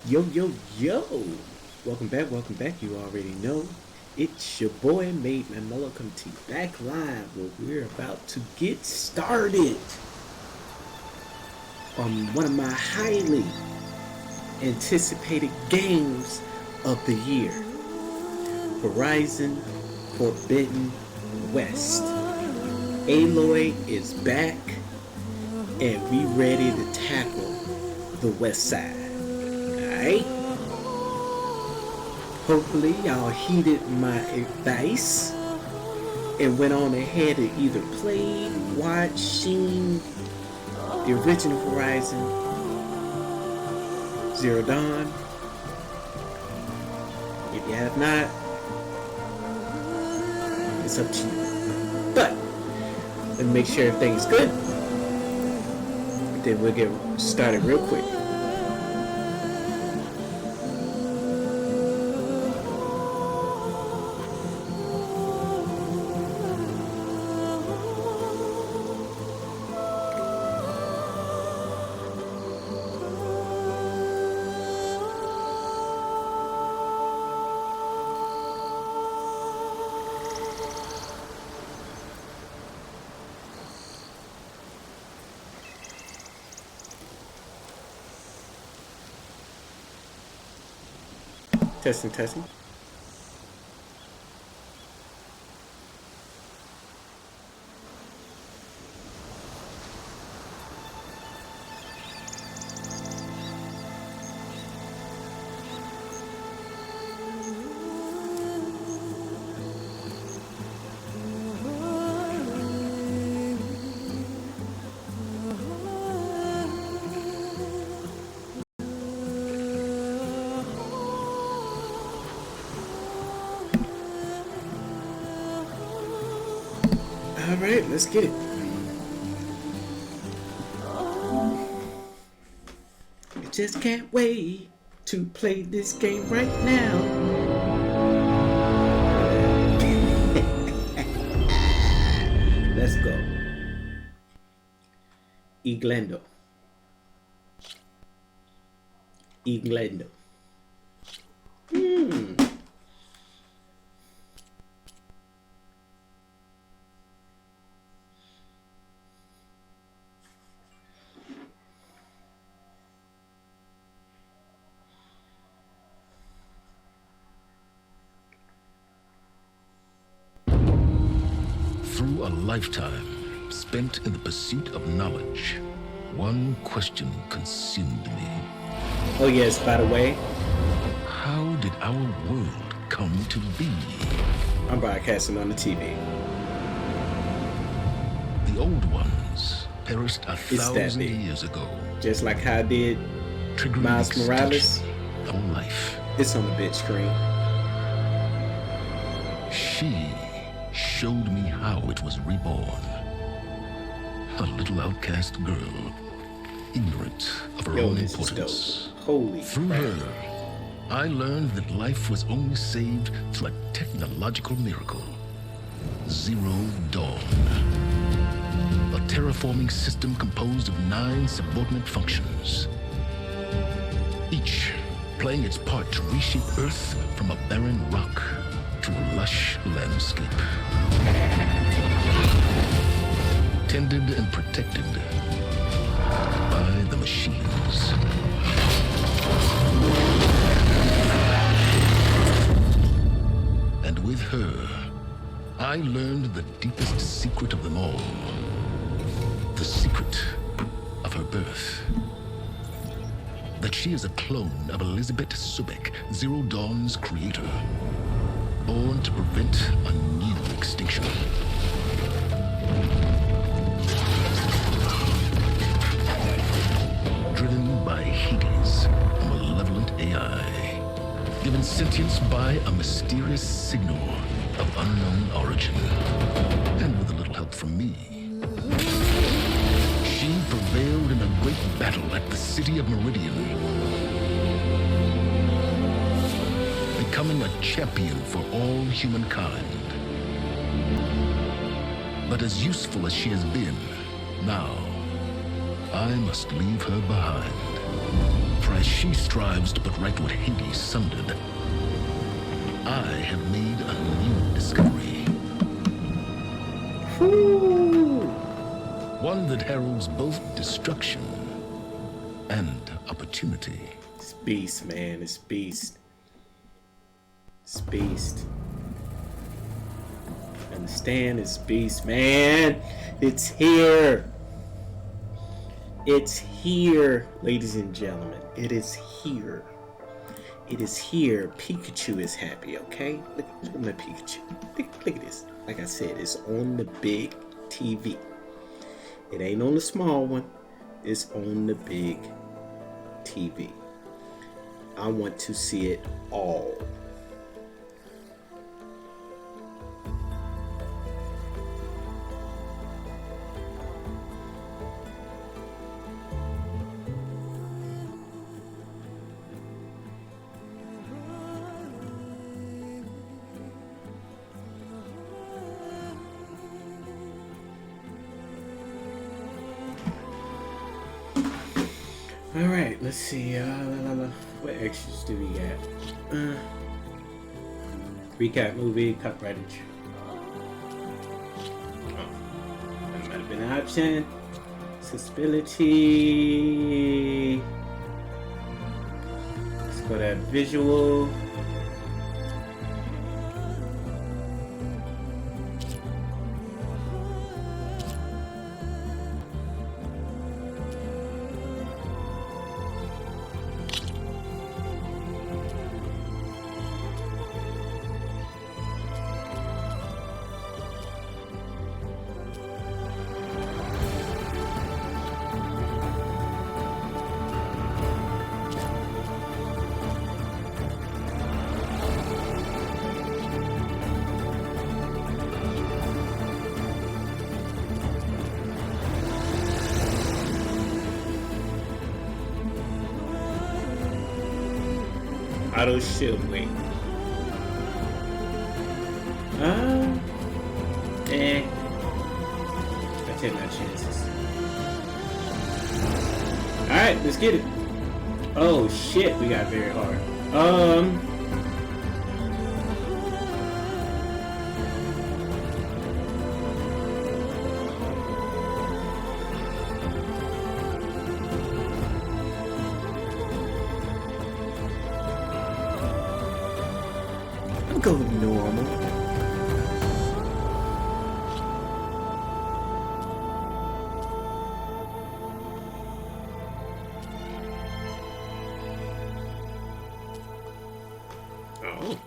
Yo, yo, yo! Welcome back. You already know. It's your boy, MadeMenMelo, coming to you back live where we're about to get started on one of my highly anticipated games of the year, Horizon Forbidden West. Aloy is back, and we ready to tackle the West Side. Alright? Hopefully y'all heeded my advice and went on ahead and either played, watched, seen the original Horizon Zero Dawn. If you have not, it's up to you. But let me make sure everything's good. Then we'll get started real quick. Testing. Alright, let's get it. I just can't wait to play this game right now. Let's go. Iglendo. Through a lifetime spent in the pursuit of knowledge, one question consumed me. Oh yes, by the way, How did our world come to be? I'm broadcasting on the TV. The old ones perished a It's that 1,000 big. years ago, Just like how I did triggering Miles the Morales. extinction of life. It's on the big screen. She showed me how it was reborn. A little outcast girl, ignorant of her Yo, own this is importance. dope. Holy Through crap. her, I learned that life was only saved through a technological miracle. Zero Dawn. A terraforming system composed of 9 subordinate functions, each playing its part to reshape Earth from a barren rock to a lush landscape. Tended and protected by the machines. And with her, I learned the deepest secret of them all. The secret of her birth. That she is a clone of Elizabeth Subek, Zero Dawn's creator. Born to prevent a new extinction. Driven by Hades, a malevolent AI. Given sentience by a mysterious signal of unknown origin. And with a little help from me. She prevailed in a great battle at the city of Meridian. Becoming a champion for all humankind. But as useful as she has been, now I must leave her behind. For as she strives to put right what Hades sundered, I have made a new discovery. Woo! One that heralds both destruction and opportunity. It's beast, man. It's beast. It's beast. Understand? It's beast, man. It's here. It's here, ladies and gentlemen. It is here. It is here. Pikachu is happy, okay? Look at my Pikachu. Look at this. Like I said, it's on the big TV. It ain't on the small one. It's on the big TV. I want to see it all. All right, let's see. What extras do we got? Recap movie, coverage. That might have been an option. Accessibility. Let's go to visual. Auto shield wing. I take my chances. Alright, let's get it. Oh shit, we got very hard. Go normal. Oh.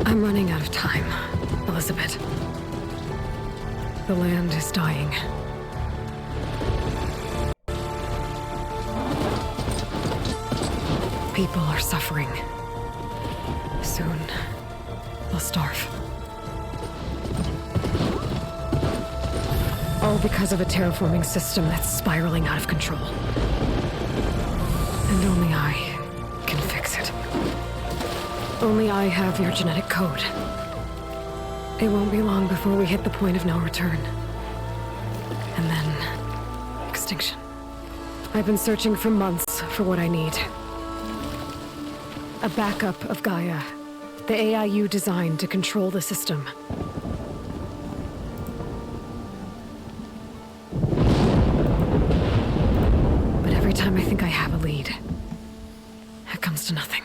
I'm running out of time, Elizabeth. The land is dying. People are suffering. Soon, they'll starve. All because of a terraforming system that's spiraling out of control. And only I can fix it. Only I have your genetic code. It won't be long before we hit the point of no return. And then... extinction. I've been searching for months for what I need. A backup of Gaia. The AI you designed to control the system. But every time I think I have a lead, it comes to nothing.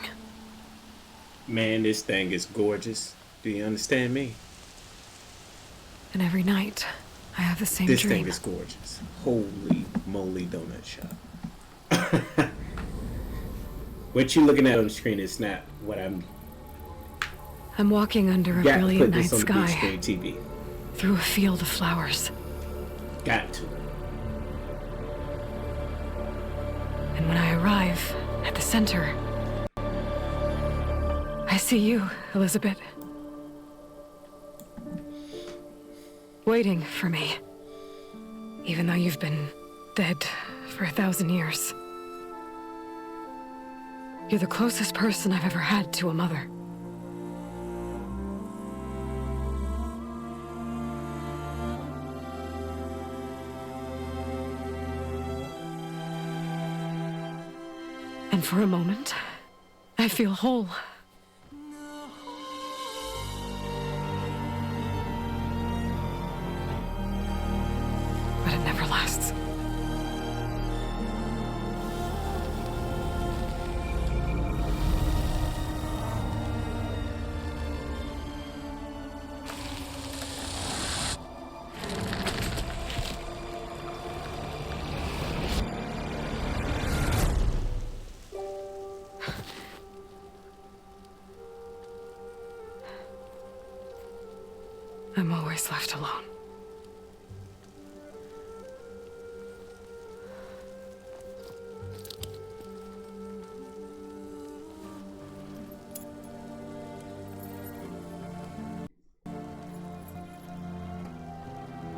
Man, this thing is gorgeous. Do you understand me? And every night, I have the same This dream. thing is gorgeous. Holy moly donut shop. What you looking at on the screen is not what I'm walking under a got to brilliant put night this on the big sky, screen TV. through a field of flowers. Got to. And when I arrive at the center, I see you, Elizabeth. Waiting for me. Even though you've been dead for 1,000 years. You're the closest person I've ever had to a mother. And for a moment, I feel whole. But it never lasts. I'm always left alone.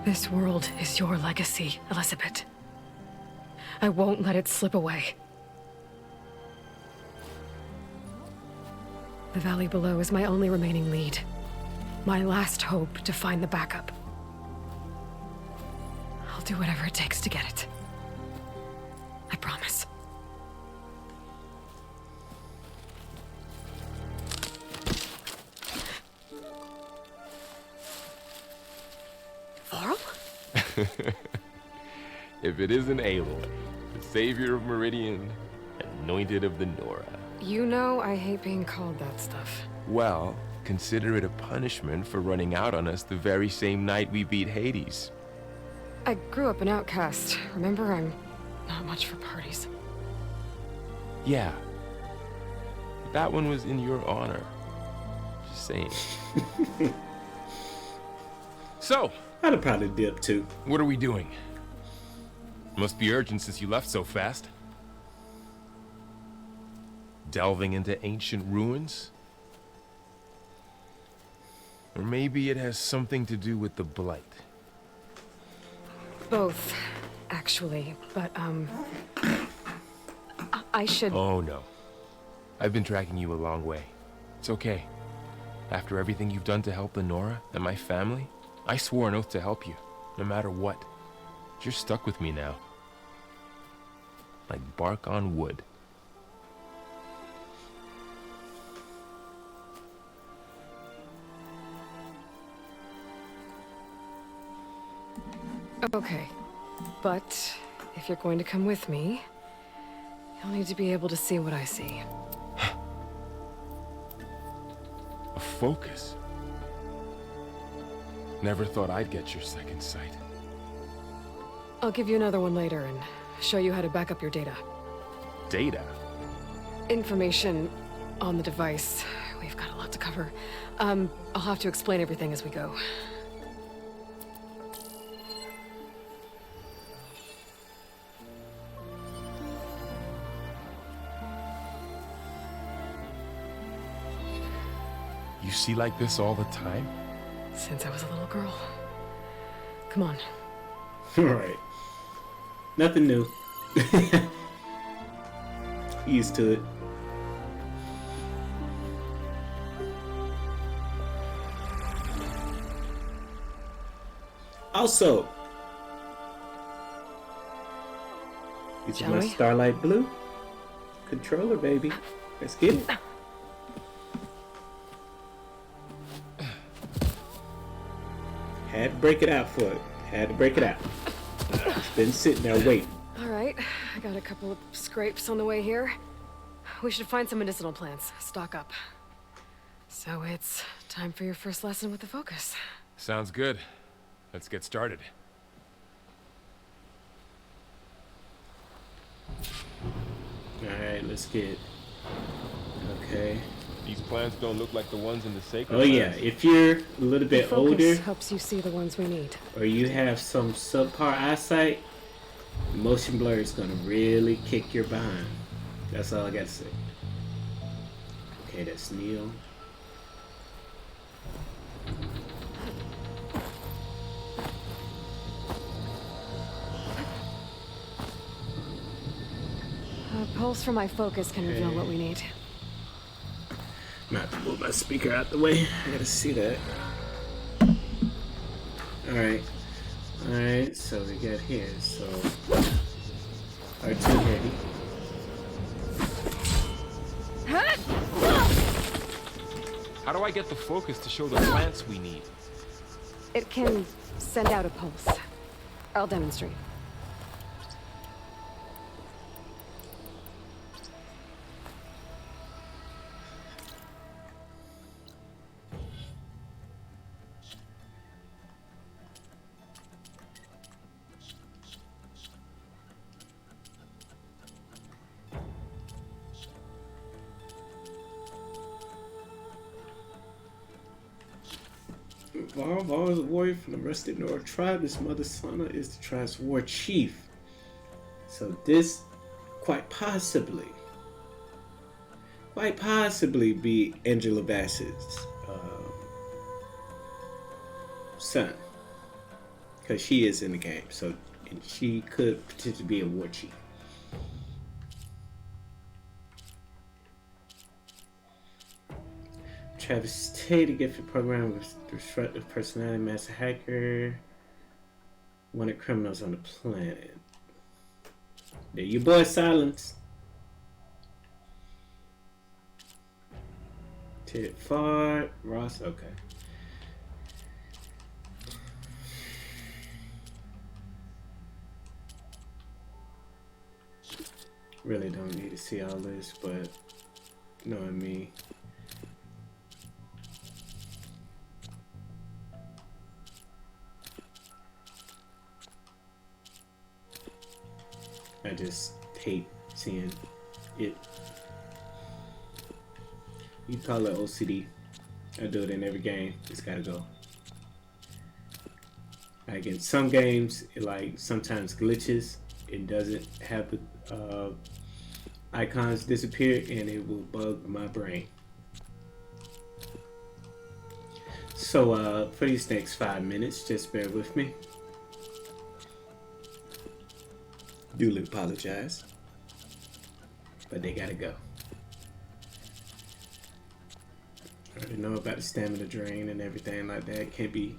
This world is your legacy, Elizabeth. I won't let it slip away. The valley below is my only remaining lead. My last hope to find the backup. I'll do whatever it takes to get it. I promise. Varl? If it isn't Aloy, the savior of Meridian, anointed of the Nora. You know I hate being called that stuff. Well, consider it a punishment for running out on us the very same night we beat Hades. I grew up an outcast. Remember, I'm not much for parties. Yeah. But that one was in your honor. Just saying. So, I'd have probably dipped too. what are we doing? Must be urgent since you left so fast. Delving into ancient ruins? Or maybe it has something to do with the Blight. Both, actually. But, I should... Oh no. I've been tracking you a long way. It's okay. After everything you've done to help the Nora and my family, I swore an oath to help you, no matter what. You're stuck with me now. Like bark on wood. Okay. But, if you're going to come with me, you'll need to be able to see what I see. A focus. Never thought I'd get your second sight. I'll give you another one later and show you how to back up your data. Data? Information on the device. We've got a lot to cover. I'll have to explain everything as we go. You see like this all the time? Since I was a little girl. Come on. Alright. Nothing new. Used to it. Also, it's Shall my we? Starlight Blue controller, baby. Let's get it. Had to break it out for it. Had to break it out. It's been sitting there waiting. All right. I got a couple of scrapes on the way here. We should find some medicinal plants. Stock up. So it's time Time for your first lesson with the focus. Sounds good. Let's get started. Alright, let's get... Okay. These plants don't look like the ones in the sacred Oh yeah, lands. if you're a little The bit focus older, helps you see the ones we need. or you have some subpar eyesight, motion blur is gonna really kick your behind. That's all I gotta say. Okay, that's Neil. A pulse from my focus can reveal what we need. I'm gonna have to move my speaker out the way. I gotta see that. Alright. Alright, so we got here. So R2 heavy. How do I get the focus to show the plants we need? It can send out a pulse. I'll demonstrate. Varl is a warrior from the rusted Nora tribe. His mother Sana is the tribe's war chief. So this quite possibly be Angela Bassett's son, because she is in the game. So and she could potentially be a war chief. Travis Tate, a gifted program with disruptive personality, master hacker, wanted criminals on the planet. There your boy Silence. Ted Fart, Ross, okay. Really don't need to see all this, but knowing me. I just hate seeing it. You call it OCD. I do it in every game. It's gotta go. Like in some games, it like sometimes glitches. It doesn't have the icons disappear, and it will bug my brain. So for these next 5 minutes, just bear with me. Duly apologize, but they gotta go. I already know about the stamina drain and everything like that. Can't be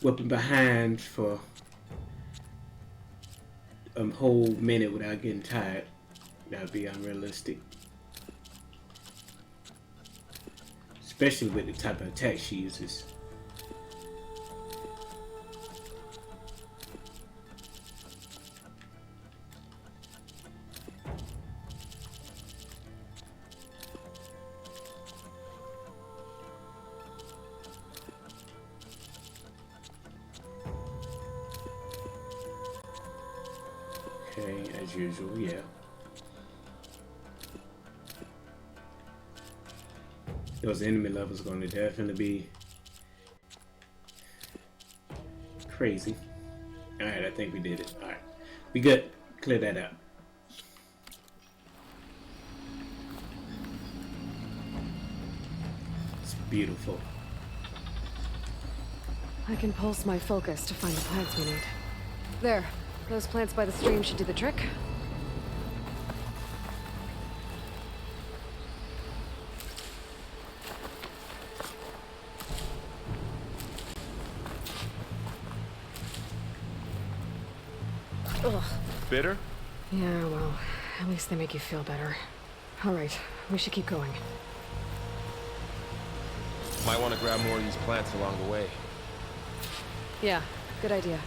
whooping behind for a whole minute without getting tired. That'd be unrealistic. Especially with the type of attack she uses. Okay, as usual, yeah. Those enemy levels are going to definitely be crazy. Alright, I think we did it. Alright, we good. Clear that out. It's beautiful. I can pulse my focus to find the plants we need. There. Those plants by the stream should do the trick. Ugh. Bitter? Yeah, well, at least they make you feel better. All right, we should keep going. Might want to grab more of these plants along the way. Yeah, good idea.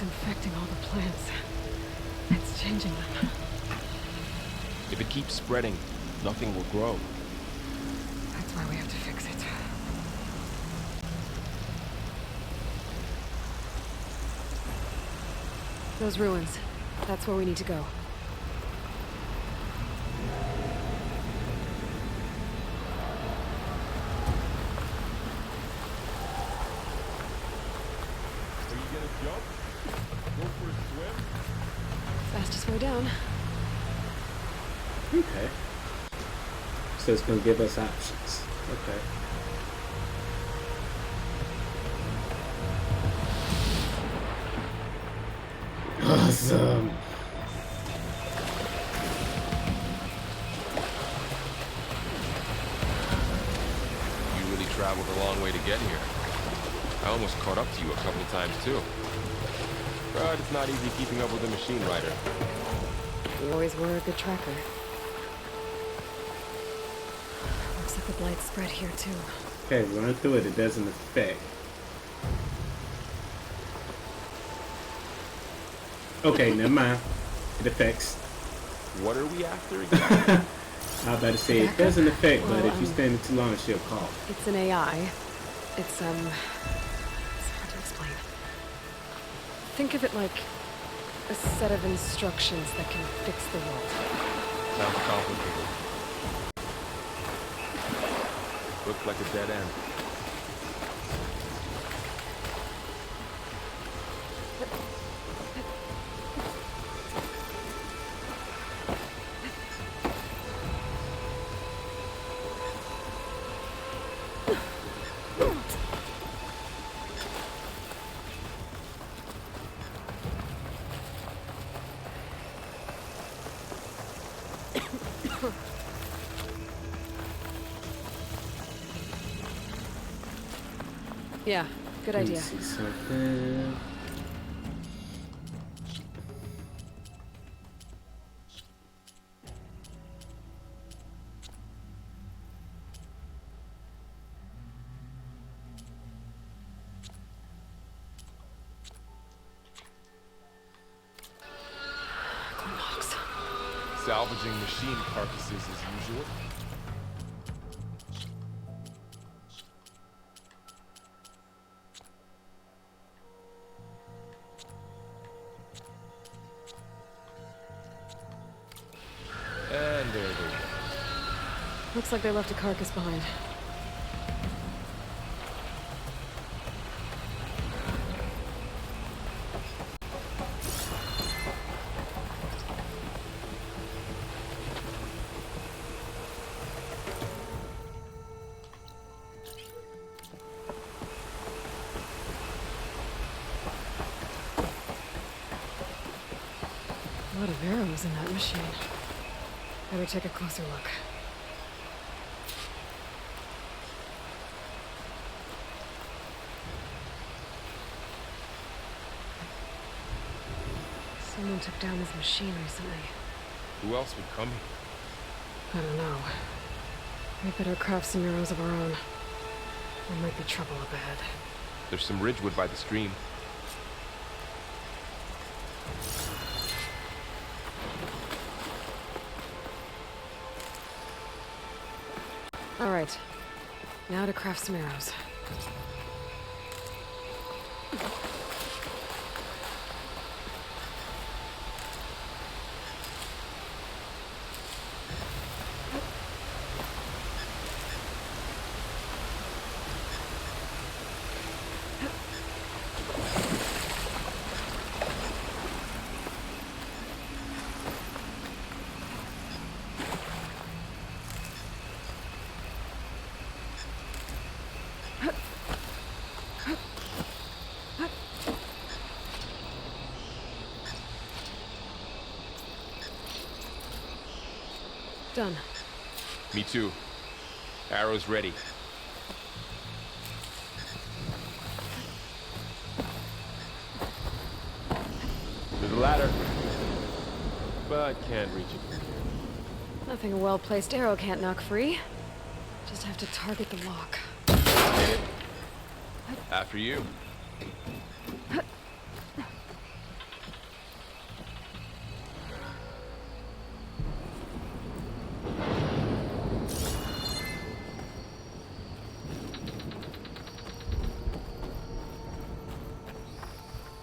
It's infecting all the plants. It's changing them. If it keeps spreading, nothing will grow. That's why we have to fix it. Those ruins. That's where we need to go. Are you gonna jump? Go for a swim? Fastest way down. Okay. So it's gonna give us options. Okay. Awesome. You really traveled a long way to get here. I almost caught up to you a couple of times too. But it's not easy keeping up with a machine rider. You always were a good tracker. Looks like the blight spread here too. Okay, run through it. It doesn't affect. Okay, never mind. It affects. What are we after again? I was about to say it doesn't affect, but if you stand it too long, she'll call. It's an AI. It's hard to explain. Think of it like a set of instructions that can fix the world. Sounds complicated. Looks like a dead end. Yeah, good Let me idea. see something. Box. Salvaging machine carcasses as usual. And there they go. Looks like they left a carcass behind. A lot of arrows in that machine. Better take a closer look. Someone took down his machine recently. Who else would come here? I don't know. We better craft some arrows of our own. There might be trouble up ahead. There's some ridgewood by the stream. All right. Now to craft some arrows. Done. Me too. Arrows ready. There's a ladder. But can't reach it from here. Nothing a well-placed arrow can't knock free. Just have to target the lock. Hit it. After you.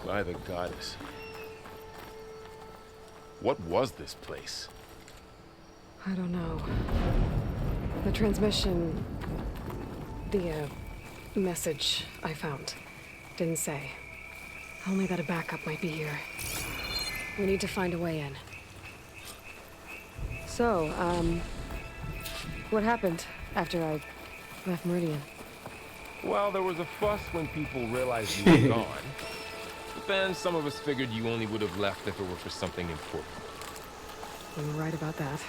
By the goddess. What was this place? I don't know. The transmission... The, message I found didn't say. Only that a backup might be here. We need to find a way in. So, what happened after I left Meridian? Well, there was a fuss when people realized you were gone. But then some of us figured you only would have left if it were for something important. You were right about that.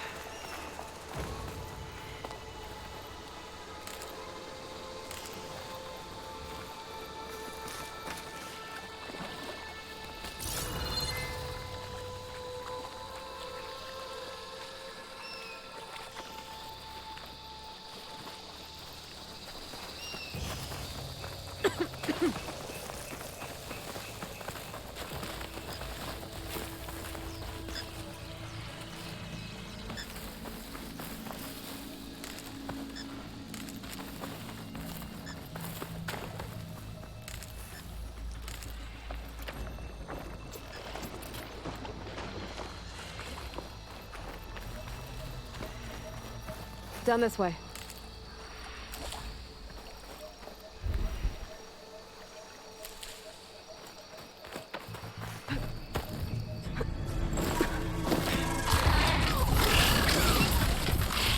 Down this way.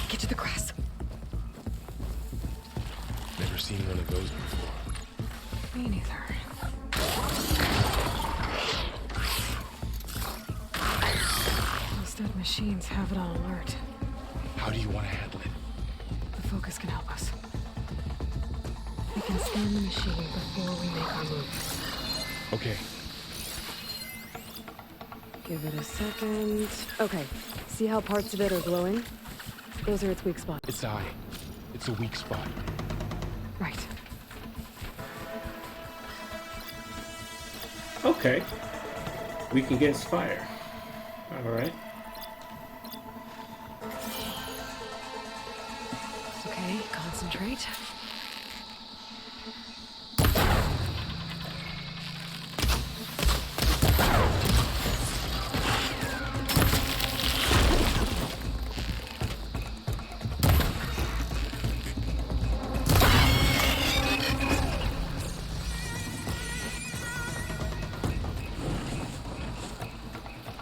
Get to the grass. Never seen one of those before. Me neither. Those dead machines have it on alert. How do you want to handle it? The focus can help us. We can scan the machine before we make our move. Okay. Give it a second. Okay. See how parts of it are glowing? Those are its weak spots. Its eye. It's a weak spot. Right. Okay. Weak against fire. Alright. Okay, concentrate.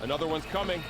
Another one's coming.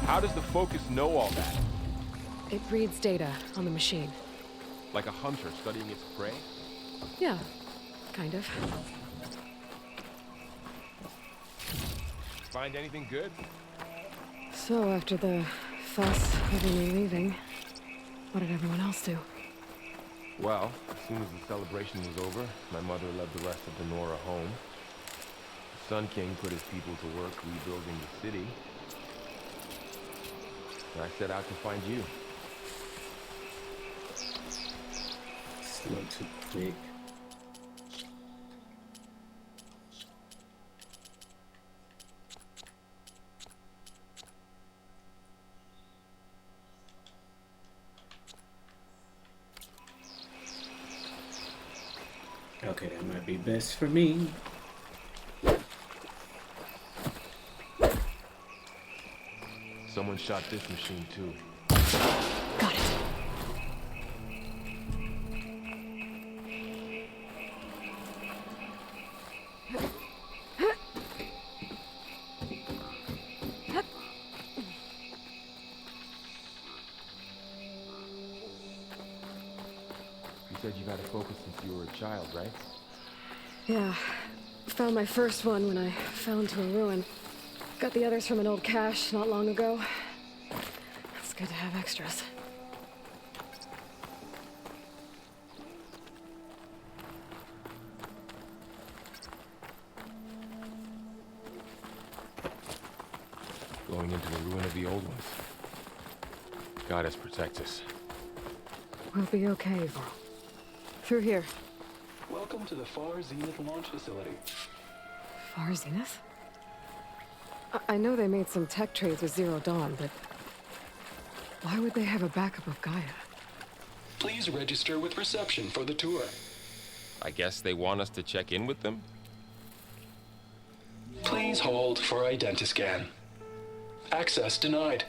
How does the focus know all that? It reads data on the machine. Like a hunter studying its prey? Yeah, kind of. Find anything good? So after the fuss over me leaving, what did everyone else do? Well, as soon as the celebration was over, my mother led the rest of the Nora home. The Sun King put his people to work rebuilding the city. And I set out to find you. It's not too quick. Okay, that might be best for me. Someone shot this machine too. Got it. You said you've had a focus since you were a child, right? Yeah. Found my first one when I fell into a ruin. Got the others from an old cache not long ago. It's good to have extras. flowing into the ruin of the old ones. Goddess protect us. We'll be okay, Varl. Through here. Welcome to the Far Zenith launch facility. Far Zenith? I know they made some tech trades with Zero Dawn, but why would they have a backup of Gaia? Please register with reception for the tour. I guess they want us to check in with them? Please hold for identiscan. Access denied.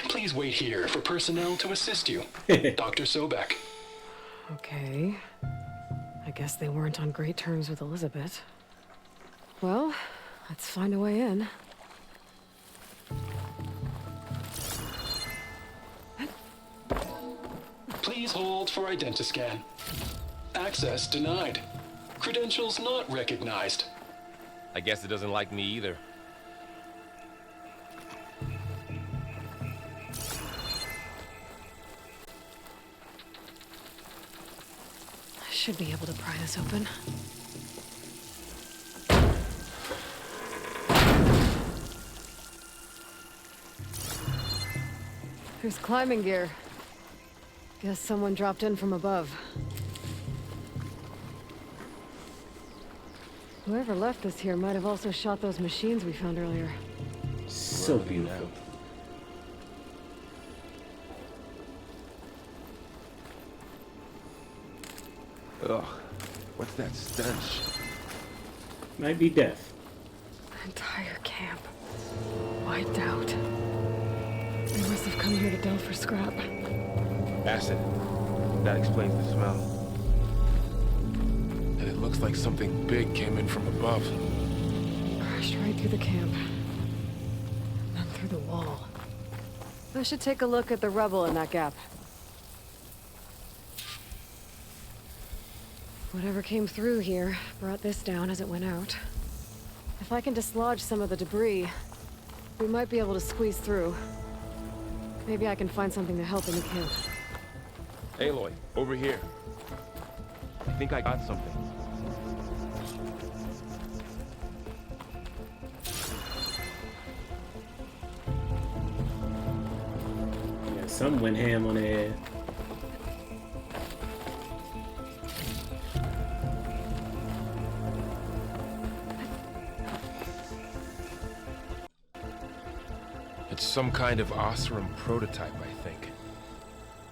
Please wait here for personnel to assist you. Dr. Sobek. Okay. I guess they weren't on great terms with Elizabeth. Well, let's find a way in. Please hold for identiscan. Access denied. Credentials not recognized. I guess it doesn't like me either. I should be able to pry this open. There's climbing gear. Guess someone dropped in from above. Whoever left this here might have also shot those machines we found earlier. So beautiful. Ugh, what's that stench? Might be death. Entire camp. Wiped out. They must have come here to delve for scrap. Acid. That explains the smell. And it looks like something big came in from above. Crashed right through the camp. Then through the wall. I should take a look at the rubble in that gap. Whatever came through here brought this down as it went out. If I can dislodge some of the debris, we might be able to squeeze through. Maybe I can find something to help in the camp. Aloy, over here. I think I got something. Yeah, some went ham on the head. It's some kind of Osram prototype, I think.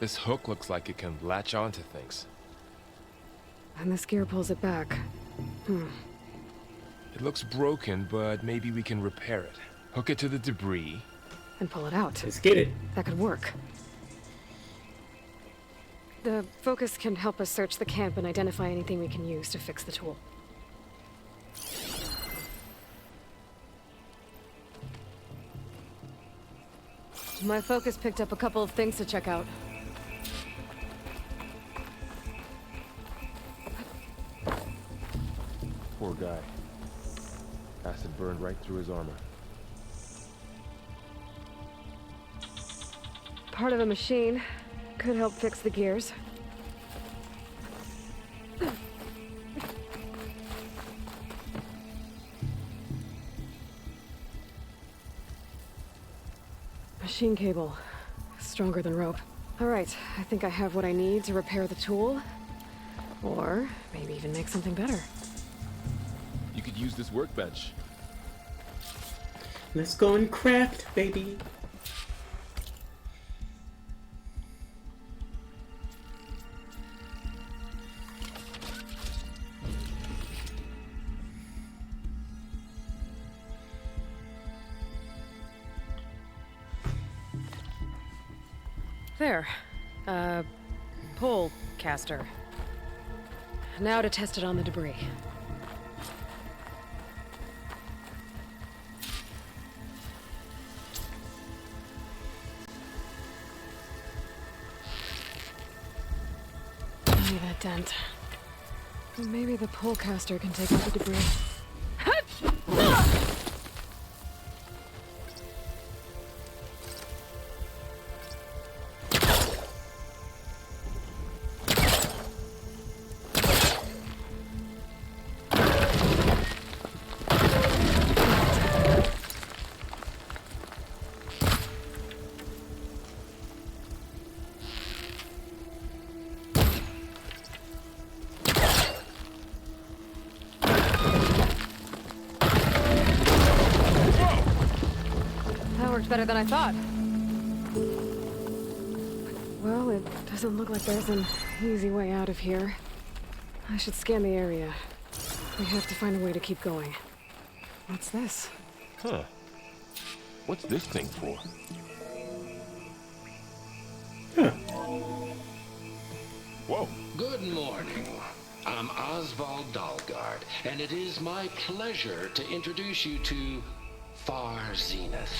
This hook looks like it can latch onto things. And this gear pulls it back. It looks broken, but maybe we can repair it. Hook it to the debris. And pull it out. Let's get it. That could work. The focus can help us search the camp and identify anything we can use to fix the tool. My focus picked up a couple of things to check out. Poor guy. Acid burned right through his armor. Part of a machine. Could help fix the gears. Machine cable. Stronger than rope. All right, I think I have what I need to repair the tool. Or maybe even make something better. You could use this workbench. Let's go and craft, baby. There. Pole caster. Now to test it on the debris. Only that dent. Maybe the pole caster can take out the debris. better than I thought. Well, it doesn't look like there's an easy way out of here. I should scan the area. We have to find a way to keep going. What's this? Huh. What's this thing for? Huh. Whoa. Good morning. I'm Oswald Dalgard, and it is my pleasure to introduce you to Far Zenith.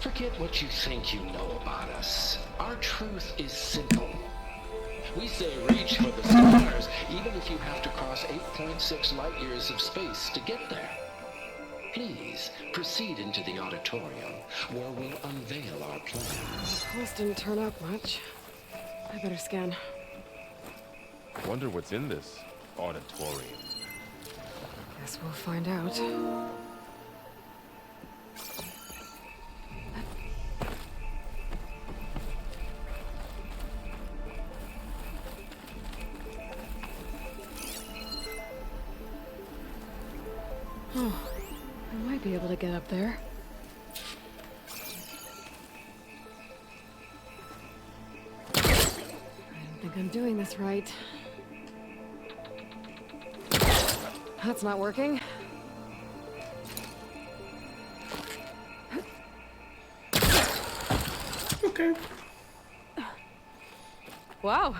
Forget what you think you know about us. Our truth is simple. We say reach for the stars, even if you have to cross 8.6 light years of space to get there. Please proceed into the auditorium, where we'll unveil our plans. The pulse didn't turn up much. I better scan. Wonder what's in this auditorium. Guess we'll find out. Oh, I might be able to get up there. I don't think I'm doing this right. That's not working. Okay. Wow,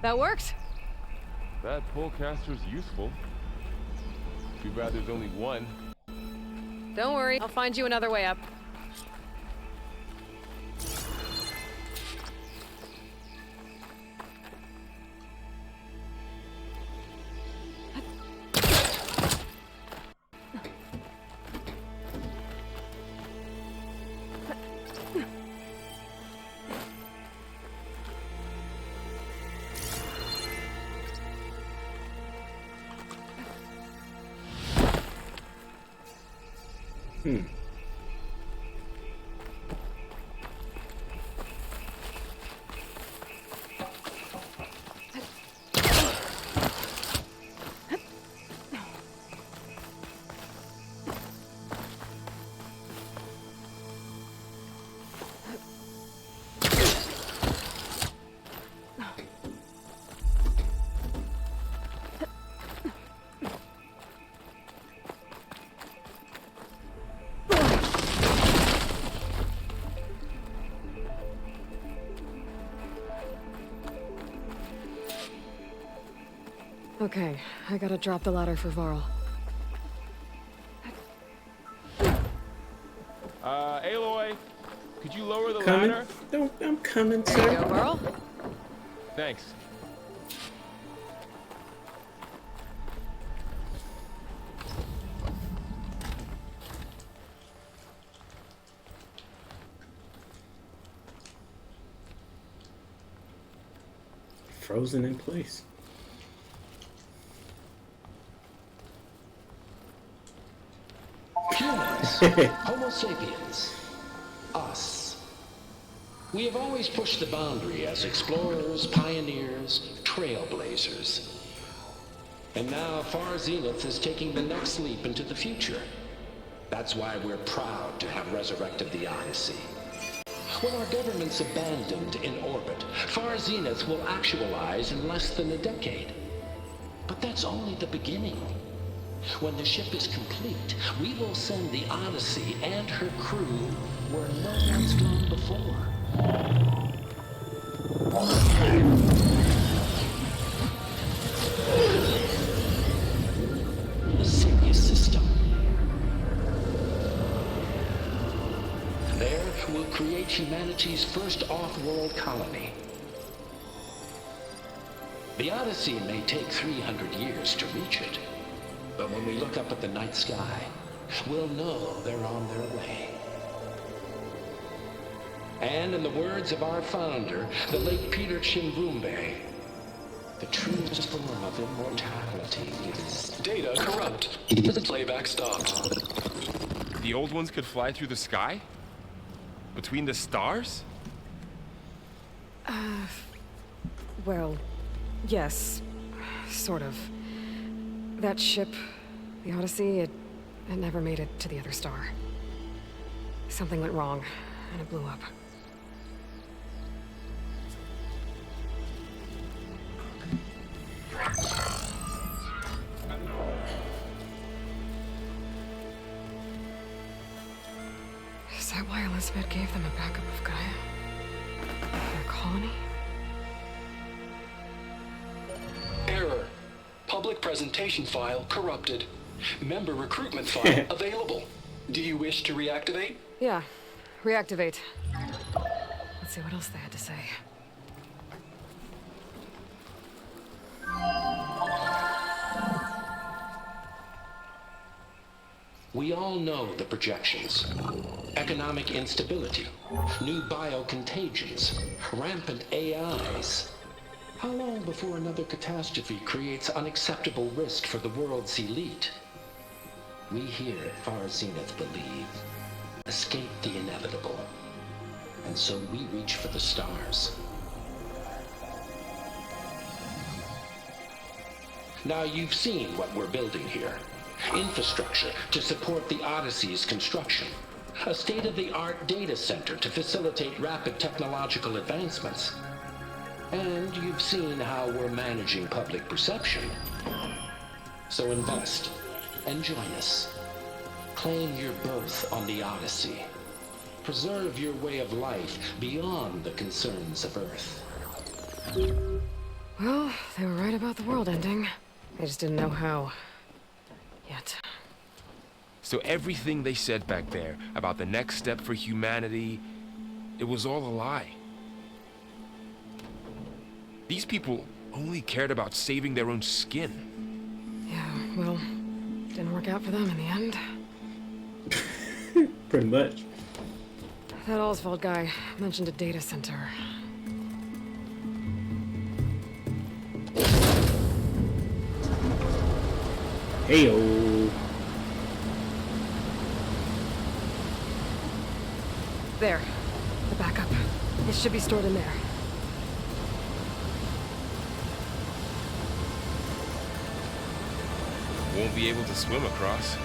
that worked. That pullcaster's useful. Too bad there's only one. Don't worry, I'll find you another way up. Okay, I gotta drop the ladder for Varl. Aloy, could you lower the Coming? ladder? No, I'm coming, There you sir. go, Varl. Thanks. Frozen in place. Humans, Homo sapiens, us. We have always pushed the boundary as explorers, pioneers, trailblazers. And now Far Zenith is taking the next leap into the future. That's why we're proud to have resurrected the Odyssey. When our government's abandoned in orbit, Far Zenith will actualize in less than a decade. But that's only the beginning. When the ship is complete, we will send the Odyssey and her crew where no one's gone before. The Sirius system. There, we'll create humanity's first off-world colony. The Odyssey may take 300 years to reach it. But when we look up at the night sky, we'll know they're on their way. And in the words of our founder, the late Peter Chimbumbe, the truest form of immortality is... Data corrupt. Playback stopped. The old ones could fly through the sky? Between the stars? Well, yes, sort of. That ship, the Odyssey, it never made it to the other star. Something went wrong, and it blew up. Is that why Elizabeth gave them a backup of Gaia? Their colony? Error. Public presentation file corrupted. Member recruitment file available. Do you wish to reactivate? Yeah, reactivate. Let's see what else they had to say. We all know the projections. Economic instability, new biocontagions, rampant AIs. How long before another catastrophe creates unacceptable risk for the world's elite? We here at Far Zenith believe, escape the inevitable. And so we reach for the stars. Now you've seen what we're building here. Infrastructure to support the Odyssey's construction. A state-of-the-art data center to facilitate rapid technological advancements. And you've seen how we're managing public perception. So invest and join us. Claim your berth on the Odyssey. Preserve your way of life beyond the concerns of Earth. Well, they were right about the world ending. They just didn't know how. Yet. So everything they said back there about the next step for humanity, it was all a lie. These people only cared about saving their own skin. Yeah, well, didn't work out for them in the end. Pretty much. That Oswald guy mentioned a data center. Heyo. There. The backup. It should be stored in there. Won't be able to swim across.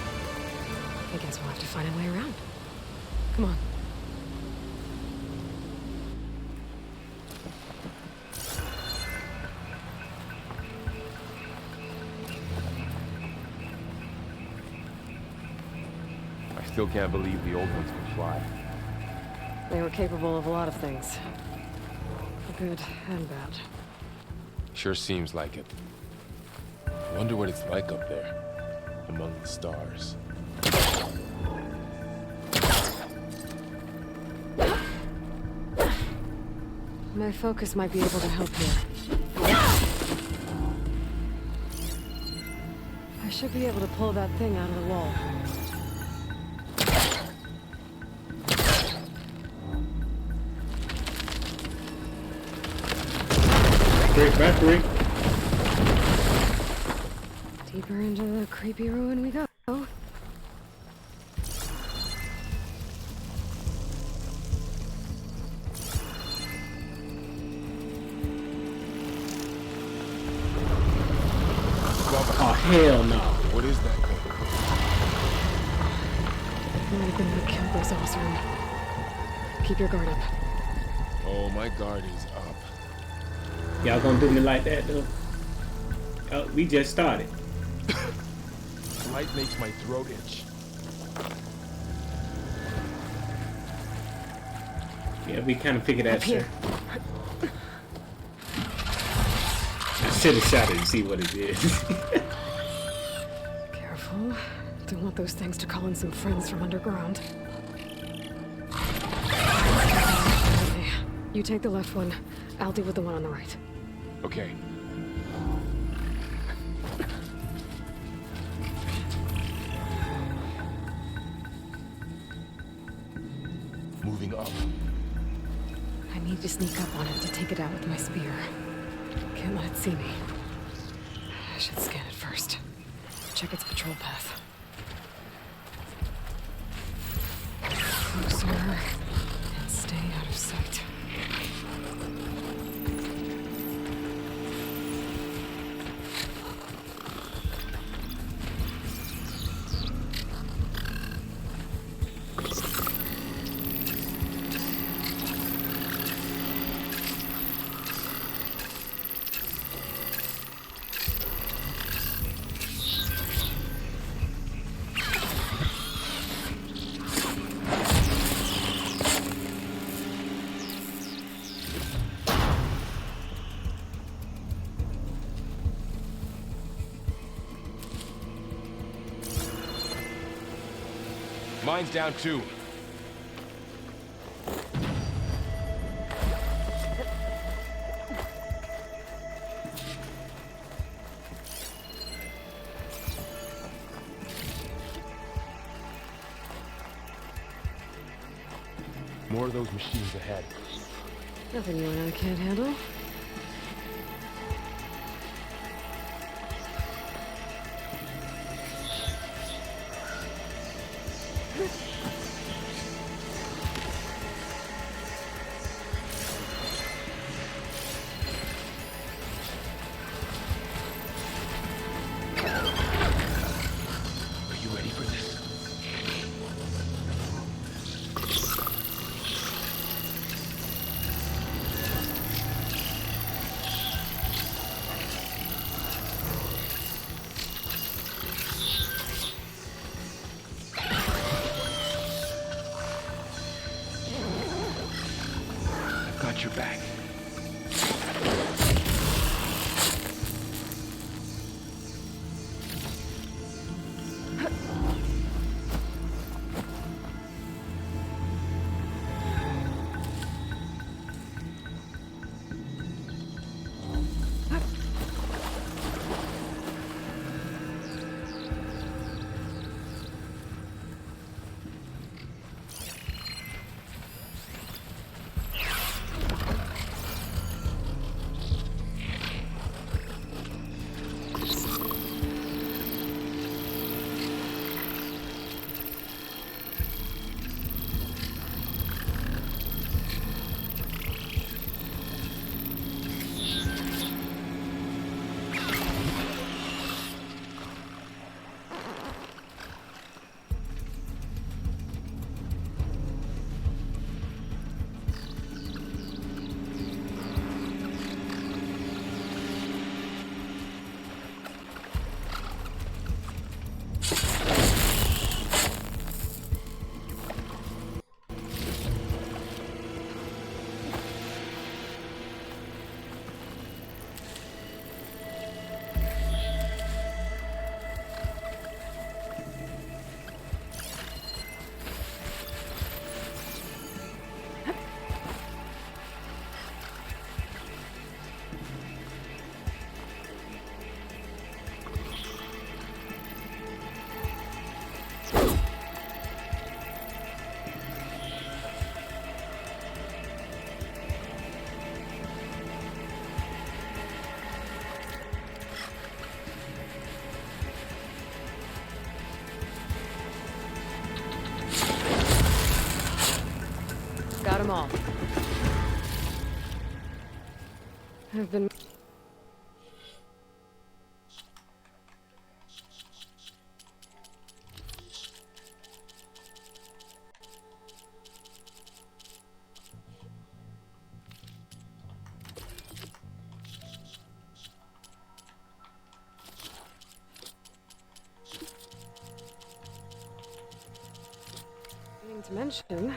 I guess we'll have to find a way around. Come on. I still can't believe the old ones could fly. They were capable of a lot of things. Good and bad. Sure seems like it. I wonder what it's like up there, among the stars. My focus might be able to help here. I should be able to pull that thing out of the wall. Great factory. Deeper into the creepy ruin we go. Oh, hell no. What is that thing? Might have been what killed those Osram. Keep your guard up. Oh, my guard is up. Y'all gonna do me like that, though? Oh, we just started. Light makes my throat itch. Yeah, we kind of figured that Up here. shit. I should have shot it and see what it is. Careful. Don't want those things to call in some friends from underground. Okay. You take the left one. I'll deal with the one on the right. Okay. Moving up. I need to sneak up on it to take it out with my spear. Can't let it see me. I should scan it first. Check its patrol path. Closer and stay out of sight. Mine's down too. More of those machines ahead. Nothing you and I can't handle. Are you ready for this? I've got your back. Got them all. I've been... to mention...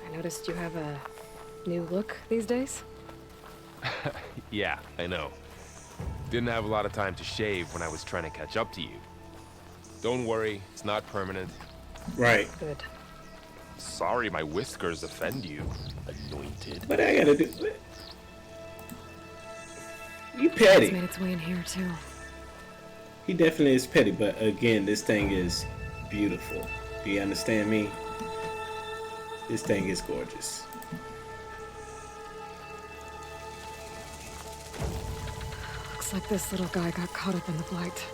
I noticed you have a new look these days. Yeah, I know. Didn't have a lot of time to shave when I was trying to catch up to you. Don't worry, it's not permanent. Right. Good. Sorry my whiskers offend you, anointed. What I gotta do? You It's petty. made its way in here too. He definitely is petty, but again, this thing is beautiful. Do you understand me? This thing is gorgeous. Looks like this little guy got caught up in the blight.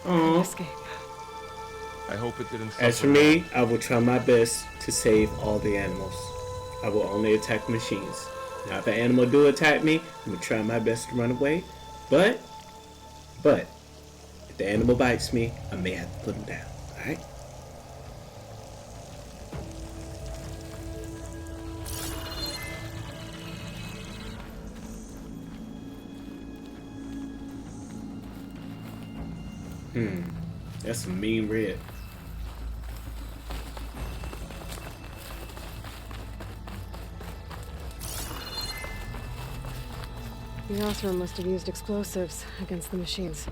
Aww. Escape. I hope it didn't As for me, I will try my best to save all the animals. I will only attack machines. Now, if an animal do attack me, I'm gonna try my best to run away. But, if the animal bites me, I may have to put him down. All right? That's some mean red. The Osram must have used explosives against the machines.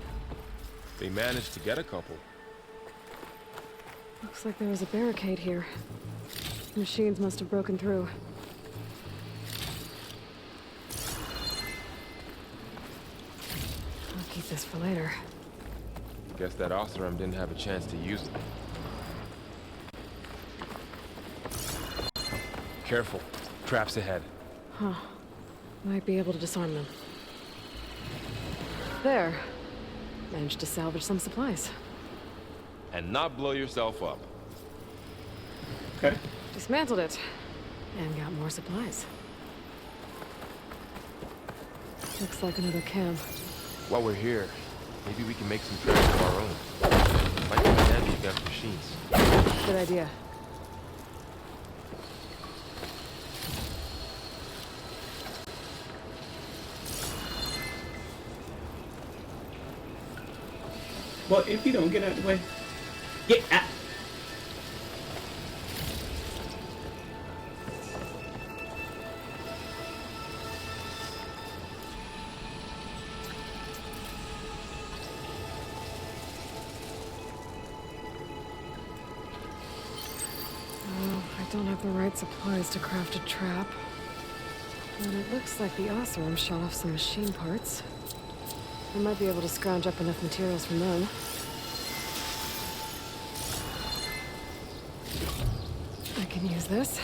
They managed to get a couple. Looks like there was a barricade here. Machines must have broken through. I'll keep this for later. Guess that Osram didn't have a chance to use it. Careful. Traps ahead. Huh. Might be able to disarm them. There. Managed to salvage some supplies. And not blow yourself up. Okay. Dismantled it. And got more supplies. Looks like another camp. While we're here, maybe we can make some traps of our own. Might be handy against machines. Good idea. Well, if you don't get out of the way, get out. I don't have the right supplies to craft a trap. And it looks like the Osram shot off some machine parts. I might be able to scrounge up enough materials from them. I can use this.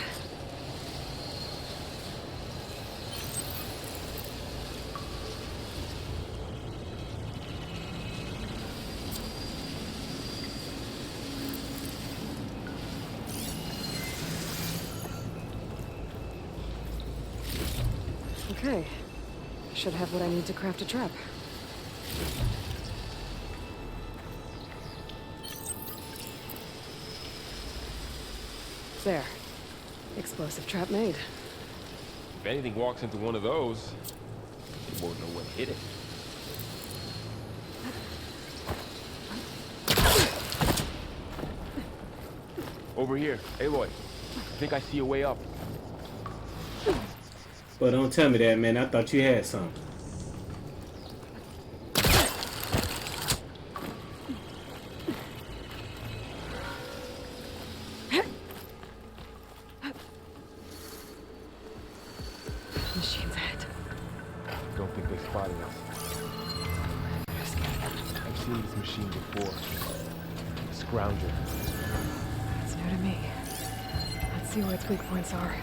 Okay. Should have what I need to craft a trap. There. Explosive trap made. If anything walks into one of those, it won't know what hit it. Over here. Aloy, I think I see a way up. Well, don't tell me that, man. I thought you had some. Machines ahead. Don't think they spotted us. I've seen this machine before. Scrounger. It's new to me. Let's see what its weak points are.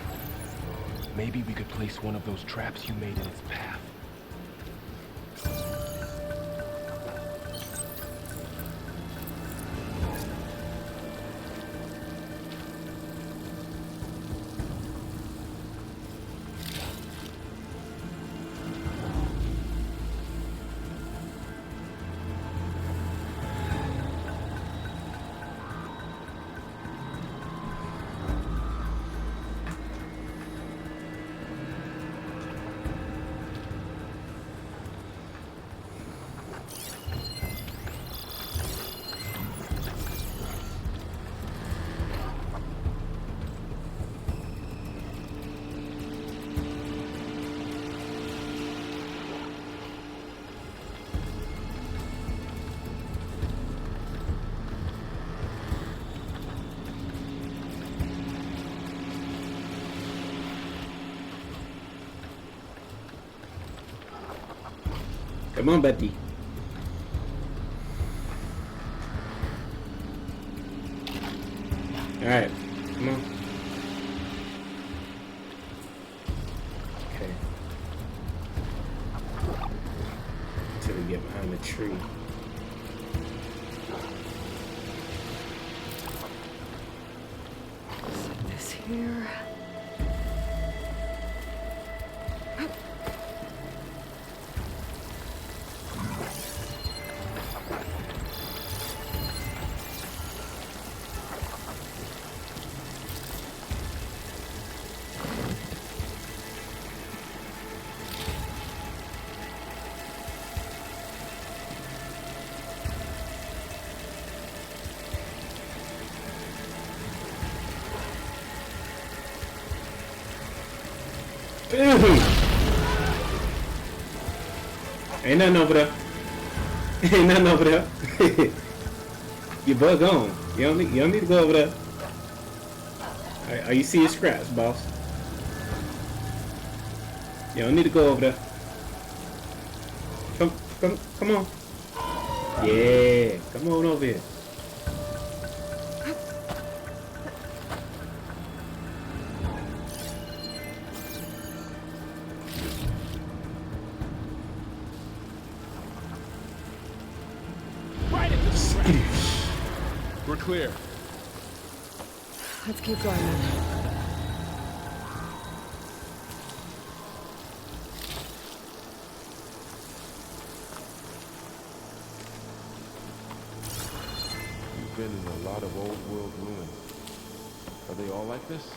Maybe we could place one of those traps you made in its path. Come on, Betty. All right, come on. Okay. Until we get behind the tree. Set this here. Ain't nothing over there. Ain't nothing over there. You bug on. You don't need to go over there. Are you seeing scraps, boss? You don't need to go over there. Come on. Yeah, come on over here. We're clear. Let's keep going then. You've been in a lot of old world ruins. Are they all like this?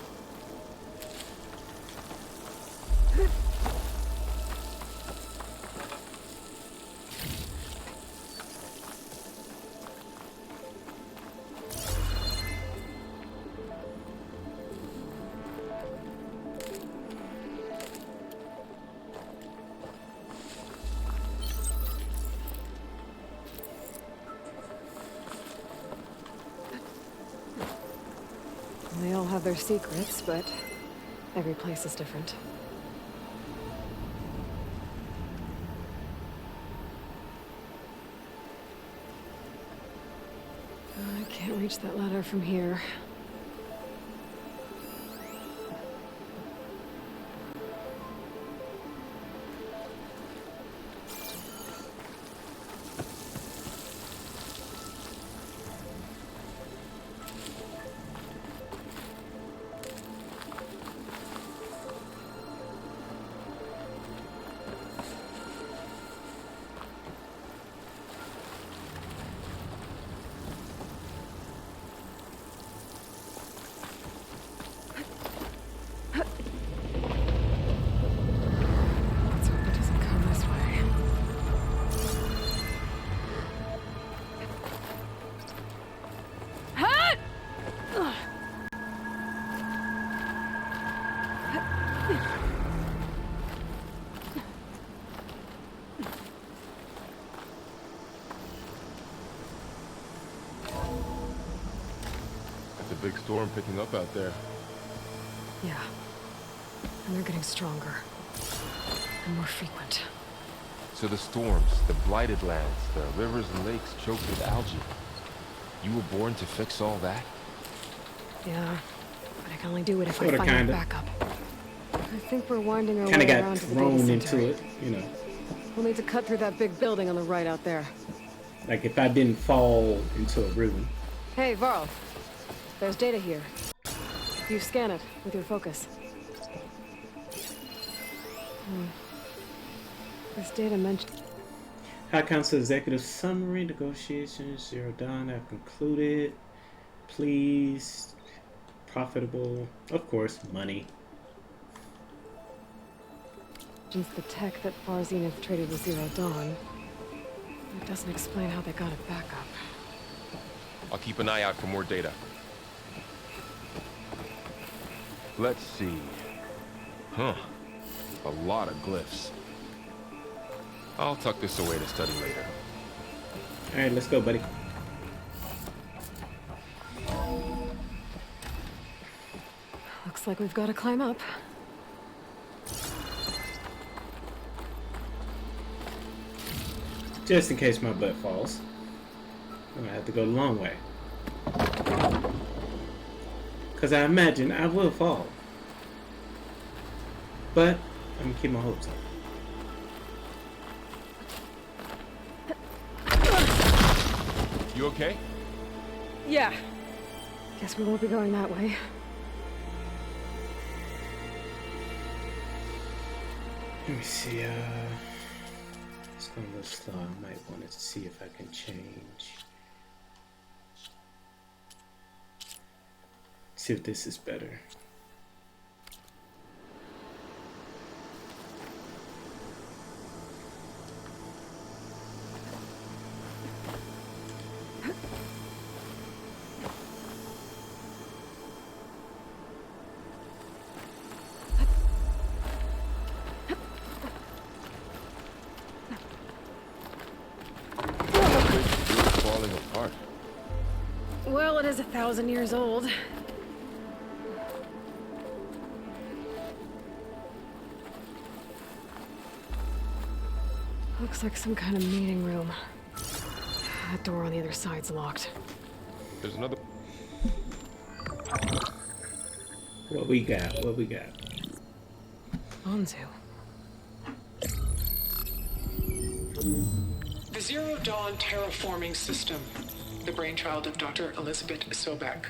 They all have their secrets, but every place is different. I can't reach that ladder from here. Let's hope it doesn't come this way. That's a big storm picking up out there. Yeah. And they're getting stronger. And more frequent. So the storms, the blighted lands, the rivers and lakes choked with algae. You were born to fix all that? Yeah. But I can only do it if Sorta, I find kinda. a backup. I think we're winding our Kind way of got around to the thrown data into center. it, you know. We'll need to cut through that big building on the right out there. Like if I didn't fall into a ruin. Hey, Varl. There's data here. You scan it with your focus. This data mentioned... High Council Executive Summary, negotiations, zero done, have concluded. Please, profitable, of course, money. the tech that Far Zenith traded with Zero Dawn. It doesn't explain how they got it back up. I'll keep an eye out for more data. Let's see. Huh. A lot of glyphs. I'll tuck this away to study later. Alright, let's go, buddy. Looks like we've got to climb up. Just in case my butt falls. I'm gonna have to go the long way. Because I imagine I will fall. But I'm gonna keep my hopes up. You okay? Yeah. Guess we won't be going that way. Let me see, it's going a little slow. I might want to see if I can change. See if this is better. Well, it is 1,000 years old. Looks like some kind of meeting room. That door on the other side's locked. There's another. What we got? What we got? Onzu. The Zero Dawn terraforming system, the brainchild of Dr. Elizabeth Sobek.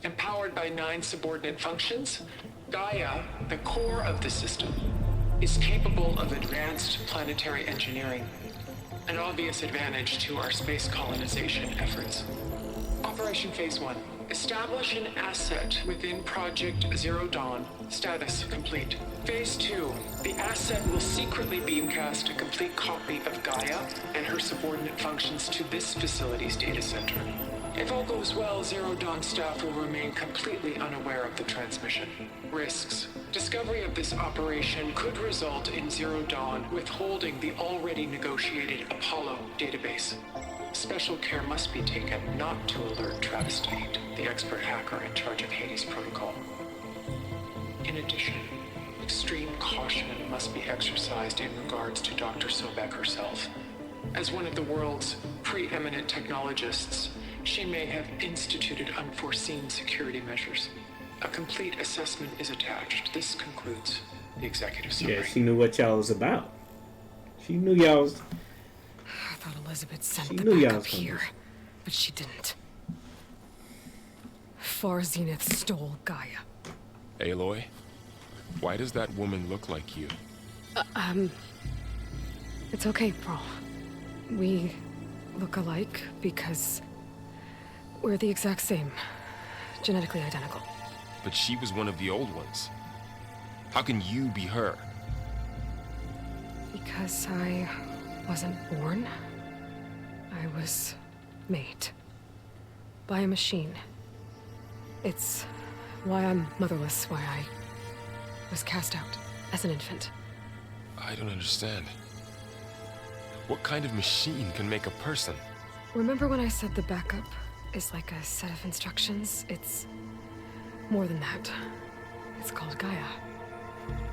Empowered by 9 subordinate functions, Gaia, the core of the system, is capable of advanced planetary engineering, an obvious advantage to our space colonization efforts. Operation Phase 1. Establish an asset within Project Zero Dawn. Status complete. Phase 2. The asset will secretly beamcast a complete copy of Gaia and her subordinate functions to this facility's data center. If all goes well, Zero Dawn staff will remain completely unaware of the transmission. Risks. Discovery of this operation could result in Zero Dawn withholding the already negotiated Apollo database. Special care must be taken not to alert Travis Tate, the expert hacker in charge of Hades Protocol. In addition, extreme caution must be exercised in regards to Dr. Sobek herself. As one of the world's preeminent technologists, she may have instituted unforeseen security measures. A complete assessment is attached. This concludes the executive summary. Yeah, she knew what y'all was about. She knew y'all was... I thought Elizabeth She sent the knew y'all backup was gonna here, but she didn't. Far Zenith stole Gaia. Aloy, why does that woman look like you? It's okay, Pearl. We look alike because we're the exact same. Genetically identical. But she was one of the old ones. How can you be her? Because I wasn't born. I was made. By a machine. It's why I'm motherless, why I was cast out as an infant. I don't understand. What kind of machine can make a person? Remember when I said the backup is like a set of instructions? It's more than that. It's called Gaia.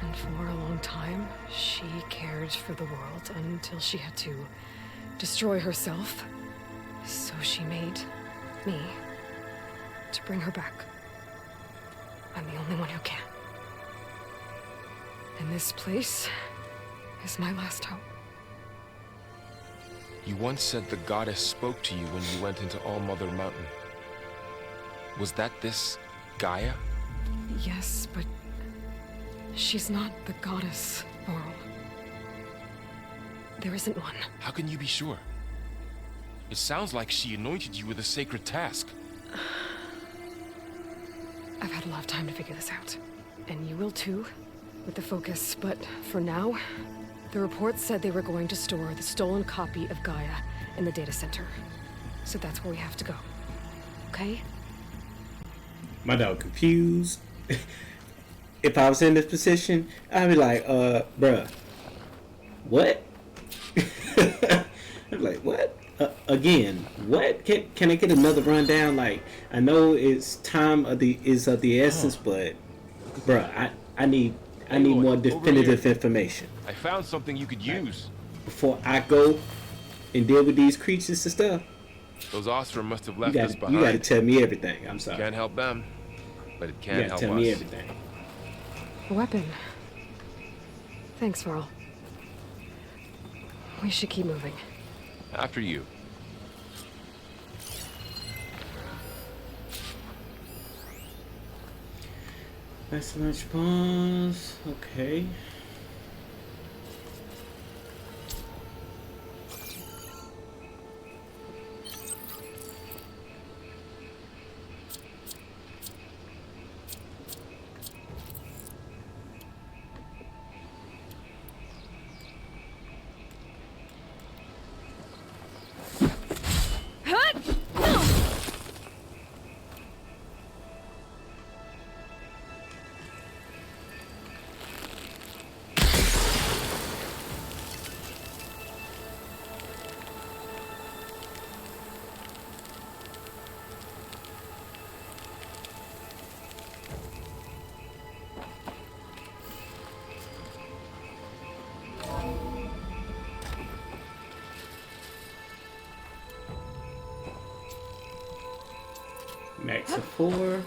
And for a long time, she cared for the world until she had to destroy herself. So she made me to bring her back. I'm the only one who can. And this place is my last hope. You once said the goddess spoke to you when you went into All-Mother Mountain. Was that this Gaia? Yes, but she's not the goddess, Laurel. There isn't one. How can you be sure? It sounds like she anointed you with a sacred task. I've had a lot of time to figure this out. And you will too, with the focus. But for now, the report said they were going to store the stolen copy of Gaia in the data center. So that's where we have to go. Okay? My dog confused. If I was in this position, I'd be like, bruh, what? I'd be like, what? Again, what? Can I get another rundown? Like, I know it's time of the essence, but bruh, I need more definitive information. I found something you could use. Before I go and deal with these creatures and stuff. Those Osram must have You left us behind. gotta tell me everything. I'm sorry. Can't help them, but it You can gotta help tell us. me everything. A weapon. Thanks, Varl. We should keep moving. After you. That's much pause. Okay. Max of 4.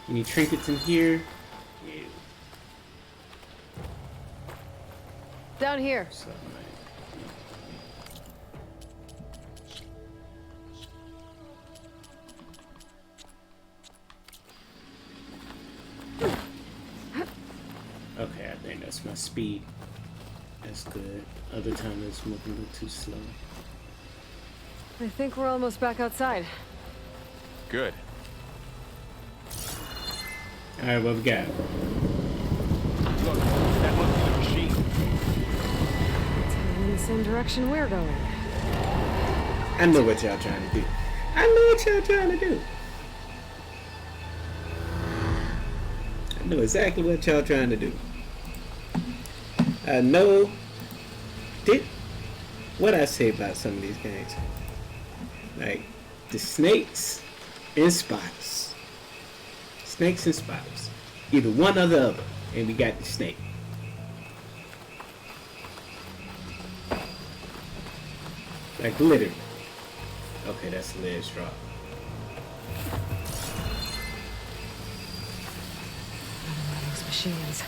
Any trinkets in here? Yeah. Down here. Something like. Okay, I think that's my speed. That's good. Other time it's moving a little too slow. I think we're almost back outside. Good. Alright, what we got? Look, that must be the machine. It's heading in the same direction we're going. I know what y'all trying to do. I know what y'all trying to do. I know exactly what y'all trying to do. I know. What I say about some of these games? Like the snakes and spiders. Snakes and spiders. Either one or the other. And we got the snake. Like literally. Okay, that's a ledge drop. Another one of those machines.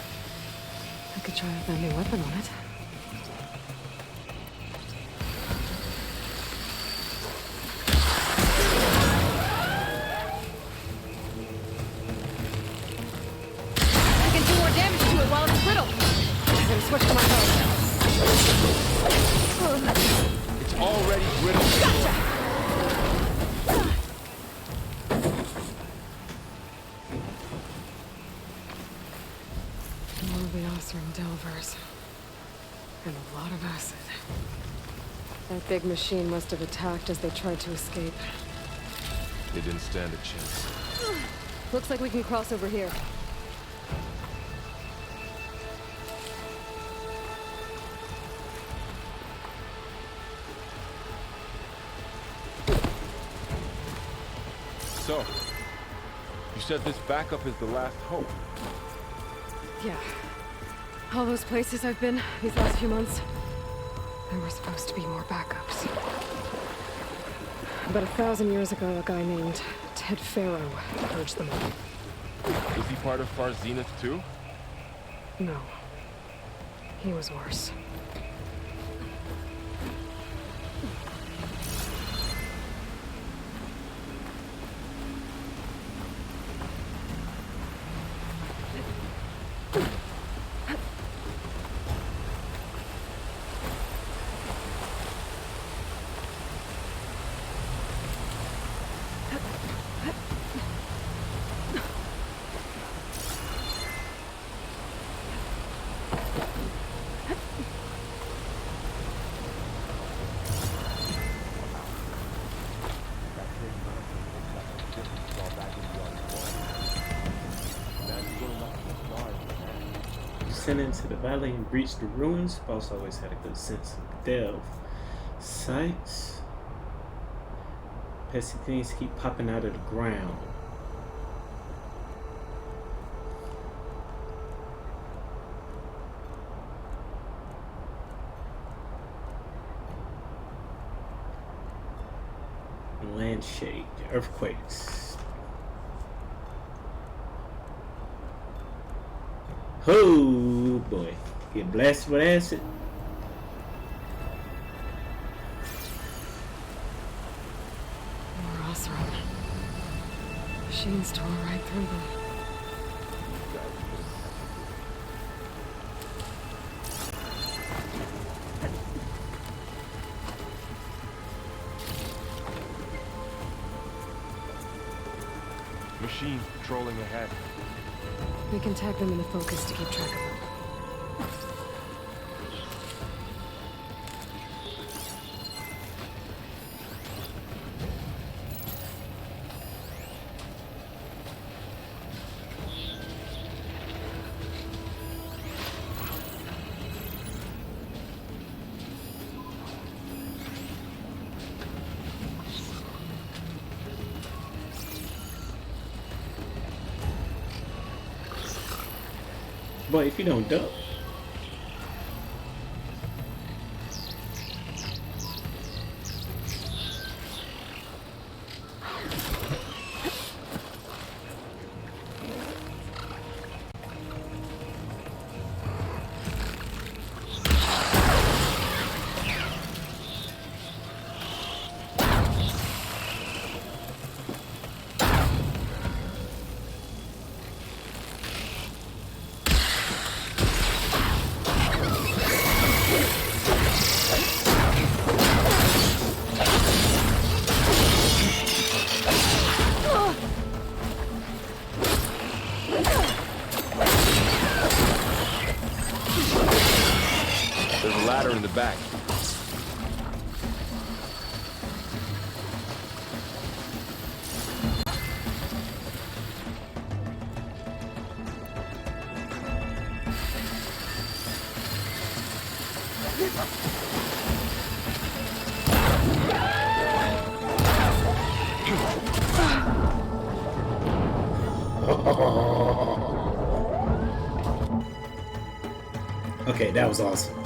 I could try out that new weapon on it. I can do more damage to it while it's brittle. I'm gonna switch to my bow. It's already brittle. Gotcha! More of the Osram Delvers. And a lot of acid. That big machine must have attacked as they tried to escape. They didn't stand a chance. Looks like we can cross over here. So, you said this backup is the last hope. Yeah. All those places I've been these last few months, there were supposed to be more backups. But 1,000 years ago, a guy named Ted Farrow purged them all. Was he part of Far Zenith too? No. He was worse. Descend into the valley and breach the ruins. Boss always had a good sense of delve. Sights. Pesky things keep popping out of the ground. Land shake, earthquakes. Oh boy, get blasted with acid. More Osram. Machines tore right through them. Machine patrolling ahead. We can tag them in the focus to keep track of them. Boy, if you don't duck. back. Okay, that was awesome. More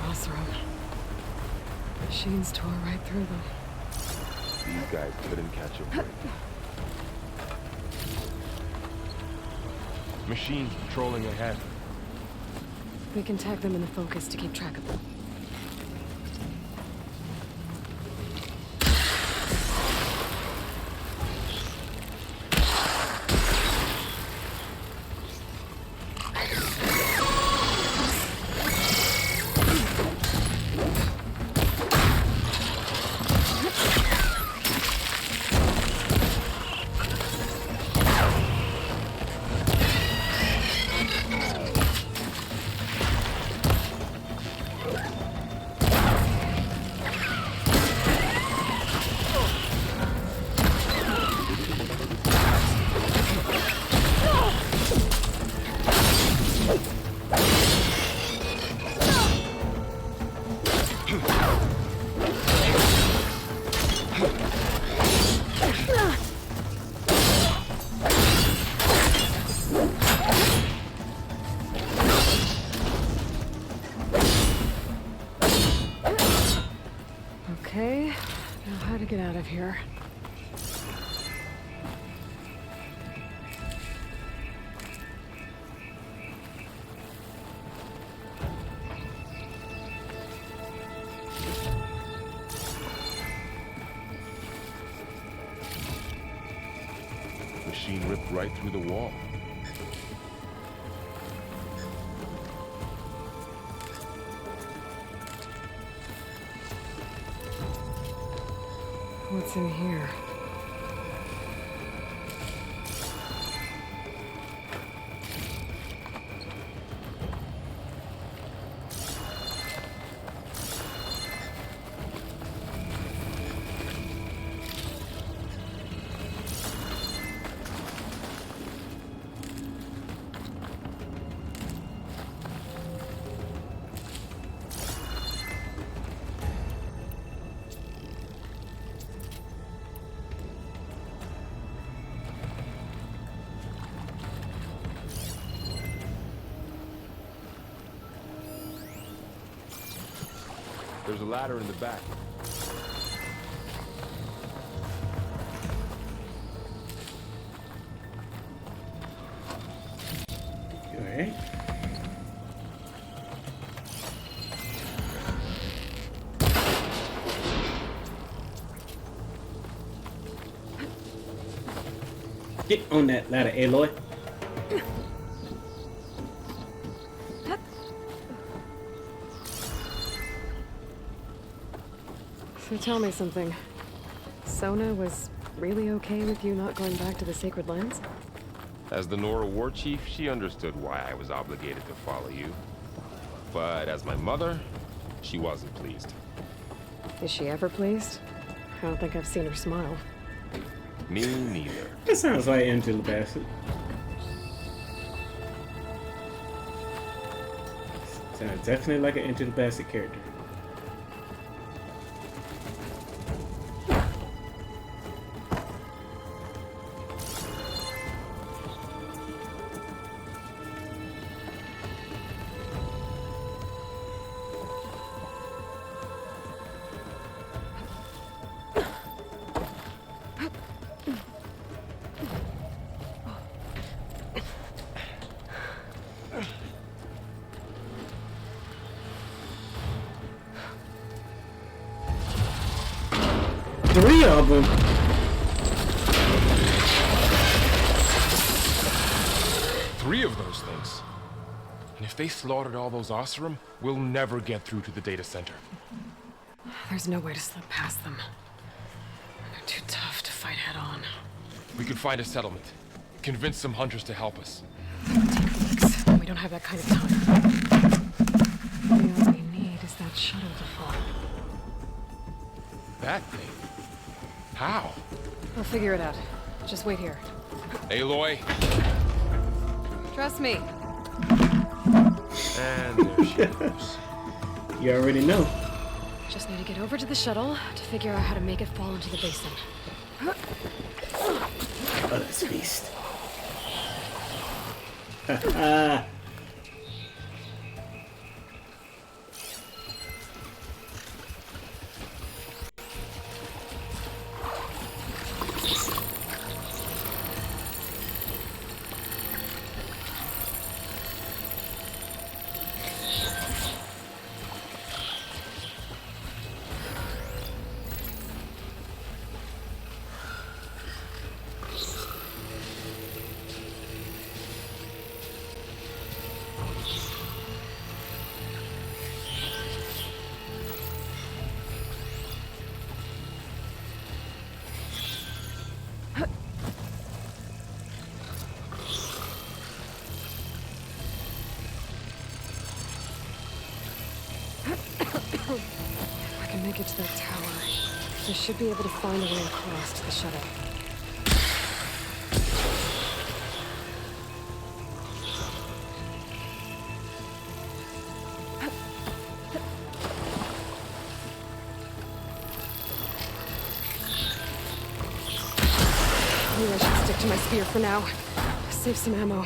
Osram. Machines tore right through them. These guys couldn't catch a break. Machines patrolling ahead. We can tag them in the focus to keep track of them. Okay, now how to get out of here. Machine ripped right through the wall. What's in here? There's a ladder in the back. Alright. Get on that ladder, Aloy. So tell me something. Sona was really okay with you not going back to the Sacred Lands? As the Nora war chief, she understood why I was obligated to follow you. But as my mother, she wasn't pleased. Is she ever pleased? I don't think I've seen her smile. Me neither. That sounds like Angela Bassett. Sounds definitely like an Angela Bassett character. Three of them. Three of those things. And if they slaughtered all those Osram, we'll never get through to the data center. There's no way to slip past them. They're too tough to fight head on. We could find a settlement. Convince some hunters to help us. It'll take weeks. We don't have that kind of time. All we need is that shuttle to fall. That thing? How? I'll figure it out. Just wait here. Aloy. Trust me. And there she goes. You already know. Just need to get over to the shuttle to figure out how to make it fall into the basin. Oh, that's beast. If I can make it to that tower, I should be able to find a way across to the shuttle. Maybe I should stick to my spear for now. Save some ammo.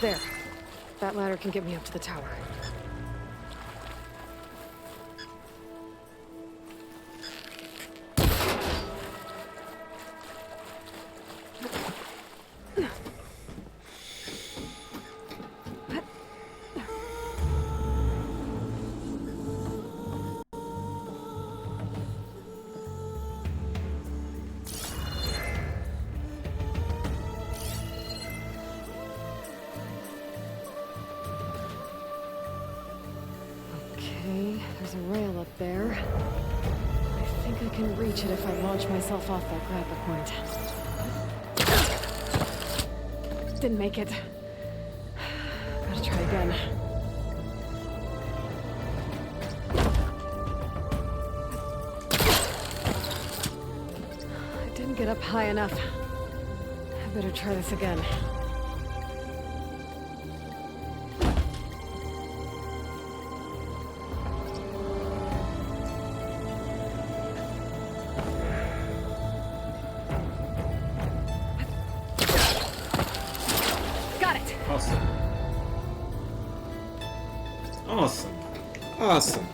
There. That ladder can get me up to the tower. There's a rail up there. I think I can reach it if I launch myself off that grapple point. Didn't make it. Gotta try again. get up high enough. I better try this again. Got it! Awesome. Awesome. Awesome.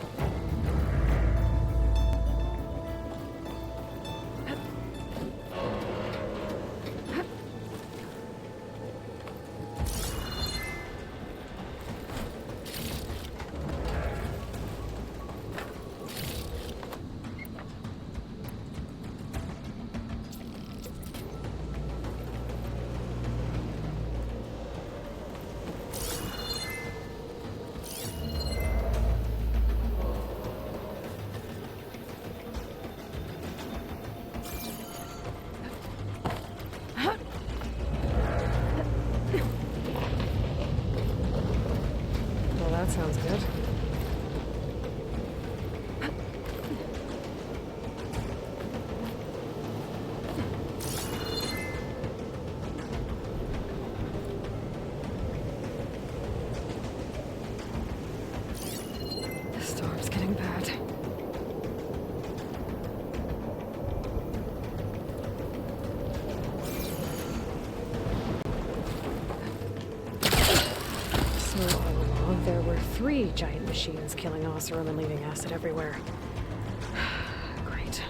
Well, that sounds good. The storm's getting bad. So all along, there were 3 giant machines killing Osram and leaving acid everywhere. Great.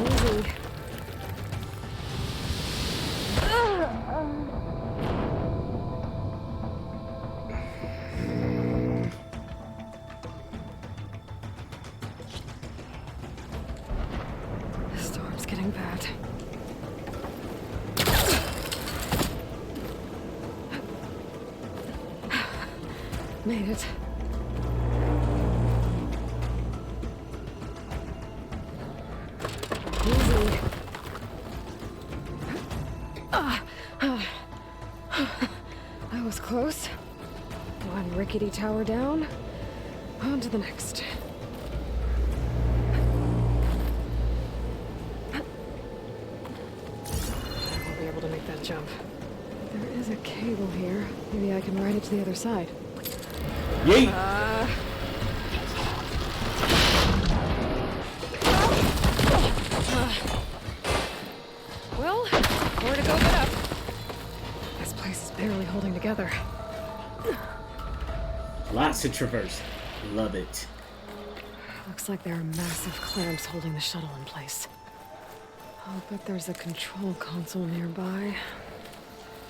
Easy. The storm's getting bad. Made it. Easy. That was close. One rickety tower down. On to the next. I won't be able to make that jump. There is a cable here. Maybe I can ride it to the other side. Yeet! Well, where to go but up? This place is barely holding together. Lots to traverse. Love it. Looks like there are massive clamps holding the shuttle in place. I'll bet there's a control console nearby.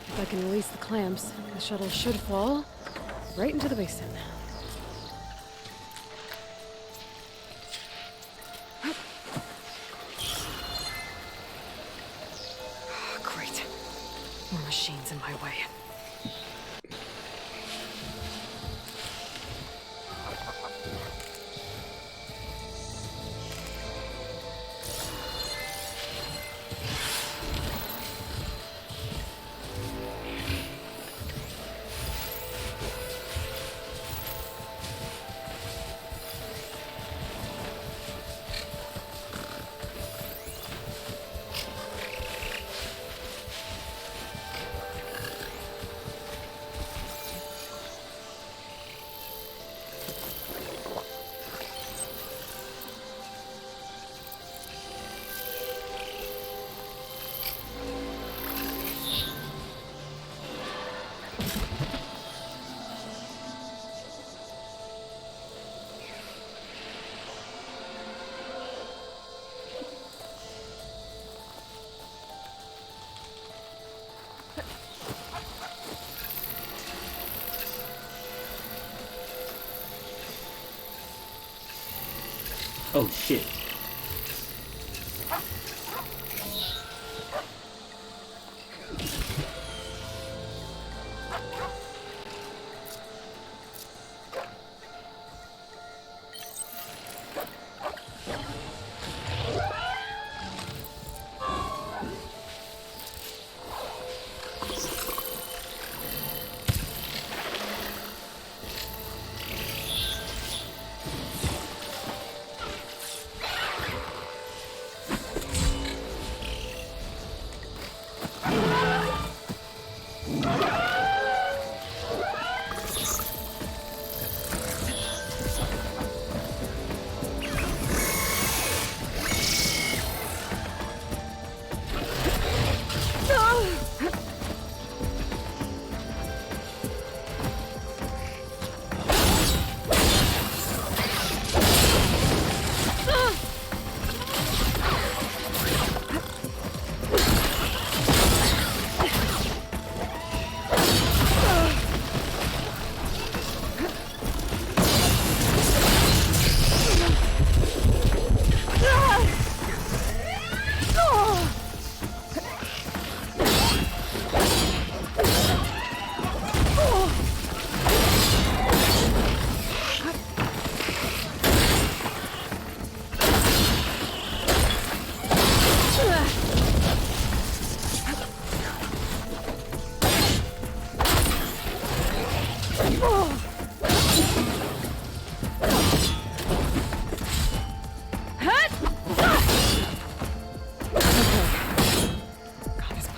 If I can release the clamps, the shuttle should fall right into the basin. Great. More machines in my way. Oh shit.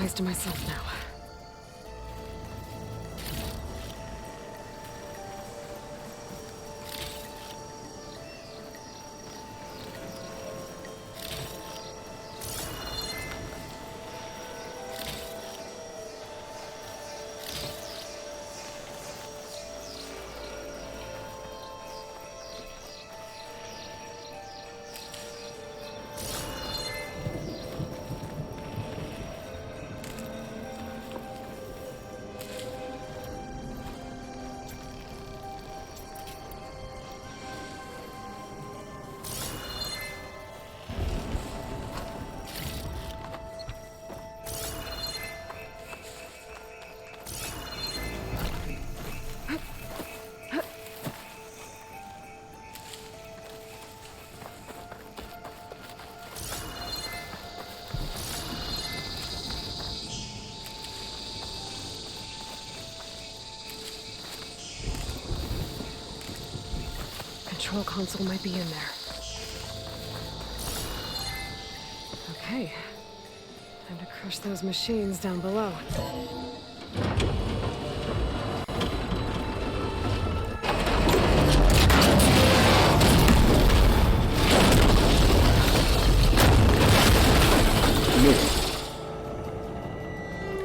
place to myself now. Control console might be in there. Okay. Time to crush those machines down below.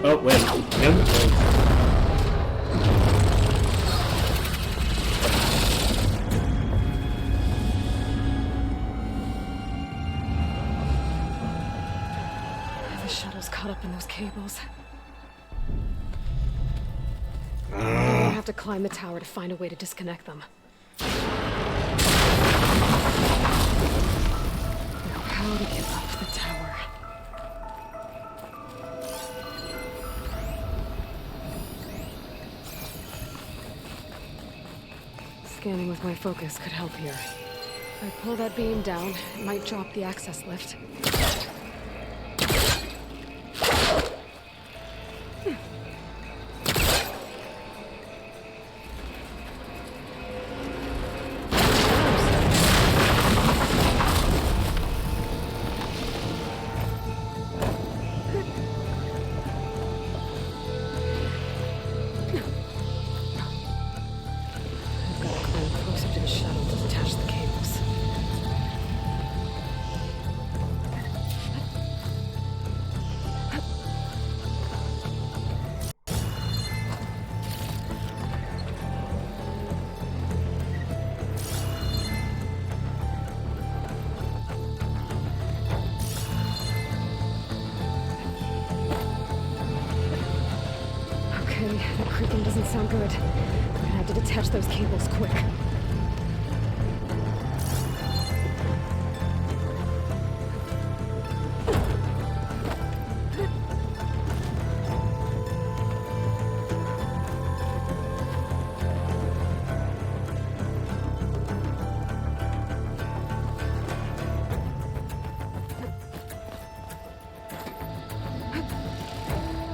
Oh, wait. Nope. The shuttle's caught up in those cables. I'm gonna have to climb the tower to find a way to disconnect them. Now, how to get up the tower? Scanning with my focus could help here. If I pull that beam down, it might drop the access lift. That creaking doesn't sound good. I'm gonna have to detach those cables quick.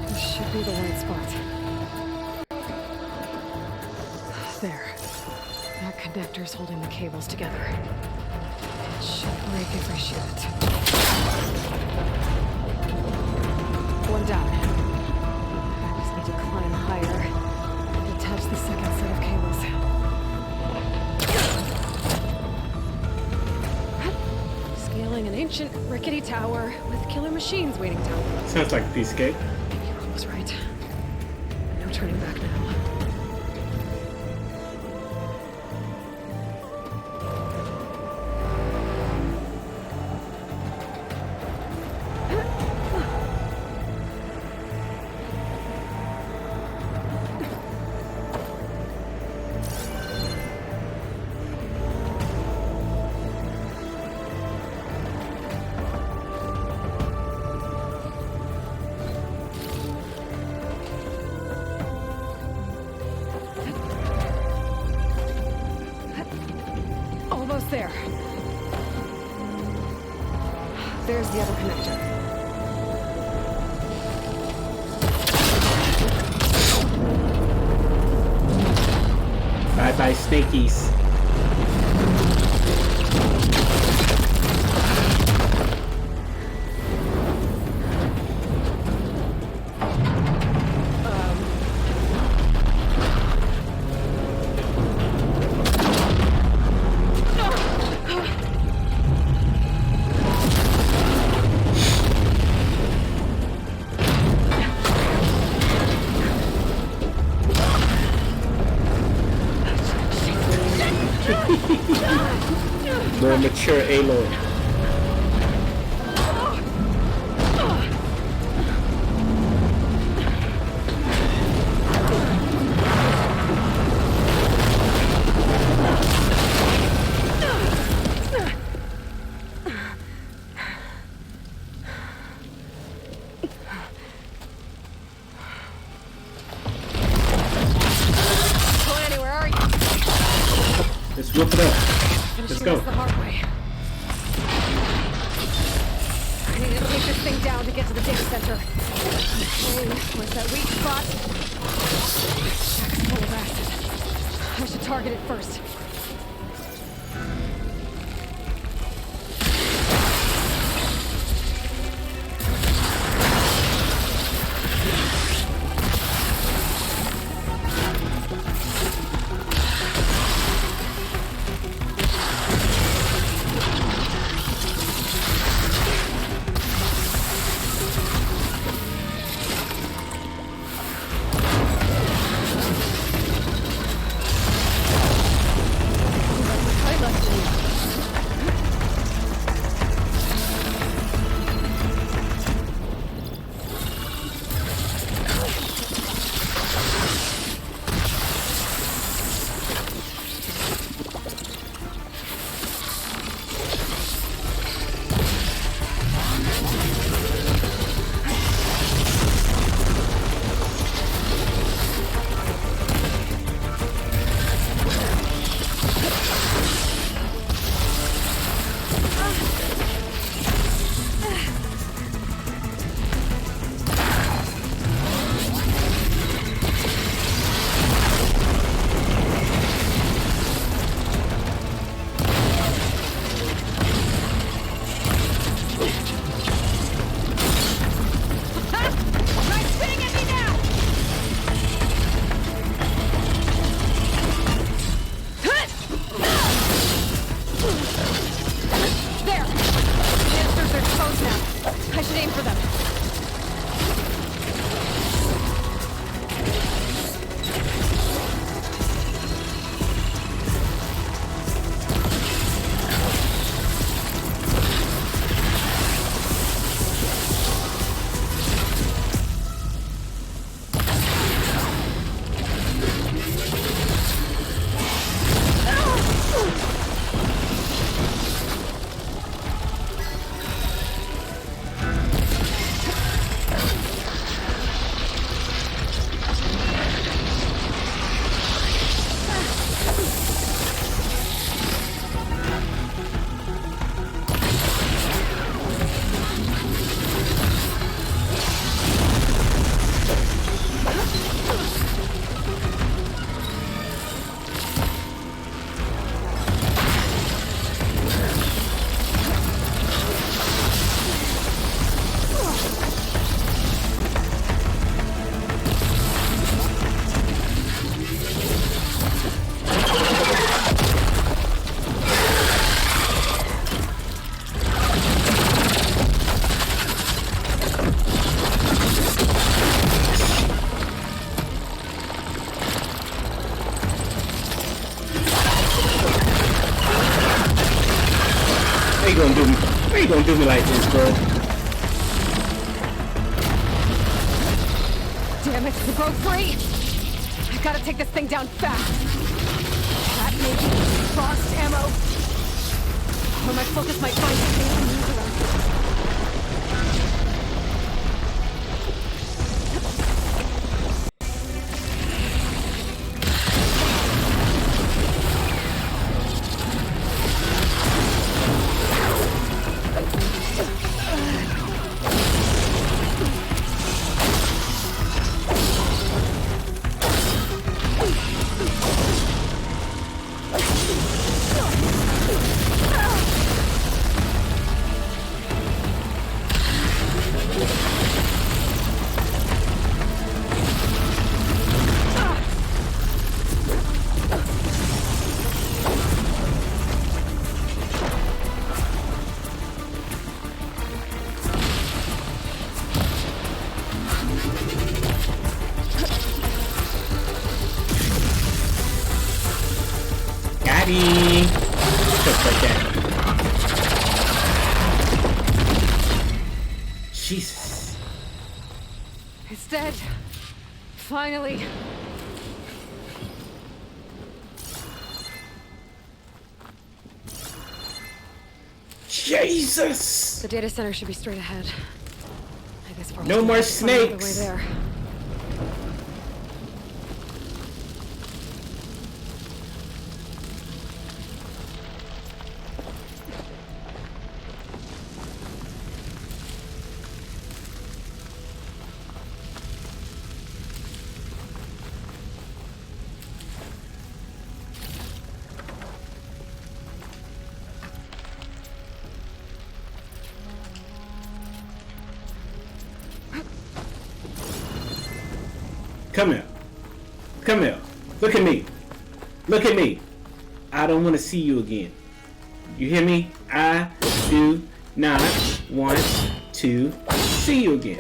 This should be the right spot. There. That connector's holding the cables together. It should break if I shoot it. One down. I just need to climb higher and detach the second set of cables. Scaling an ancient, rickety tower with killer machines waiting down. Sounds like a piece of cake. You're almost right. No turning back now. Almost there. There's the other connector. Bye-bye, snakies. sure, Aloy. Annie, where are you? Let's whip it up. Let's go. The hard way. I need to take this thing down to get to the data center. Okay, where's that weak spot? Shack's full of acid. I should target it first. Why you gonna do me like this, bro? Damn it, we broke free! I gotta take this thing down fast. That may be frost ammo. Or my focus might find something I can use around here. Just like that. It's dead. Finally. Jesus! The data center should be straight ahead. I guess we're No more way snakes! there. Come here. Come here. Look at me. Look at me. I don't want to see you again. You hear me? I do not want to see you again.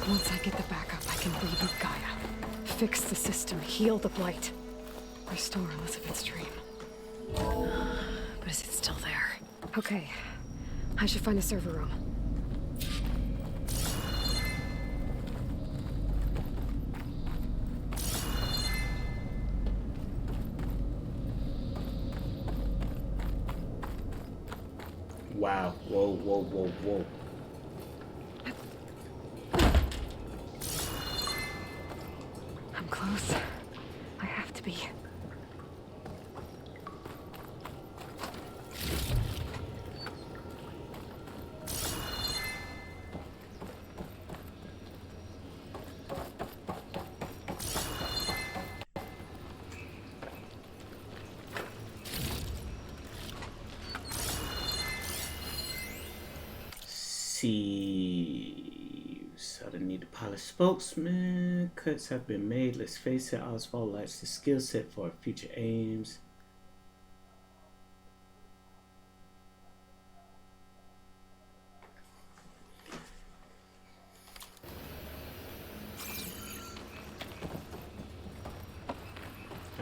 Once I get the backup, I can reboot Gaia. Fix the system, heal the blight. Restore Elizabeth's dream. But is it still there? Okay. I should find a server room. Wow. Whoa, whoa, whoa, whoa. I'm close. I have to be. So I need to polish spokesman. Cuts have been made. Let's face it, Oswald lacks the skill set for future aims.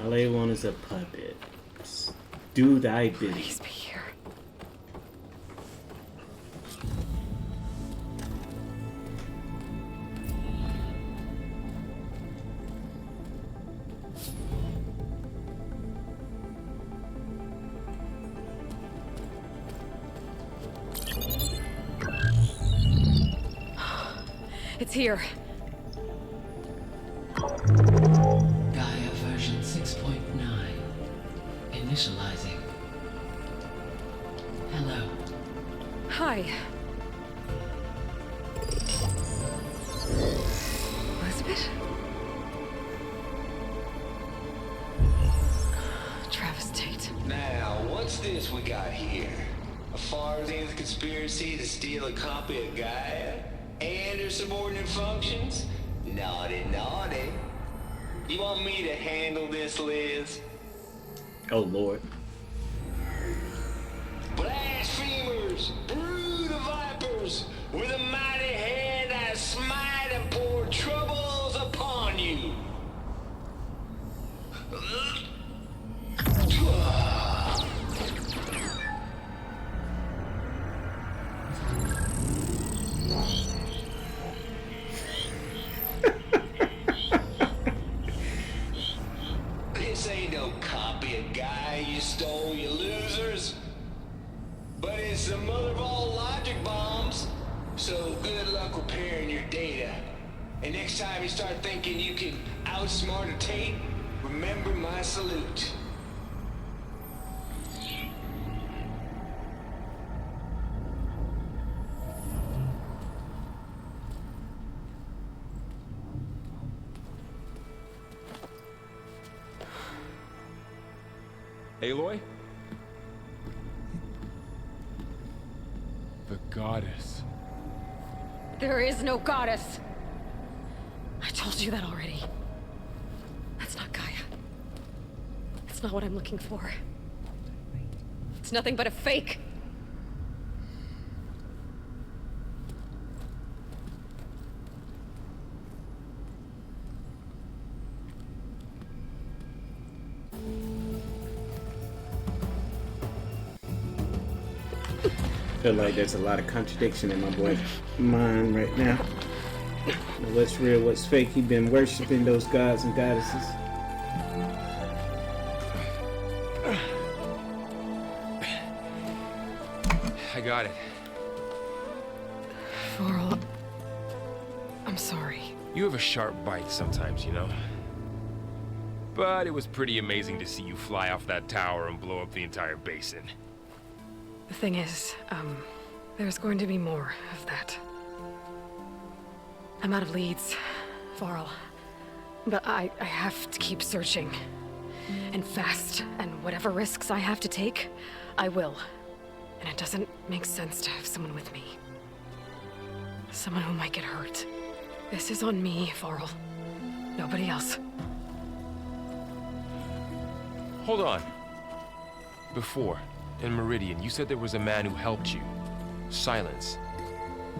All I want is a puppet. Do thy bidding. Please be here. It's here. Gaia version 6.9. Initializing. Hello. Hi. Elizabeth? Travis Tate. Now, what's this we got here? A Farzan's conspiracy to steal a copy of Gaia? And her subordinate functions? Naughty, naughty. You want me to handle this, Liz? Oh, Lord. Blasphemers! Brood of luck repairing your data. And next time you start thinking you can outsmart a tape, remember my salute. Aloy? The goddess. There is no goddess. I told you that already. That's not Gaia. It's not what I'm looking for. It's nothing but a fake. Feel like there's a lot of contradiction in my boy's mind right now. What's real, what's fake? He been worshiping those gods and goddesses. I got it. Varl, I'm sorry. You have a sharp bite sometimes, you know? But it was pretty amazing to see you fly off that tower and blow up the entire basin. The thing is, there's going to be more of that. I'm out of leads, Varl. But I have to keep searching. And fast, and whatever risks I have to take, I will. And it doesn't make sense to have someone with me. Someone who might get hurt. This is on me, Varl. Nobody else. Hold on. Before, in Meridian, you said there was a man who helped you. Silence.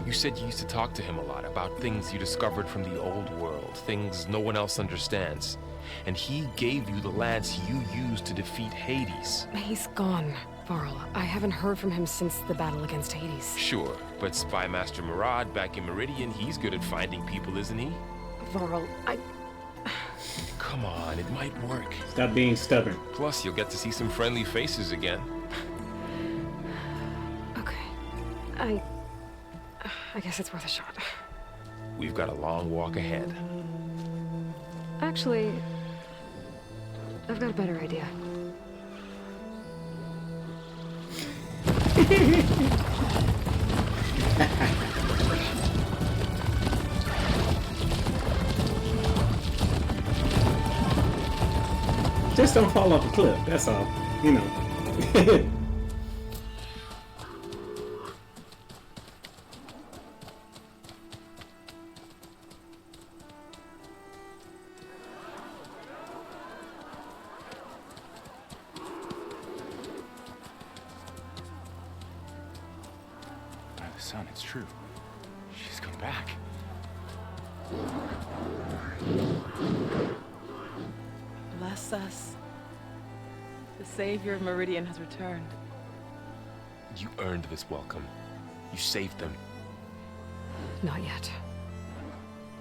You said you used to talk to him a lot about things you discovered from the old world, things no one else understands. And he gave you the lance you used to defeat Hades. He's gone, Varl. I haven't heard from him since the battle against Hades. Sure, but Spy Master Murad back in Meridian, he's good at finding people, isn't he? Varl, Come on, it might work. Stop being stubborn. Plus, you'll get to see some friendly faces again. Okay. I guess it's worth a shot. We've got a long walk ahead. Actually, I've got a better idea. Just don't fall off a cliff, that's all. You know. Son, it's true. She's come back. Bless us. The savior of Meridian has returned. You earned this welcome. You saved them. Not yet.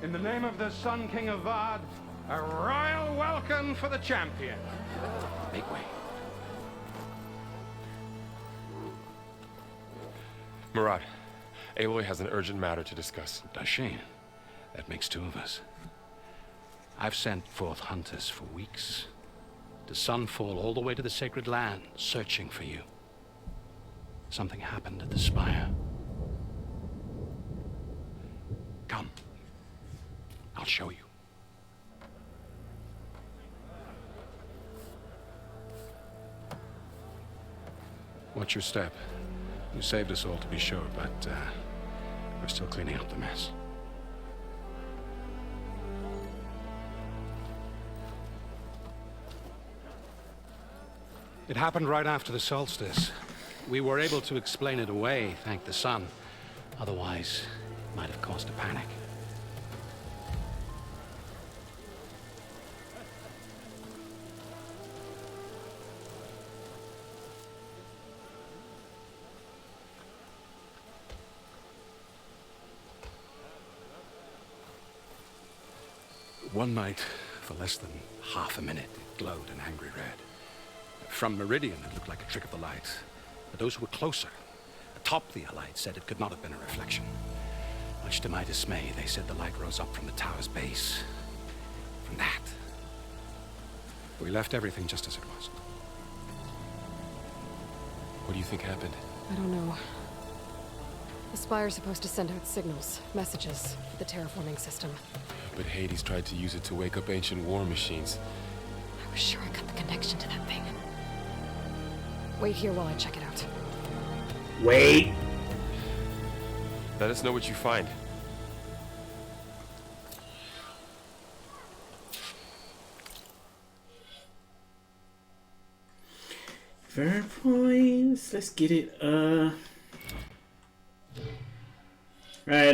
In the name of the Sun King of Vard, a royal welcome for the champion. Make way. Murad, Aloy has an urgent matter to discuss. Does she? That makes two of us. I've sent forth hunters for weeks. To Sunfall all the way to the Sacred Land, searching for you. Something happened at the Spire. Come. I'll show you. Watch your step. You saved us all, to be sure, but we're still cleaning up the mess. It happened right after the solstice. We were able to explain it away, thank the sun. Otherwise, it might have caused a panic. One night, for less than half a minute, it glowed an angry red. From Meridian, it looked like a trick of the light. But those who were closer, atop the Allied, said it could not have been a reflection. Much to my dismay, they said the light rose up from the tower's base. From that. We left everything just as it was. What do you think happened? I don't know. The Spire's supposed to send out signals, messages, for the terraforming system. But Hades tried to use it to wake up ancient war machines. I was sure I got the connection to that thing. Wait here while I check it out. Wait. Let us know what you find. Fair points. Let's get it. Alright,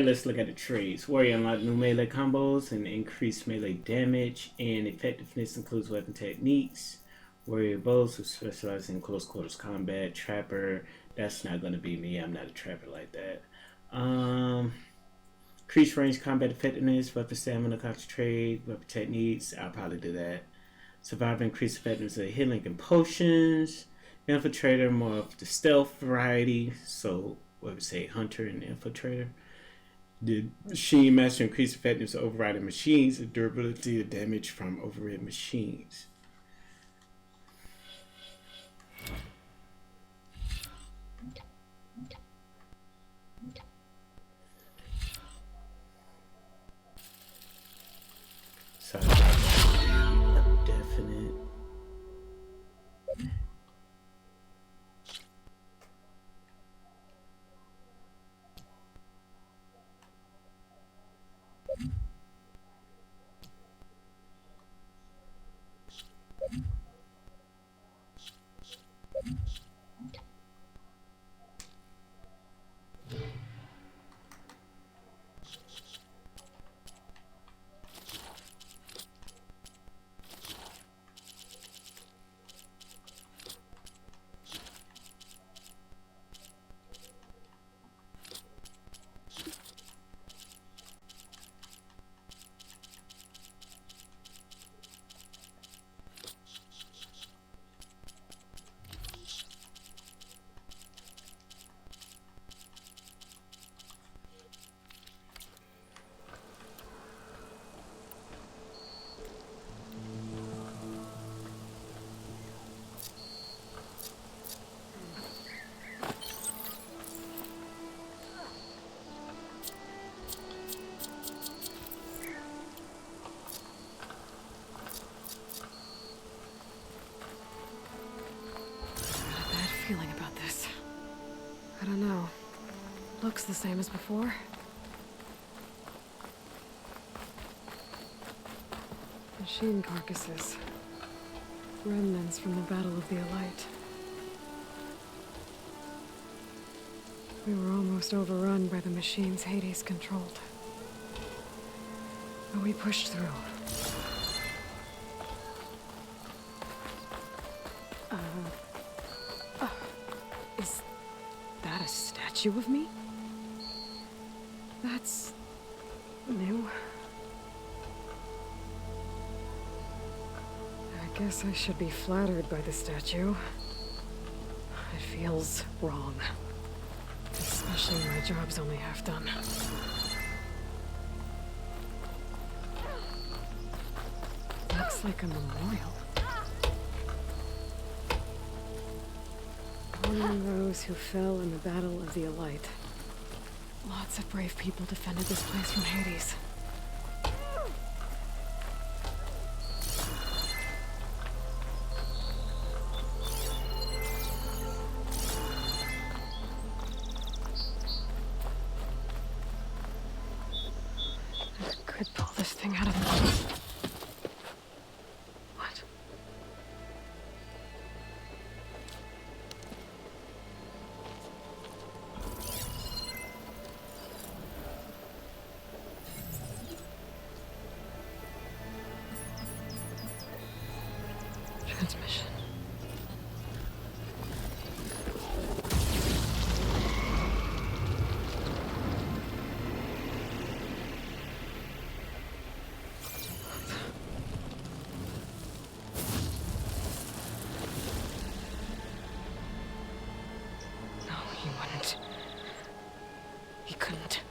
let's look at the trades. Warrior unlock new melee combos and increased melee damage and effectiveness includes weapon techniques. Warrior bows who specialize in close quarters combat. Trapper, that's not gonna be me. I'm not a trapper like that. Increased range combat effectiveness, weapon stamina, concentrate, weapon techniques. I'll probably do that. Survivor, increased effectiveness of healing and potions. Infiltrator, more of the stealth variety. So, what would say, hunter and infiltrator. The machine master, increased effectiveness of overriding machines and durability of damage from overridden machines. So, definite. Feeling about this. I don't know. Looks the same as before. Machine carcasses. Remnants from the Battle of the Elite. We were almost overrun by the machines Hades controlled. But we pushed through. Is that a statue of me? That's new. I guess I should be flattered by the statue. It feels wrong. Especially when my job's only half done. Looks like a memorial. Honoring those who fell in the Battle of the Elite. Lots of brave people defended this place from Hades. I could pull this thing out of the... What? Transmission. No, he wouldn't. He couldn't.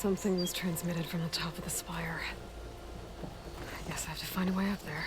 Something was transmitted from the top of the spire. I guess I have to find a way up there.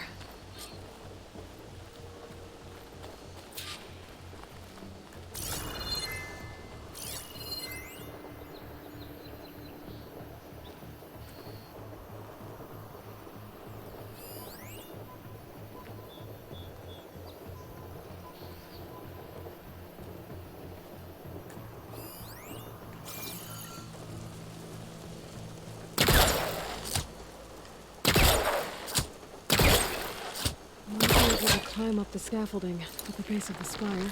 Climb up the scaffolding at the base of the spire.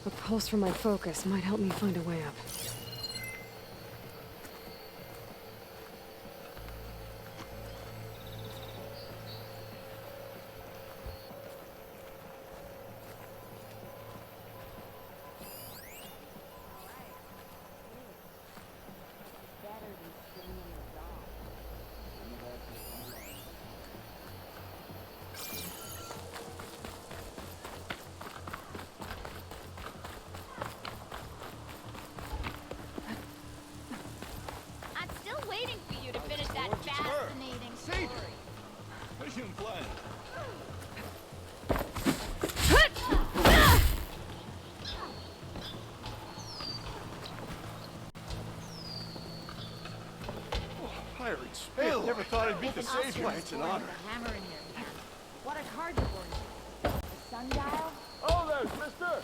A pulse from my focus might help me find a way up. Pirates. Hey, never thought I'd beat the savior. It's an honor. Hammer in your hand. What a card you brought. The sundial? Oh, there's mister!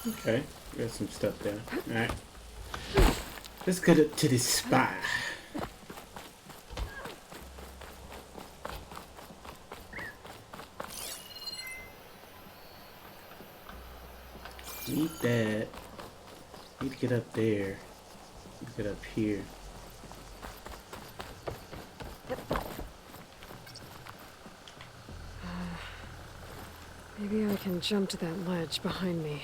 Okay, got some stuff there. Alright. Let's get up to this spire. Need that. Need to get up there. Need to get up here. Maybe I can jump to that ledge behind me.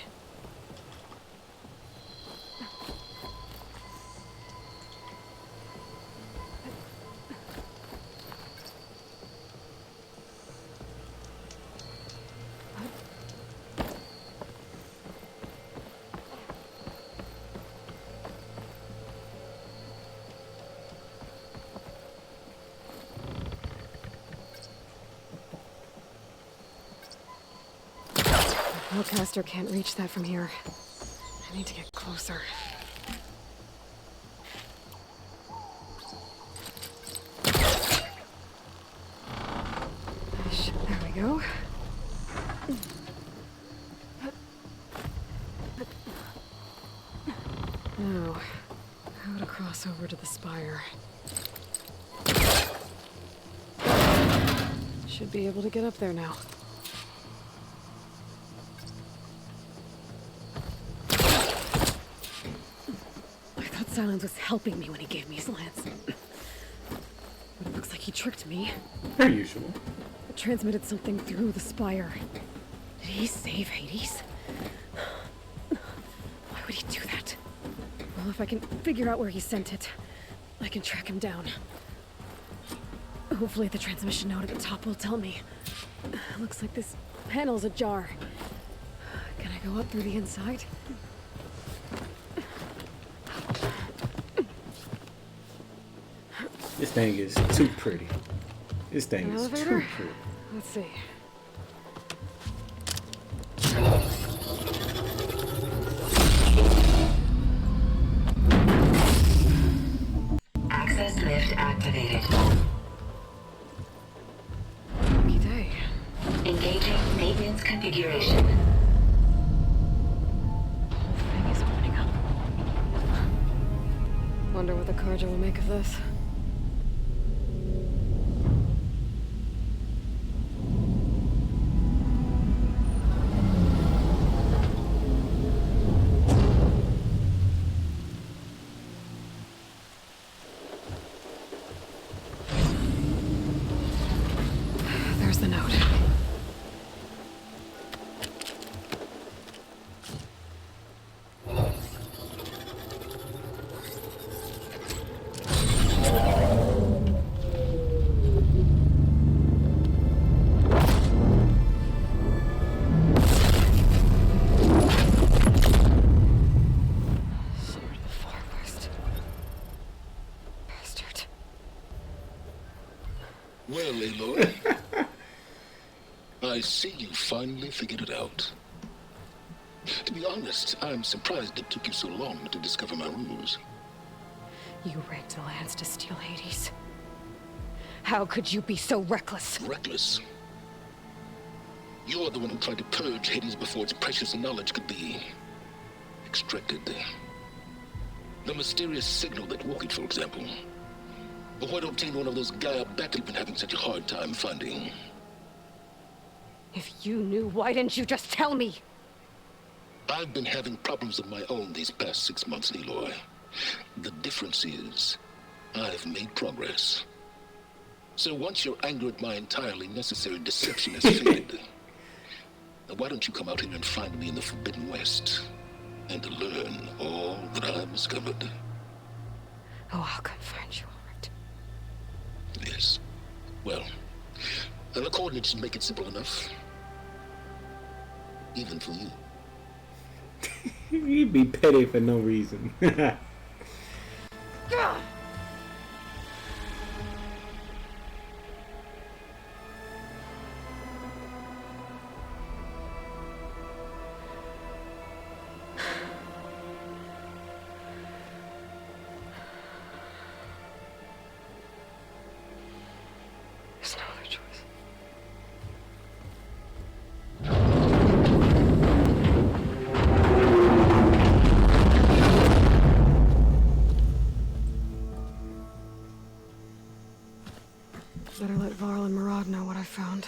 Hellcaster can't reach that from here. I need to get closer. There we go. Now, How to cross over to the spire. Should be able to get up there now. I thought Silence was helping me when he gave me his lance. But it looks like he tricked me. Per usual. It transmitted something through the spire. Did he save Hades? Why would he do that? Well, if I can figure out where he sent it, I can track him down. Hopefully the transmission node at the top will tell me. Looks like this panel's ajar. Can I go up through the inside? This thing is too pretty. This thing is too pretty. Let's see. Access lift activated. Lucky day. Engaging maintenance configuration. Thing is opening up. Wonder what the Carja will make of this. There's the note. Sword of the Far West. Bastard. Well, Aloy, I see you finally figured it out. To be honest, I'm surprised it took you so long to discover my ruse. You rigged the lance to steal Hades. How could you be so reckless? Reckless? You're the one who tried to purge Hades before its precious knowledge could be extracted. The mysterious signal that woke it, for example. Or why to obtain one of those Gaia back you've been having such a hard time finding. If you knew, why didn't you just tell me? I've been having problems of my own these past 6 months, Aloy. The difference is, I've made progress. So once your anger at my entirely necessary deception has faded, now why don't you come out here and find me in the Forbidden West, and to learn all that I've discovered. Oh, I'll come find you, all right. Yes. Well, and the coordinates make it simple enough. Even for you. You'd be petty for no reason. There's no other choice. Better let Varl and Murad know what I found.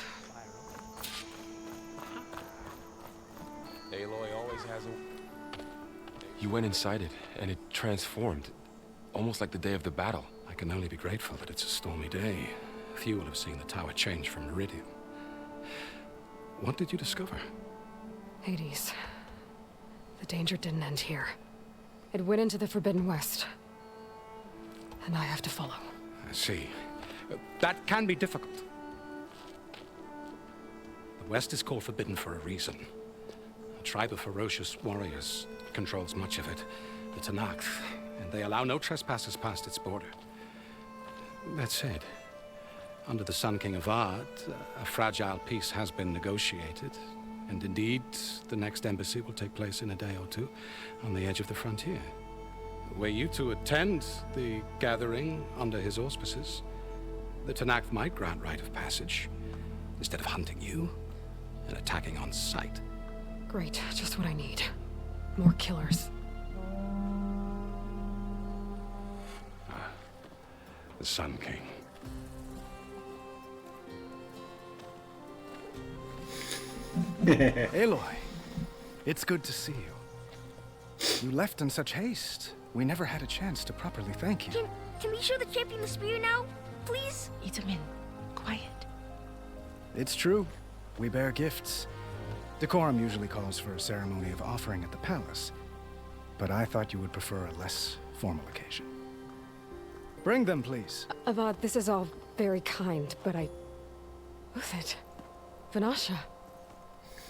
Aloy always has a... You went inside it, and it transformed. Almost like the day of the battle. I can only be grateful that it's a stormy day. Few will have seen the tower change from Meridian. What did you discover? Hades. The danger didn't end here. It went into the Forbidden West. And I have to follow. I see. That can be difficult. The West is called Forbidden for a reason. A tribe of ferocious warriors controls much of it, the Tenakth, and they allow no trespassers past its border. That said, under the Sun King of Ard, a fragile peace has been negotiated, and indeed, the next embassy will take place in a day or two on the edge of the frontier. Were you to attend the gathering under his auspices, the Tenakth might grant right of passage, instead of hunting you and attacking on sight. Great, just what I need. More killers. the Sun King. Aloy, it's good to see you. You left in such haste. We never had a chance to properly thank you. Can we show the champion the spear now? Please? Itamen, quiet. It's true. We bear gifts. Decorum usually calls for a ceremony of offering at the palace, but I thought you would prefer a less formal occasion. Bring them, please. Avad, this is all very kind, but Who's it? Vanasha.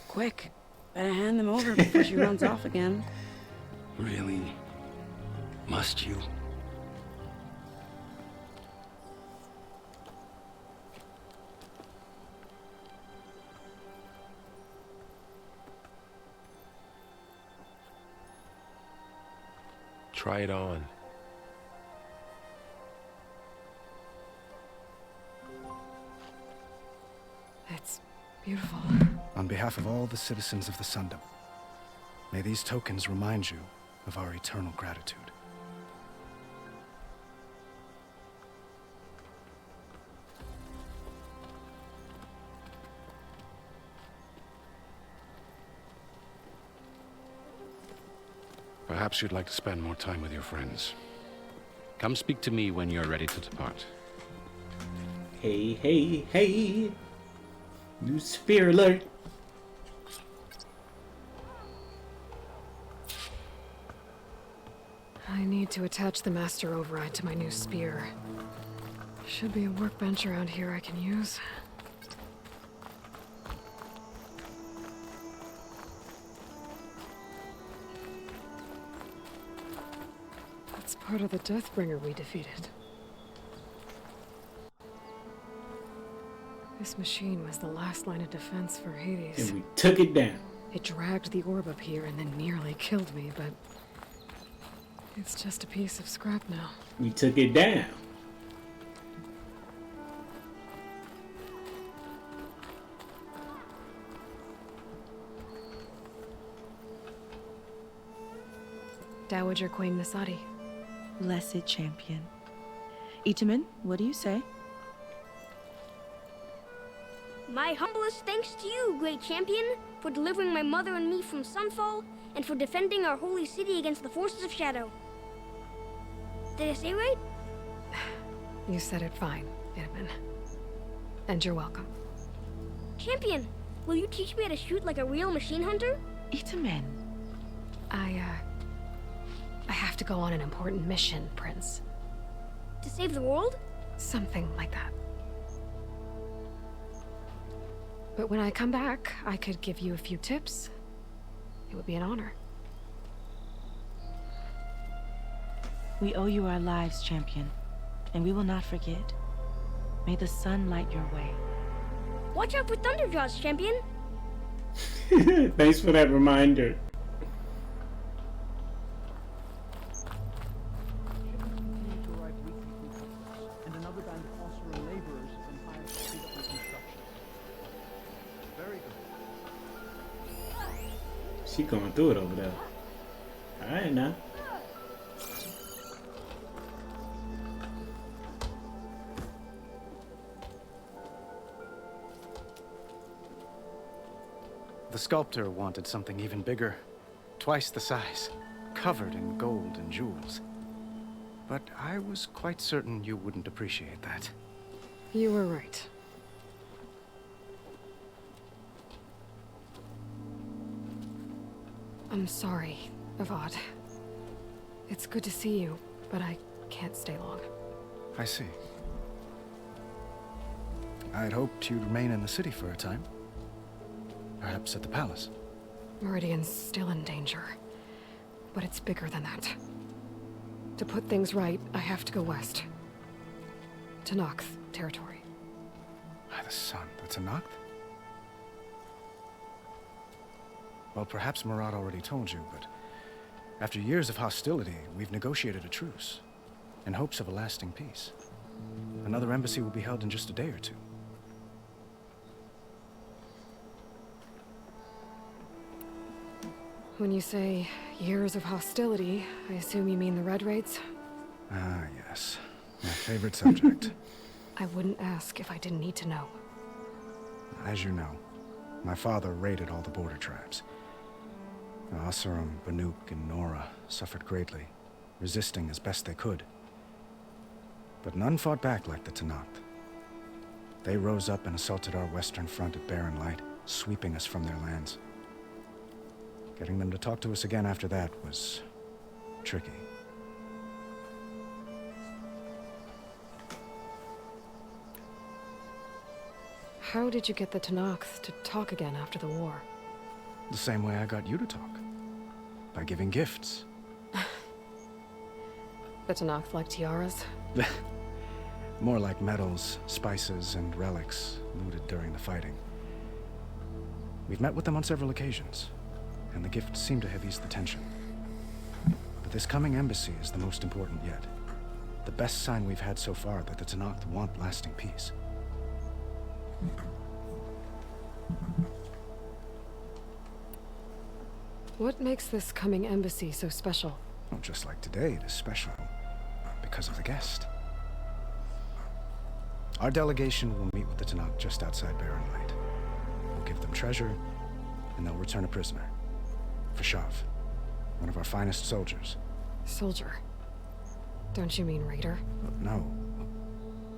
Quick. Better hand them over before she runs off again. Really? Must you? Try it on. It's beautiful. On behalf of all the citizens of the Sundom, may these tokens remind you of our eternal gratitude. Perhaps you'd like to spend more time with your friends. Come speak to me when you're ready to depart. Hey, hey, hey! New spear alert! I need to attach the master override to my new spear. Should be a workbench around here I can use. That's part of the Deathbringer we defeated. This machine was the last line of defense for Hades. And we took it down. It dragged the orb up here and then nearly killed me, but it's just a piece of scrap now. We took it down. Dowager Queen Nasadi. Blessed champion. Itamen, what do you say? My humblest thanks to you, great champion, for delivering my mother and me from Sunfall, and for defending our holy city against the forces of Shadow. Did I say right? You said it fine, Itamen. And you're welcome. Champion, will you teach me how to shoot like a real machine hunter? Itamen. I have to go on an important mission, Prince. To save the world? Something like that. But when I come back, I could give you a few tips. It would be an honor. We owe you our lives, champion, and we will not forget. May the sun light your way. Watch out for Thunderjaws, champion. Thanks for that reminder. She going through it over there. Alright now. The sculptor wanted something even bigger. Twice the size. Covered in gold and jewels. But I was quite certain you wouldn't appreciate that. You were right. I'm sorry, Avad. It's good to see you, but I can't stay long. I see. I'd hoped you'd remain in the city for a time. Perhaps at the palace. Meridian's still in danger. But it's bigger than that. To put things right, I have to go west. To Noct territory. By the sun, that's a Noct? Well, perhaps Murad already told you, but after years of hostility, we've negotiated a truce, in hopes of a lasting peace. Another embassy will be held in just a day or two. When you say years of hostility, I assume you mean the Red Raids? Ah, yes. My favorite subject. I wouldn't ask if I didn't need to know. As you know, my father raided all the border tribes. Asurum, Banuk, and Nora suffered greatly, resisting as best they could. But none fought back like the Tenakth. They rose up and assaulted our western front at Barren Light, sweeping us from their lands. Getting them to talk to us again after that was tricky. How did you get the Tenakth to talk again after the war? The same way I got you to talk. By giving gifts. The Tenakth like tiaras? More like medals, spices, and relics looted during the fighting. We've met with them on several occasions, and the gifts seem to have eased the tension. But this coming embassy is the most important yet. The best sign we've had so far that the Tenakth want lasting peace. What makes this coming embassy so special? Well, just like today, it is special because of the guest. Our delegation will meet with the Tenakth just outside Barren Light. We'll give them treasure, and they'll return a prisoner. Vashav, one of our finest soldiers. Soldier? Don't you mean raider? No,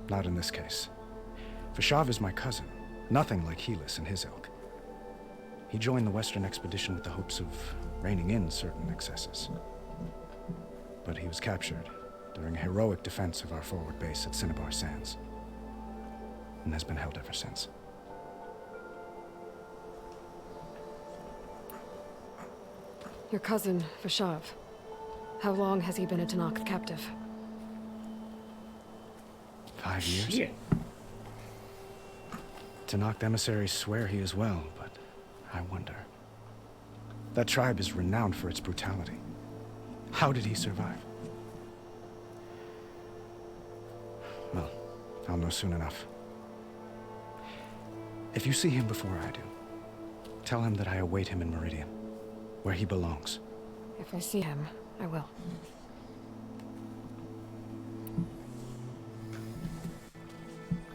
not in this case. Vashav is my cousin, nothing like Helis and his ilk. He joined the Western expedition with the hopes of reining in certain excesses. But he was captured during a heroic defense of our forward base at Cinnabar Sands, and has been held ever since. Your cousin, Vashav. How long has he been a Tenakth captive? 5 years? Shit. Tenakth emissaries swear he is well, but I wonder. That tribe is renowned for its brutality. How did he survive? Well, I'll know soon enough. If you see him before I do, tell him that I await him in Meridian, where he belongs. If I see him, I will.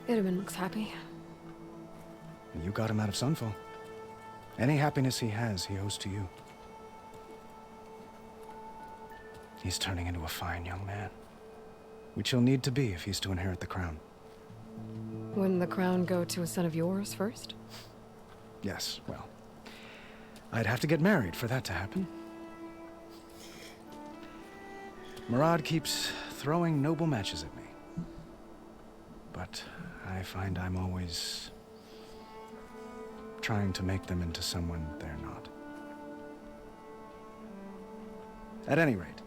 Itaman looks happy. You got him out of Sunfall. Any happiness he has, he owes to you. He's turning into a fine young man, which he'll need to be if he's to inherit the crown. Wouldn't the crown go to a son of yours first? Yes, well, I'd have to get married for that to happen. Murad keeps throwing noble matches at me. But I find I'm always trying to make them into someone they're not. At any rate,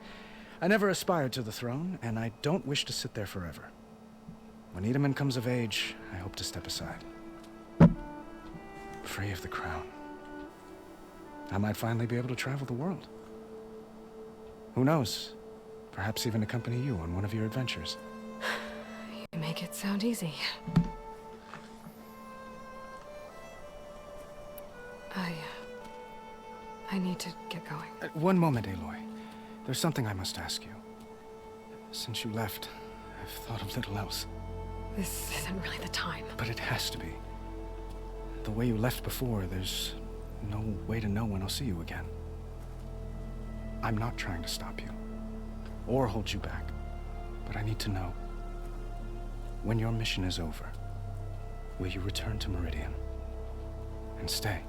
I never aspired to the throne, and I don't wish to sit there forever. When Itaman comes of age, I hope to step aside. Free of the crown. I might finally be able to travel the world. Who knows? Perhaps even accompany you on one of your adventures. You make it sound easy. I need to get going. One moment, Aloy. There's something I must ask you. Since you left, I've thought of little else. This isn't really the time. But it has to be. The way you left before, there's no way to know when I'll see you again. I'm not trying to stop you, or hold you back, but I need to know. When your mission is over, will you return to Meridian and stay?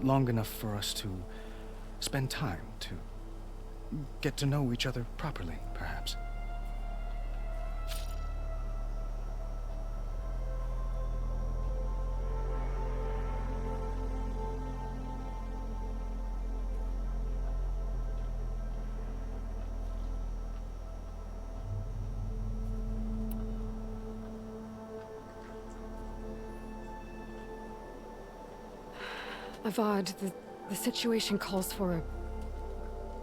Long enough for us to spend time, to get to know each other properly, perhaps. Avad, the situation calls for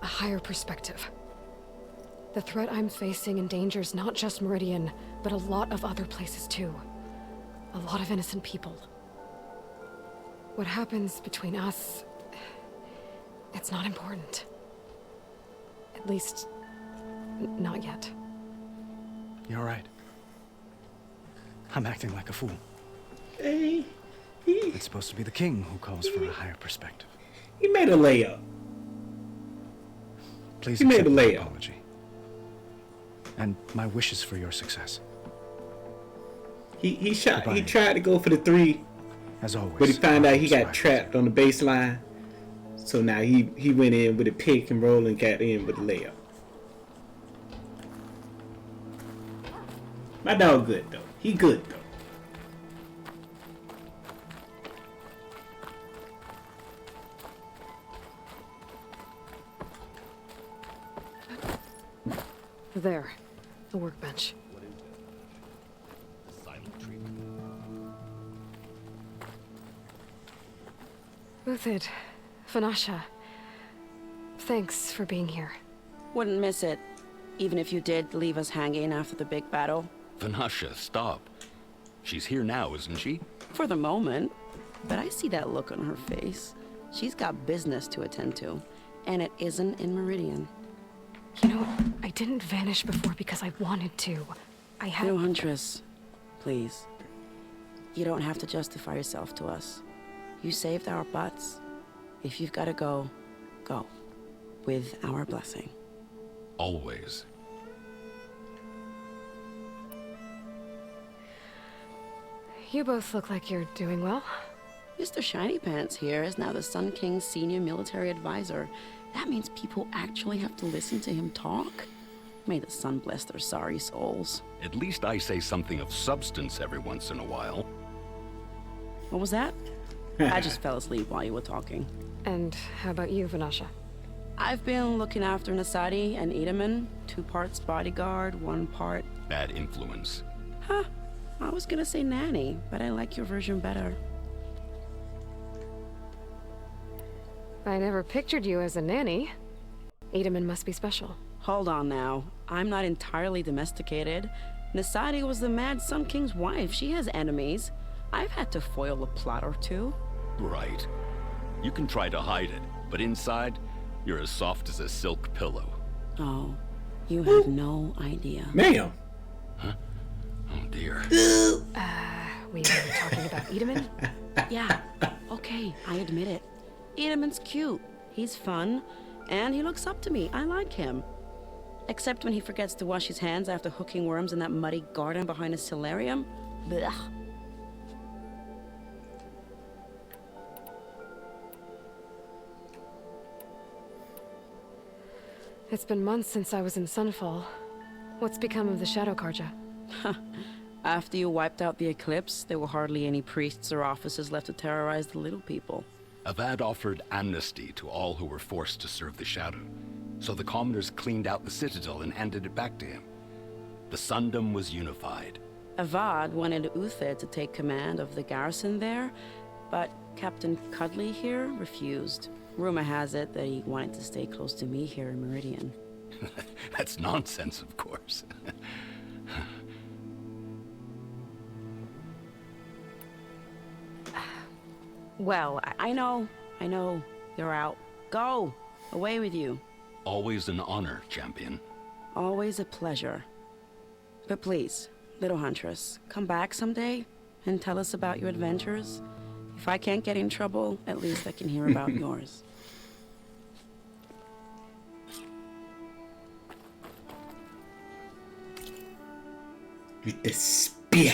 a higher perspective. The threat I'm facing endangers not just Meridian, but a lot of other places too. A lot of innocent people. What happens between us, it's not important. At least, not yet. You're right. I'm acting like a fool. Hey, It's supposed to be the king who calls for a higher perspective. he made a layup. Please He made accept a my layup. apology. And my wishes for your success. He shot. Goodbye. He tried to go for the three, As always. but he found out he got Spiders. trapped on the baseline. So now he went in with a pick and roll and got in with a layup. My dog good though. He good though. There. The workbench. Uthid, Vanasha, thanks for being here. Wouldn't miss it, even if you did leave us hanging after the big battle. Vanasha, stop. She's here now, isn't she? For the moment. But I see that look on her face. She's got business to attend to, and it isn't in Meridian. You know, I didn't vanish before because I wanted to. I had... No, Huntress. Please. You don't have to justify yourself to us. You saved our butts. If you've got to go, go. With our blessing. Always. You both look like you're doing well. Mr. Shiny Pants here is now the Sun King's senior military advisor. That means people actually have to listen to him talk. May the sun bless their sorry souls. At least I say something of substance every once in a while. What was that? I just fell asleep while you were talking. And how about you, Vanasha? I've been looking after Nasadi and Edaman. 2 parts bodyguard, 1 part... Bad influence. Huh. I was gonna say nanny, but I like your version better. I never pictured you as a nanny. Edaman must be special. Hold on now. I'm not entirely domesticated. Nasadi was the Mad Sun King's wife. She has enemies. I've had to foil a plot or 2. Right. You can try to hide it, but inside, you're as soft as a silk pillow. Oh, you have no idea. Ma'am. Huh? Oh dear. We were talking about Edaman? Yeah, okay, I admit it. Edaman's cute. He's fun, and he looks up to me. I like him. Except when he forgets to wash his hands after hooking worms in that muddy garden behind a solarium. Blech. It's been months since I was in Sunfall. What's become of the Shadow Karja? After you wiped out the eclipse, there were hardly any priests or officers left to terrorize the little people. Avad offered amnesty to all who were forced to serve the Shadow, so the commoners cleaned out the citadel and handed it back to him. The Sundom was unified. Avad wanted Uthid to take command of the garrison there, but Captain Cudley here refused. Rumor has it that he wanted to stay close to me here in Meridian. That's nonsense, of course. Well, I know. You're out. Go! Away with you. Always an honor, champion. Always a pleasure. But please, little Huntress, come back someday and tell us about your adventures. If I can't get in trouble, at least I can hear about yours. With the spear.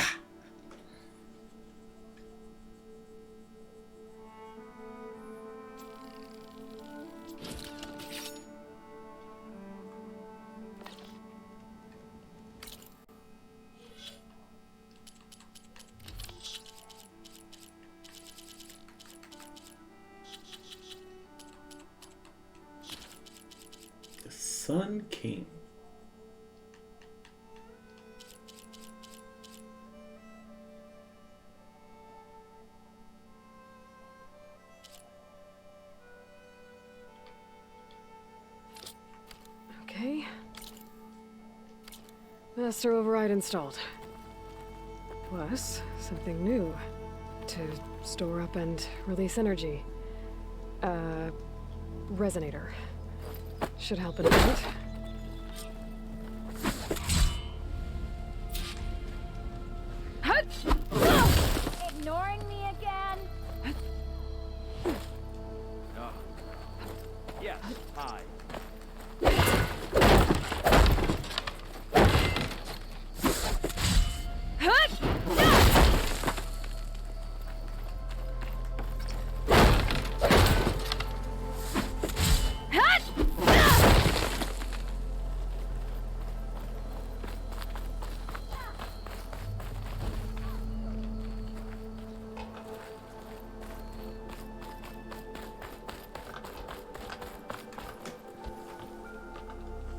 The Sun King. Okay. Master override installed. Plus, something new. To store up and release energy. Resonator. Should help in a bit.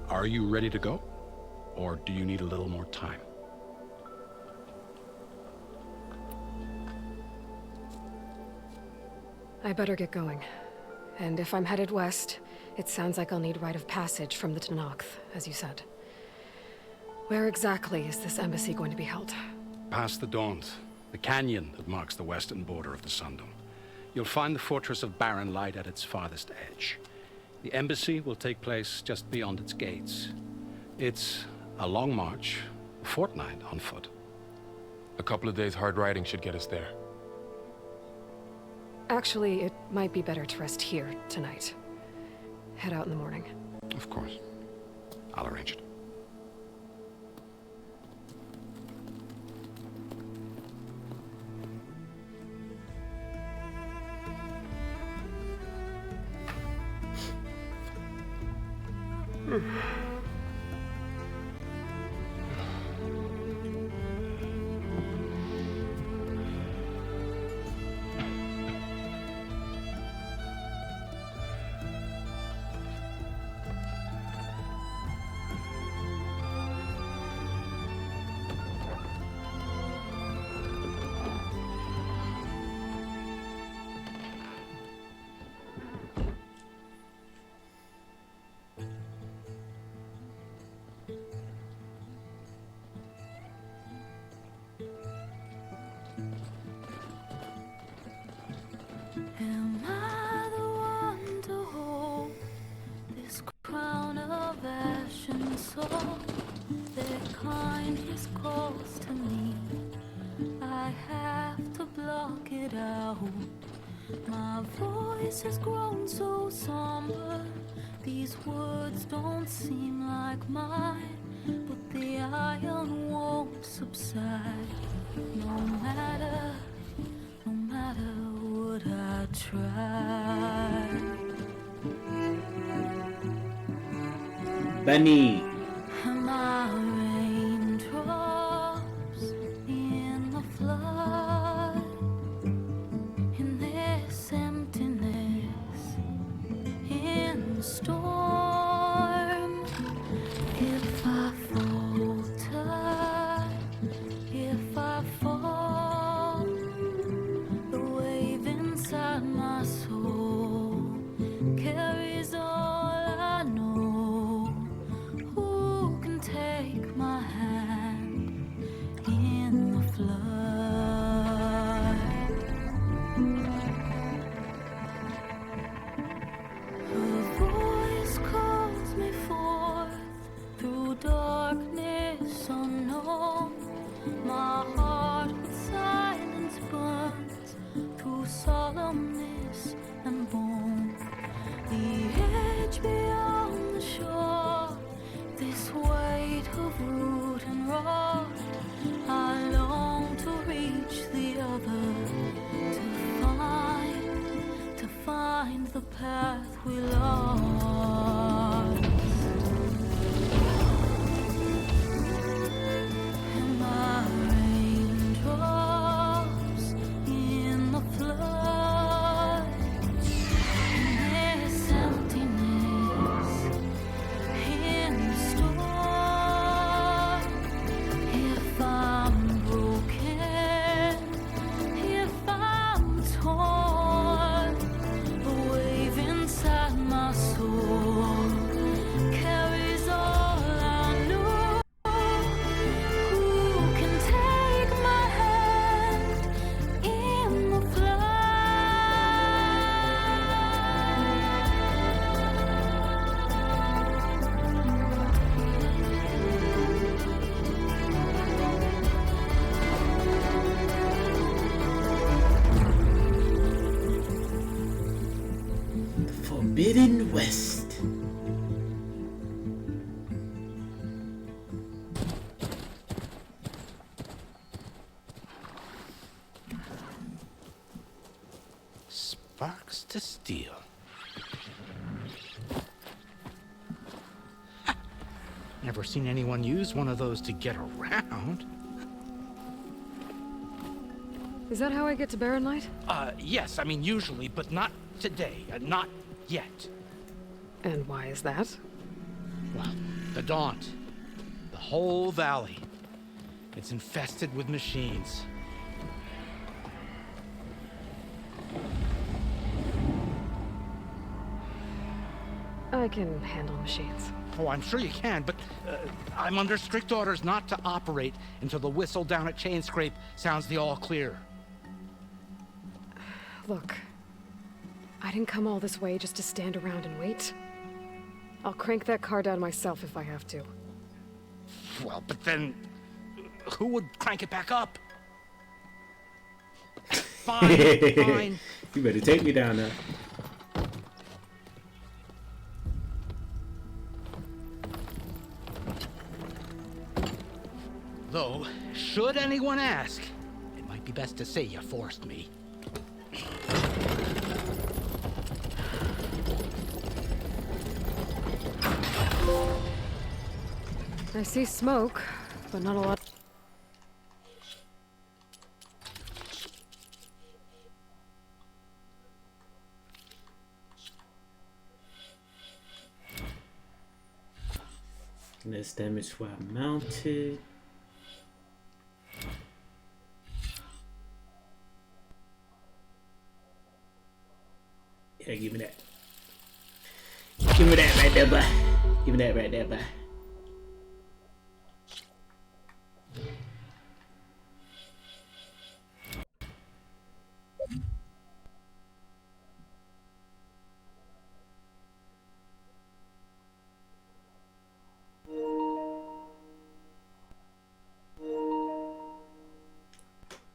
Are you ready to go? Or do you need a little more time? I better get going. And if I'm headed west, it sounds like I'll need rite of passage from the Tenakth, as you said. Where exactly is this embassy going to be held? Past the Daunt, the canyon that marks the western border of the Sundom. You'll find the fortress of Barren Light at its farthest edge. The embassy will take place just beyond its gates. It's a long march, a fortnight on foot. A couple of days hard riding should get us there. Actually, it might be better to rest here tonight. Head out in the morning. Of course. I'll arrange it. Am I the one to hold this crown of ash and soul? Their kindness calls to me. I have to block it out. My voice has grown so somber. These words don't seem like mine, but the iron won't subside. No matter what I try. Bunny. Am I raindrops in the flood? In this emptiness, in the storm. If I falter, if I fall, the wave inside my soul carries all I know. Who can take my hand in the flood? Her voice calls me forth through darkness unknown. My heart with silence burns through solemnness and bone. The edge beyond the shore, this weight of root and rod. I long to reach the other, to find the path we lost. Am I raindrops in the flood? In this emptiness, in the storm. If I'm broken, if I'm torn, the wave inside my soul carries all I know. Who can take my hand in the Forbidden West. Sparks to steel. Never seen anyone use one of those to get around. Is that how I get to Barren Light? Yes, I mean usually, but not today. Not yet. And why is that? Well, The Daunt. The whole valley. It's infested with machines. I can handle machines. Oh, I'm sure you can, but I'm under strict orders not to operate until the whistle down at Chain Scrape sounds the all clear. Look, I didn't come all this way just to stand around and wait. I'll crank that car down myself if I have to. Well, but then who would crank it back up? Fine, fine. You better take me down now. Though, should anyone ask, it might be best to say you forced me. I see smoke, but not a lot. Less damage while mounted. Yeah, give me that. Give me that right there, boy. Give me that right there, boy.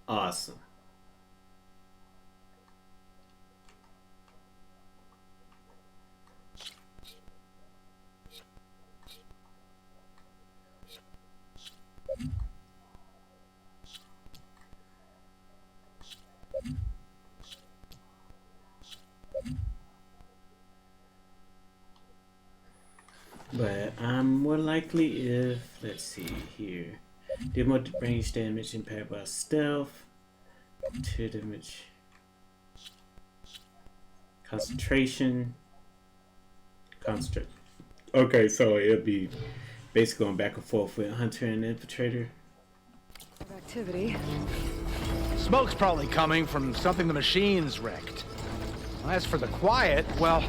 Awesome. But I'm more likely if, let's see here, did more range damage impaired by stealth, 2 damage, concentration, concentrate. Okay, so it'll be basically going back and forth with Hunter and Infiltrator. Activity. Smoke's probably coming from something the machines wrecked. As for the quiet, well,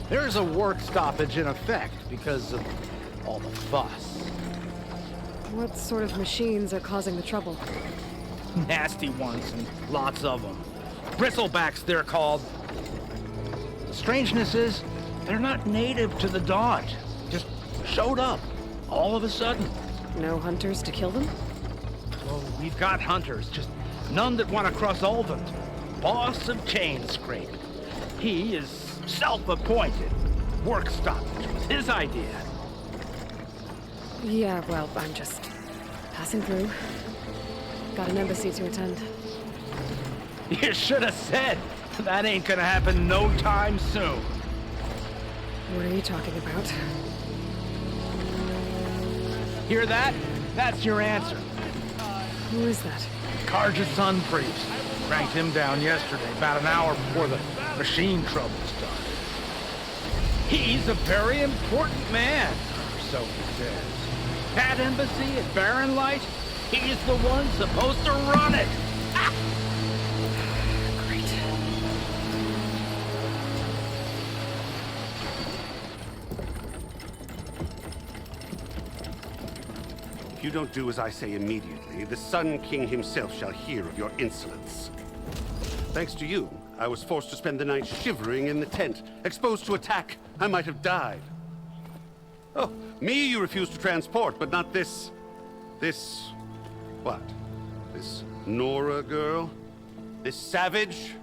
there's a work stoppage in effect because of all the fuss. What sort of machines are causing the trouble? Nasty ones, and lots of them. Bristlebacks, they're called. The strangeness is, they're not native to the Daunt. Just showed up, all of a sudden. No hunters to kill them? Well, we've got hunters, just none that want to cross Ulvund. Boss of Chain Scrape. He is self-appointed. Work stoppage was his idea. Yeah, well, I'm just passing through. Got an embassy to attend. You should have said. That ain't gonna happen no time soon. What are you talking about? Hear that? That's your answer. Who is that? Karja's Sun Priest. Cranked him down yesterday, about an hour before the machine trouble started. He's a very important man, so he says. That embassy at Barren Light, he's the one supposed to run it. Ah! Great. If you don't do as I say immediately, the Sun King himself shall hear of your insolence. Thanks to you, I was forced to spend the night shivering in the tent. Exposed to attack, I might have died. Oh, me you refuse to transport, but not this... what? This Nora girl? This savage?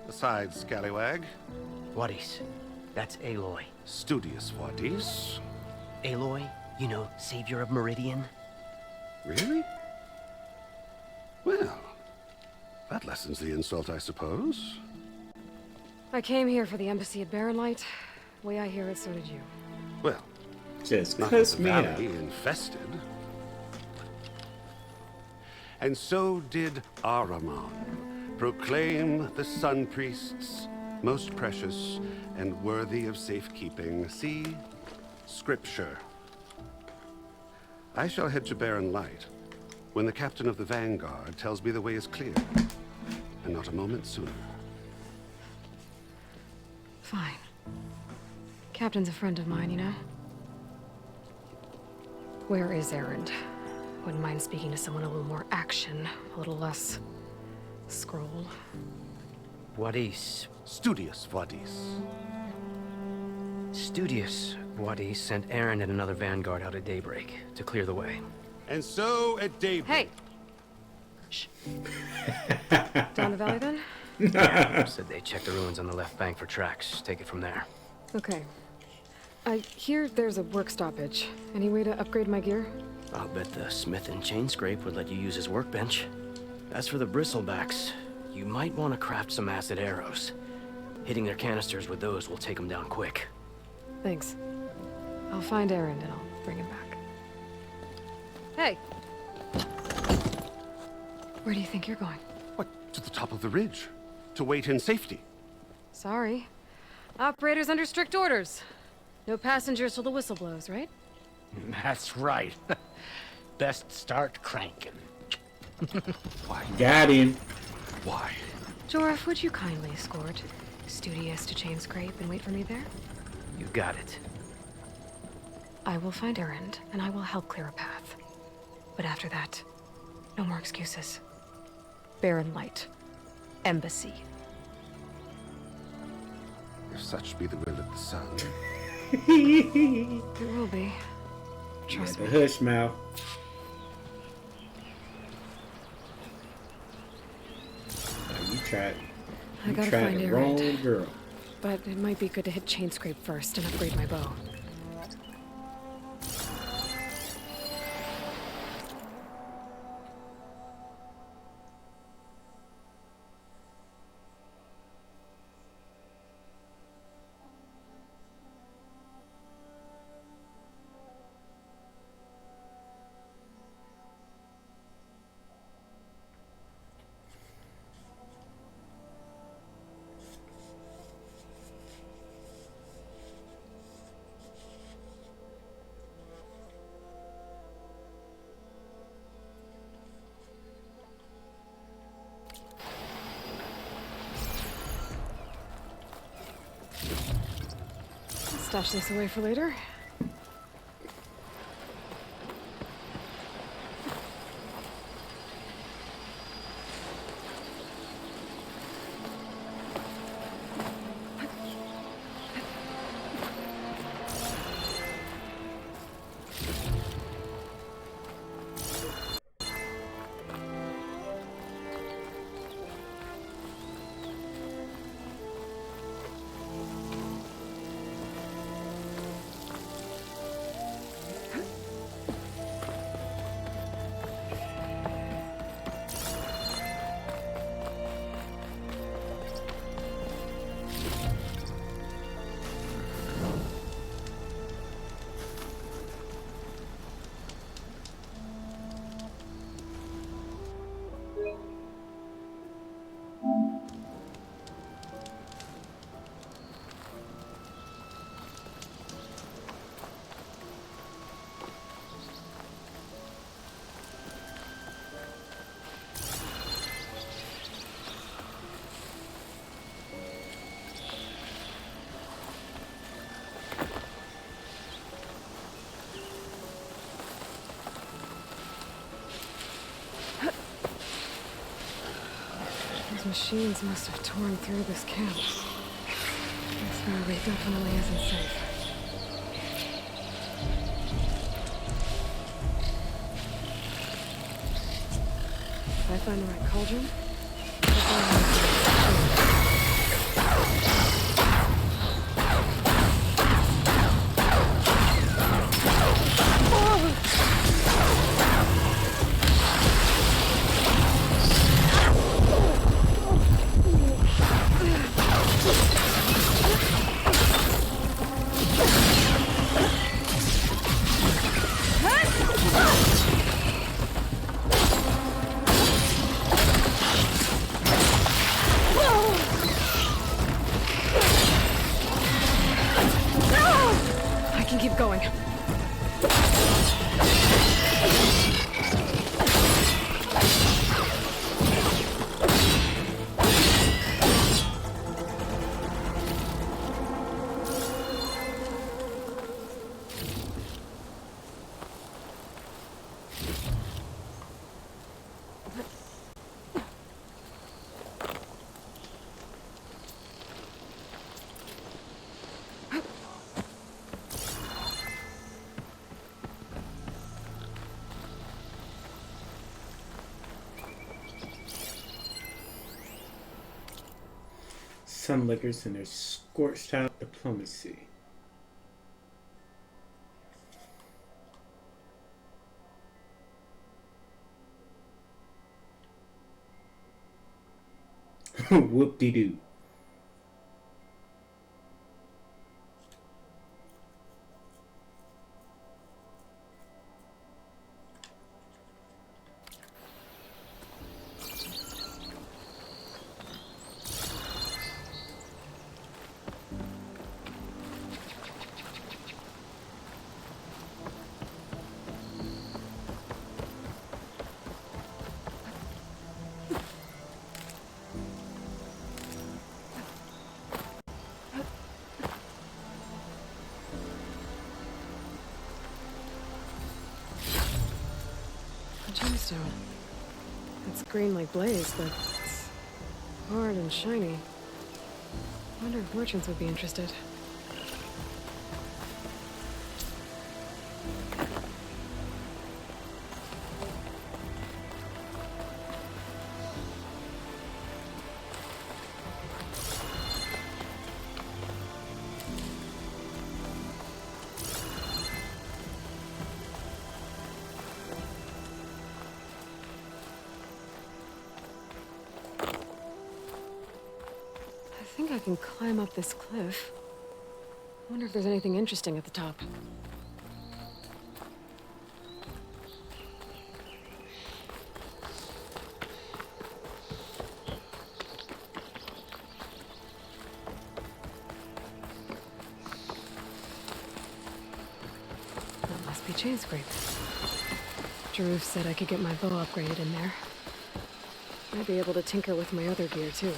Besides, scallywag. Wadis. That's Aloy. Studious Wadis. Aloy, you know, savior of Meridian. Really? Well, that lessens the insult, I suppose. I came here for the embassy at Barren Light. Way I hear it, so did you. Well, just not cuss the me valley out. infested. And so did Ahriman proclaim the Sun Priests most precious and worthy of safekeeping. See? Scripture. I shall head to Barren Light when the captain of the Vanguard tells me the way is clear, and not a moment sooner. Fine. Captain's a friend of mine, you know? Where is Erend? Wouldn't mind speaking to someone a little more action, a little less scroll. Wadis. Studious Wadis. Studious Wadis sent Erend and another vanguard out at daybreak to clear the way. And so at daybreak... Hey! Shh. Down the valley then? Yeah, said they checked the ruins on the left bank for tracks. Take it from there. Okay. I hear there's a work stoppage. Any way to upgrade my gear? I'll bet the smith and chain scrape would let you use his workbench. As for the bristlebacks, you might want to craft some acid arrows. Hitting their canisters with those will take them down quick. Thanks. I'll find Erend and I'll bring him back. Hey! Where do you think you're going? What, to the top of the ridge? To wait in safety? Sorry. Operator's under strict orders. No passengers till the whistle blows, right? That's right. Best start cranking. Why? Got him. Why? Jorah, would you kindly escort Studious to Chain Scrape and wait for me there? You got it. I will find Erend, and I will help clear a path. But after that, no more excuses. Barren Light. Embassy. If such be the will of the sun. It will be. Trust me. The hush mouth. You tried. I gotta find the Erend. wrong girl. But it might be good to hit Chain Scrape first and upgrade my bow. Stash this away for later. Those machines must have torn through this camp. This valley definitely isn't safe. If I find the right cauldron, I can keep going. Sunlickers and their scorched out diplomacy. Whoop-de-doo. A gemstone. It's green like blaze, but it's hard and shiny. Wonder if merchants would be interested. I think I can climb up this cliff. Wonder if there's anything interesting at the top. That must be chain scrape. Jaruf said I could get my bow upgraded in there. Might be able to tinker with my other gear too.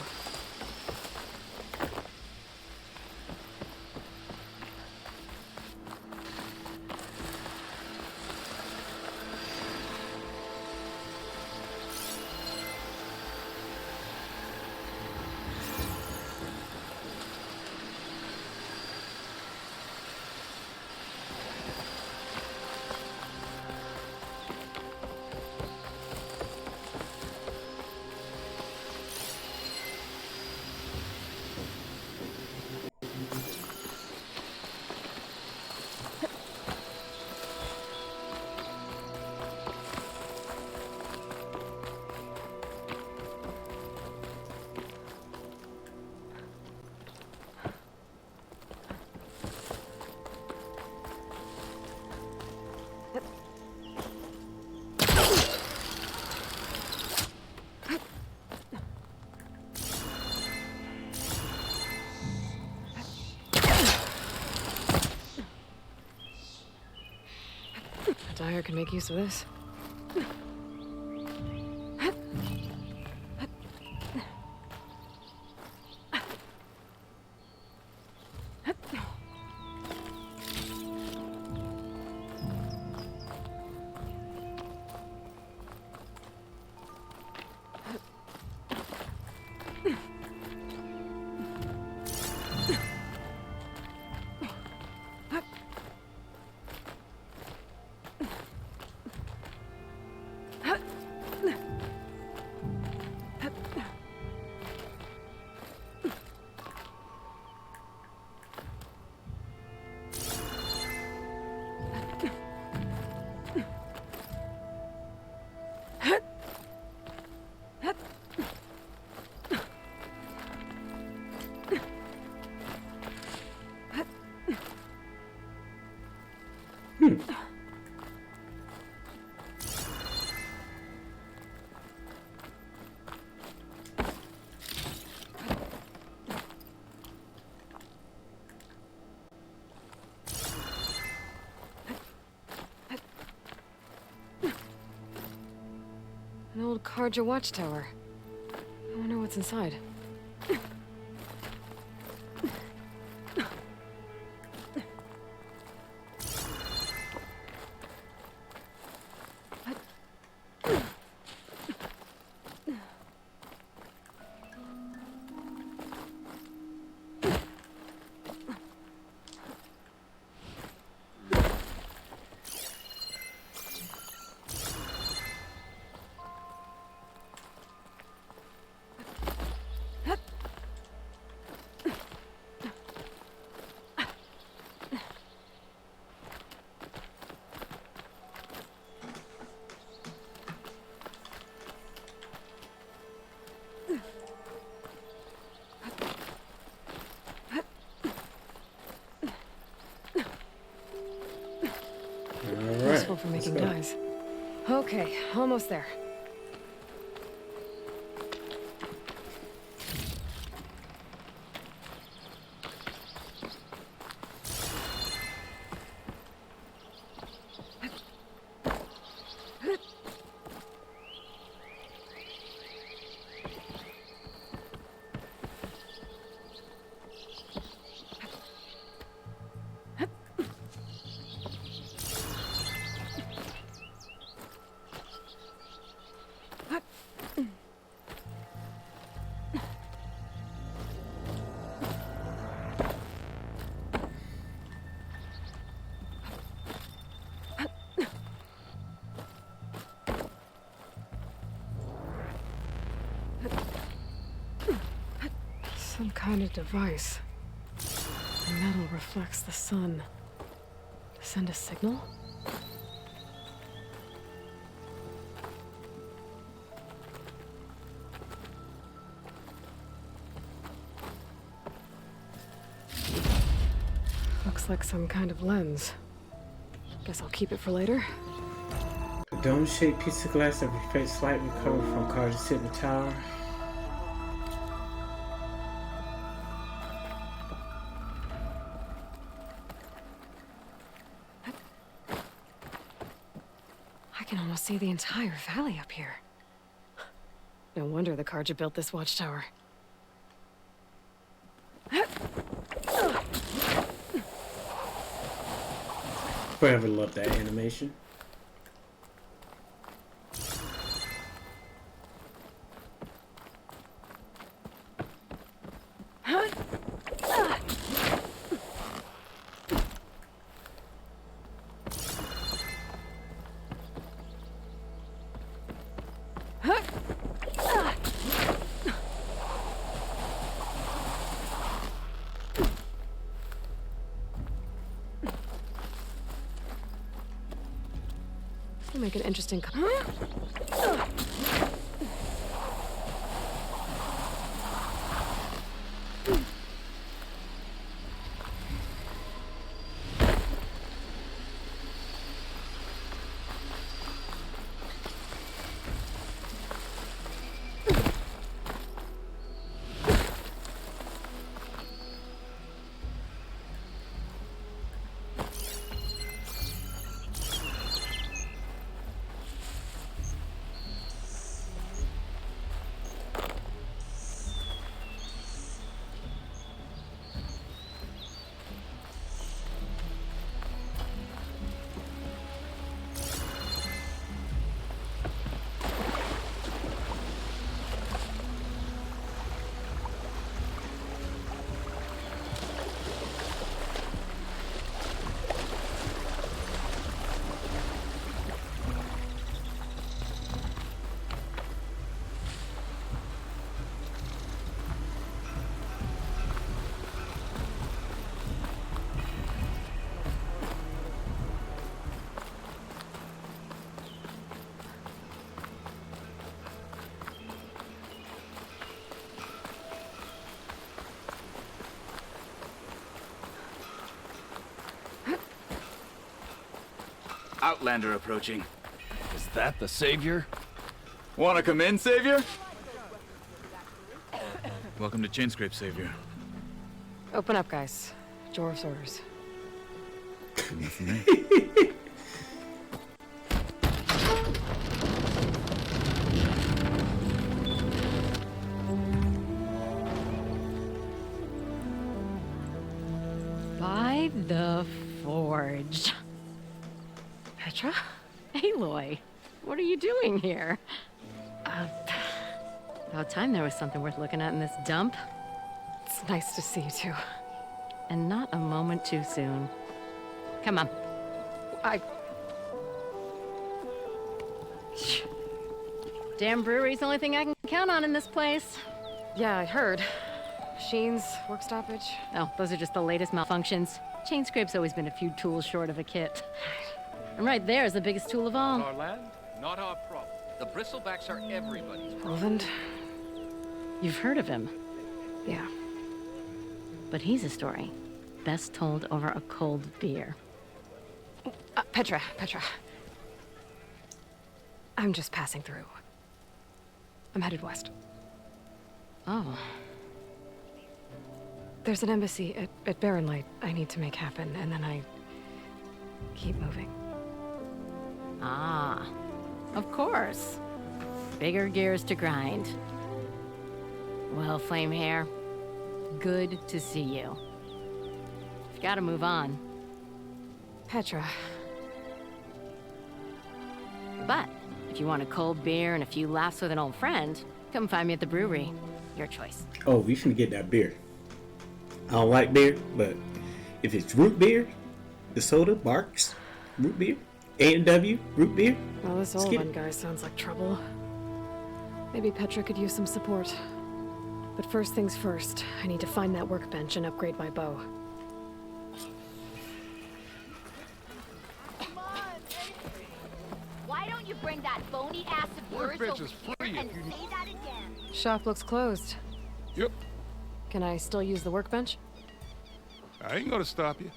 Dyer can make use of this. An old Karja watchtower. I wonder what's inside. All right. Useful for making dyes. Okay, almost there. Some kind of device. The metal reflects the sun. To send a signal? Looks like some kind of lens. Guess I'll keep it for later. A dome-shaped piece of glass that reflects light recovered from cars that sit in the tower. I can almost see the entire valley up here. No wonder the Carja built this watchtower. Forever loved that animation. It'll make an interesting Outlander approaching. Is that the Savior? Wanna come in, Savior? Welcome to Chainscrape, Savior. Open up, guys. Jorv's orders. Enough for me. By the Forge. Petra? Aloy, what are you doing here? About time there was something worth looking at in this dump. It's nice to see you too. And not a moment too soon. Come on. Damn brewery's the only thing I can count on in this place. Yeah, I heard. Machines, work stoppage. Oh, those are just the latest malfunctions. Chainscrape's always been a few tools short of a kit. And right there is the biggest tool of all. Our land, not our problem. The bristlebacks are everybody's problem. Roland? You've heard of him. Yeah. But he's a story best told over a cold beer. Petra. I'm just passing through. I'm headed west. Oh. There's an embassy at Barren Light I need to make happen, and then I keep moving. Ah, of course. Bigger gears to grind. Well, Flamehair, good to see you. You've got to move on. Petra. But if you want a cold beer and a few laughs with an old friend, come find me at the brewery. Your choice. Oh, we should get that beer. I don't like beer, but if it's root beer, the soda, Barks, root beer, A&W, root beer. Well, this Olin guy sounds like trouble. Maybe Petra could use some support. But first things first, I need to find that workbench and upgrade my bow. Why don't you bring that bony ass of yours Workbench over is here free and if you say that again? Shop looks closed. Yep. Can I still use the workbench? I ain't gonna stop you.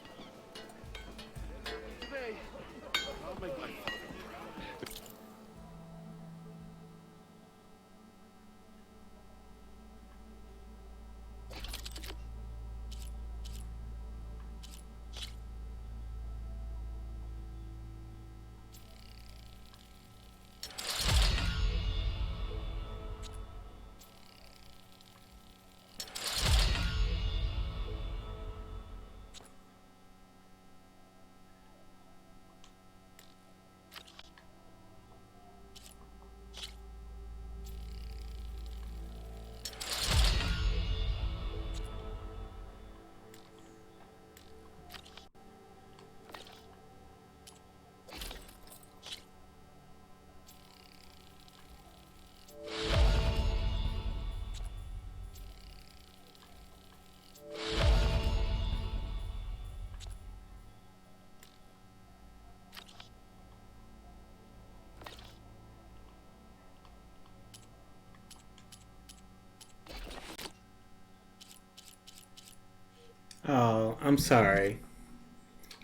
Oh, I'm sorry.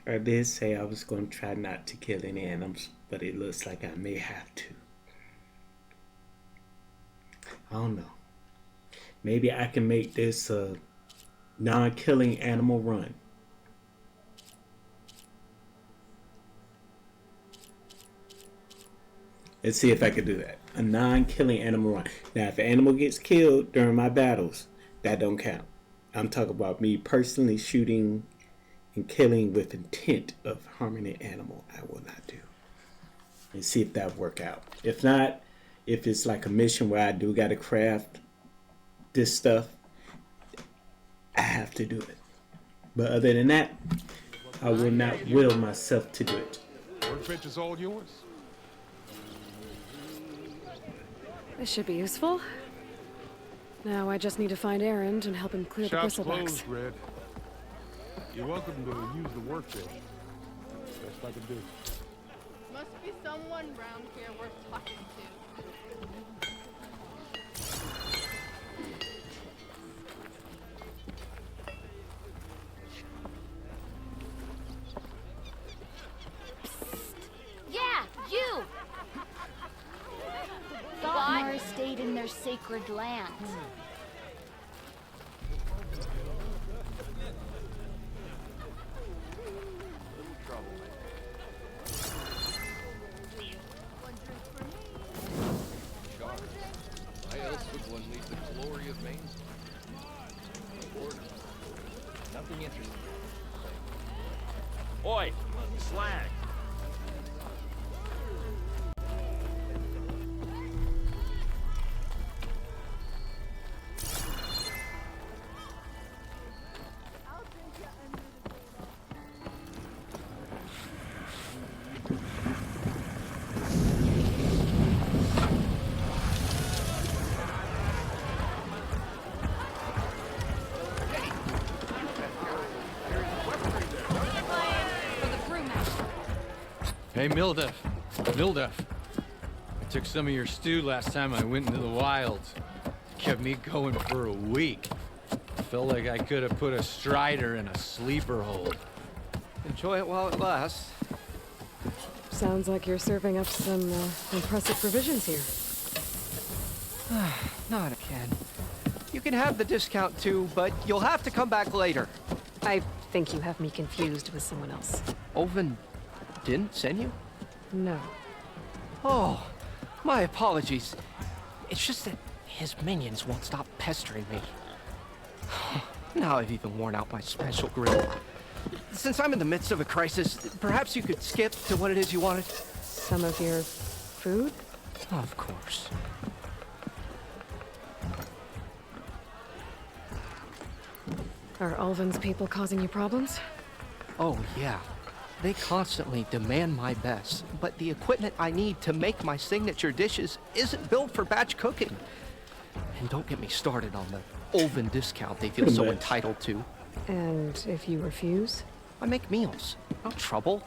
I did say I was going to try not to kill any animals, but it looks like I may have to. I don't know. Maybe I can make this a non-killing animal run. Let's see if I can do that. A non-killing animal run. Now, if an animal gets killed during my battles, that don't count. I'm talking about me personally shooting and killing with intent of harming an animal. I will not do. And see if that work out. If not, if it's like a mission where I do got to craft this stuff, I have to do it. But other than that, I will not will myself to do it. Workbench is all yours. This should be useful. Now I just need to find Erend and help him clear the Shop's bristlebacks. closed, Red. You're welcome to use the workbench. Best I can do. Must be someone round here worth talking to. Yeah, you! Thought stayed in their sacred land. Why else would one leave the glory of Maine? Boredom. Nothing interesting. Oi! Slag! Hey, Mildef. I took some of your stew last time I went into the wilds. Kept me going for a week. Felt like I could have put a strider in a sleeper hold. Enjoy it while it lasts. Sounds like you're serving up some impressive provisions here. Not again. You can have the discount too, but you'll have to come back later. I think you have me confused with someone else. Olvin didn't send you? No. Oh, my apologies. It's just that his minions won't stop pestering me. Now I've even worn out my special grill. Since I'm in the midst of a crisis, perhaps you could skip to what it is you wanted? Some of your food? Of course. Are Ulvin's people causing you problems? Oh, yeah. They constantly demand my best, but the equipment I need to make my signature dishes isn't built for batch cooking. And don't get me started on the Ulvin discount they feel so entitled to. And if you refuse? I make meals. No trouble.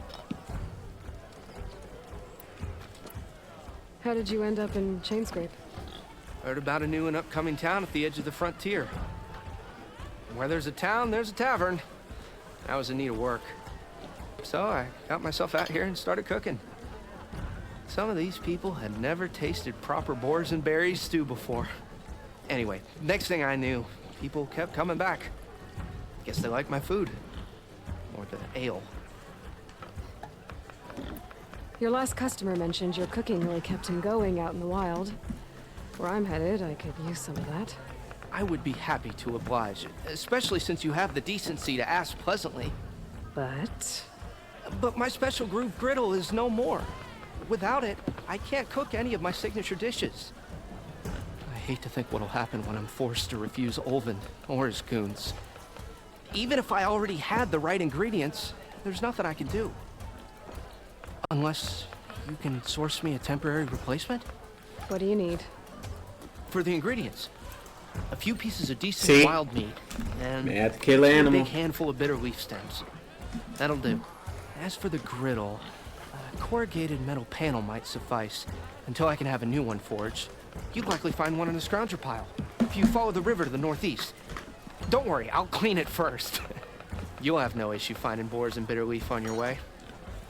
How did you end up in Chainscrape? Heard about a new and upcoming town at the edge of the frontier. Where there's a town, there's a tavern. I was in need of work. So I got myself out here and started cooking. Some of these people had never tasted proper boars and berries stew before. Anyway, next thing I knew, people kept coming back. Guess they liked my food. Or the ale. Your last customer mentioned your cooking really kept him going out in the wild. Where I'm headed, I could use some of that. I would be happy to oblige, especially since you have the decency to ask pleasantly. But my special groove griddle is no more. Without it, I can't cook any of my signature dishes. I hate to think what'll happen when I'm forced to refuse Olvin or his goons. Even if I already had the right ingredients, there's nothing I can do. Unless you can source me a temporary replacement? What do you need? For the ingredients. A few pieces of decent wild meat, and May have to kill a animal. big handful of bitter leaf stems. That'll do. As for the griddle, a corrugated metal panel might suffice until I can have a new one forged. You'd likely find one in the scrounger pile if you follow the river to the northeast. Don't worry, I'll clean it first. You'll have no issue finding boars and bitter leaf on your way,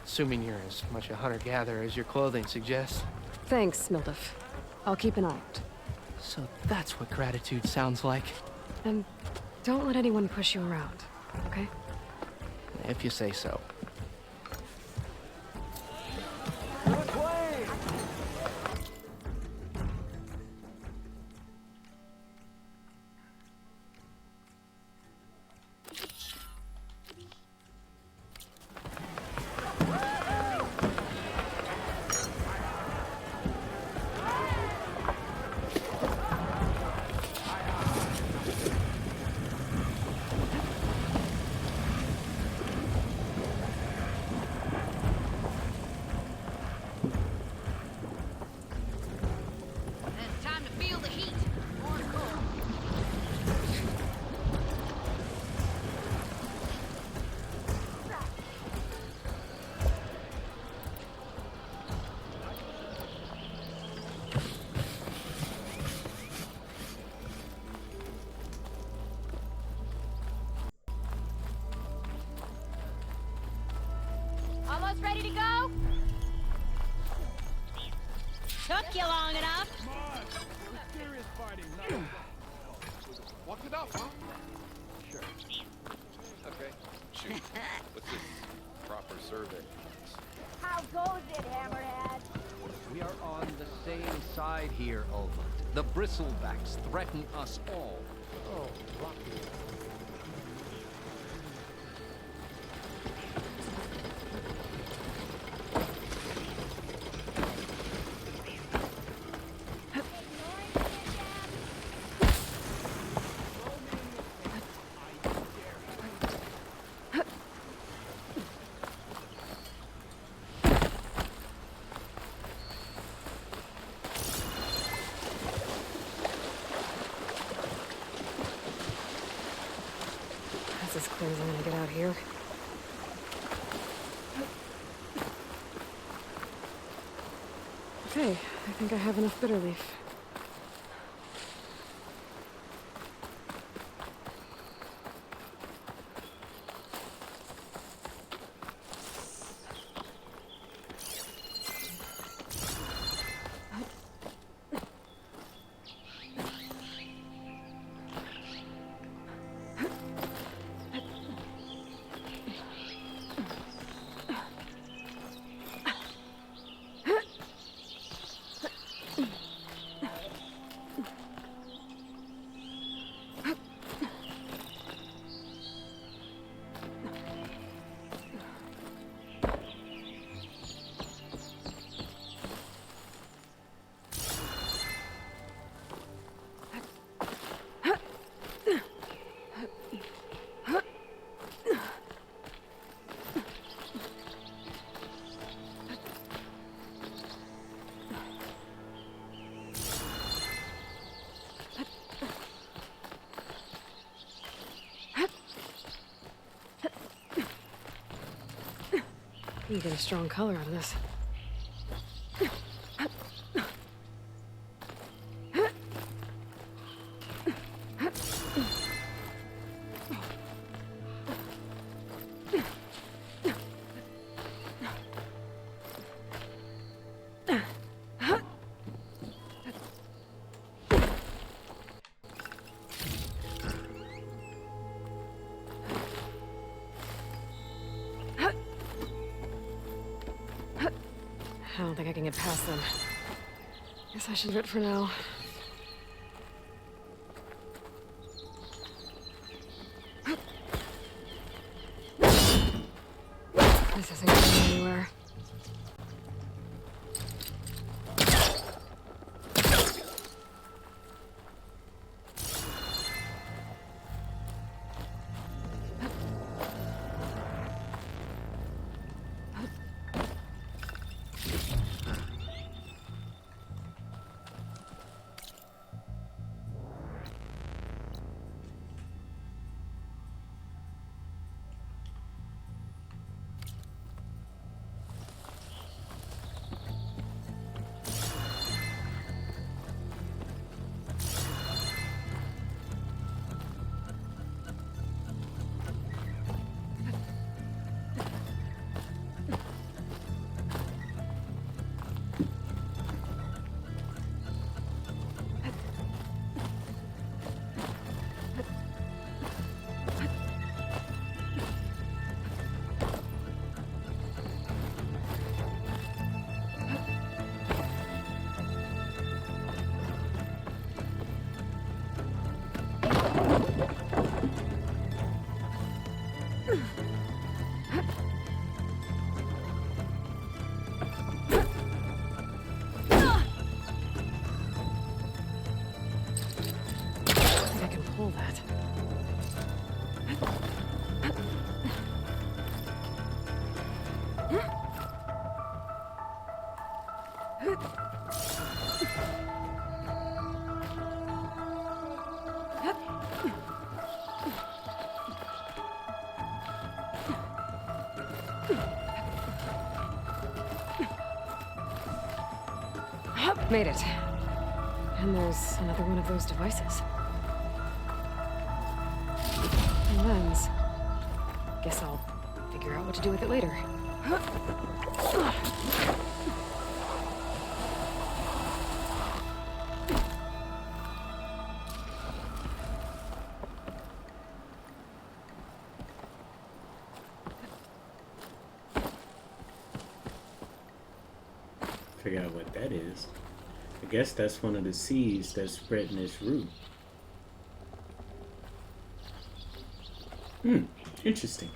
assuming you're as much a hunter-gatherer as your clothing suggests. Thanks, Mildif. I'll keep an eye out. So that's what gratitude sounds like. And don't let anyone push you around, okay? If you say so. Almost ready to go? Took you long enough. Walk it up, huh? Sure. Okay. Shoot. What's this proper survey? How goes it, Hammerhead? We are on the same side here, Ulva. The bristlebacks threaten us all. Oh, rocky. That's as clear as I'm gonna get out here. Okay, I think I have enough bitter leaf. You get a strong color out of this. I don't think I can get past them. Guess I should do it for now. This isn't going anywhere. Made it. And there's another one of those devices. A lens. Guess I'll figure out what to do with it later. Figure out what that is. I guess that's one of the seeds that's spreading its root. Interesting.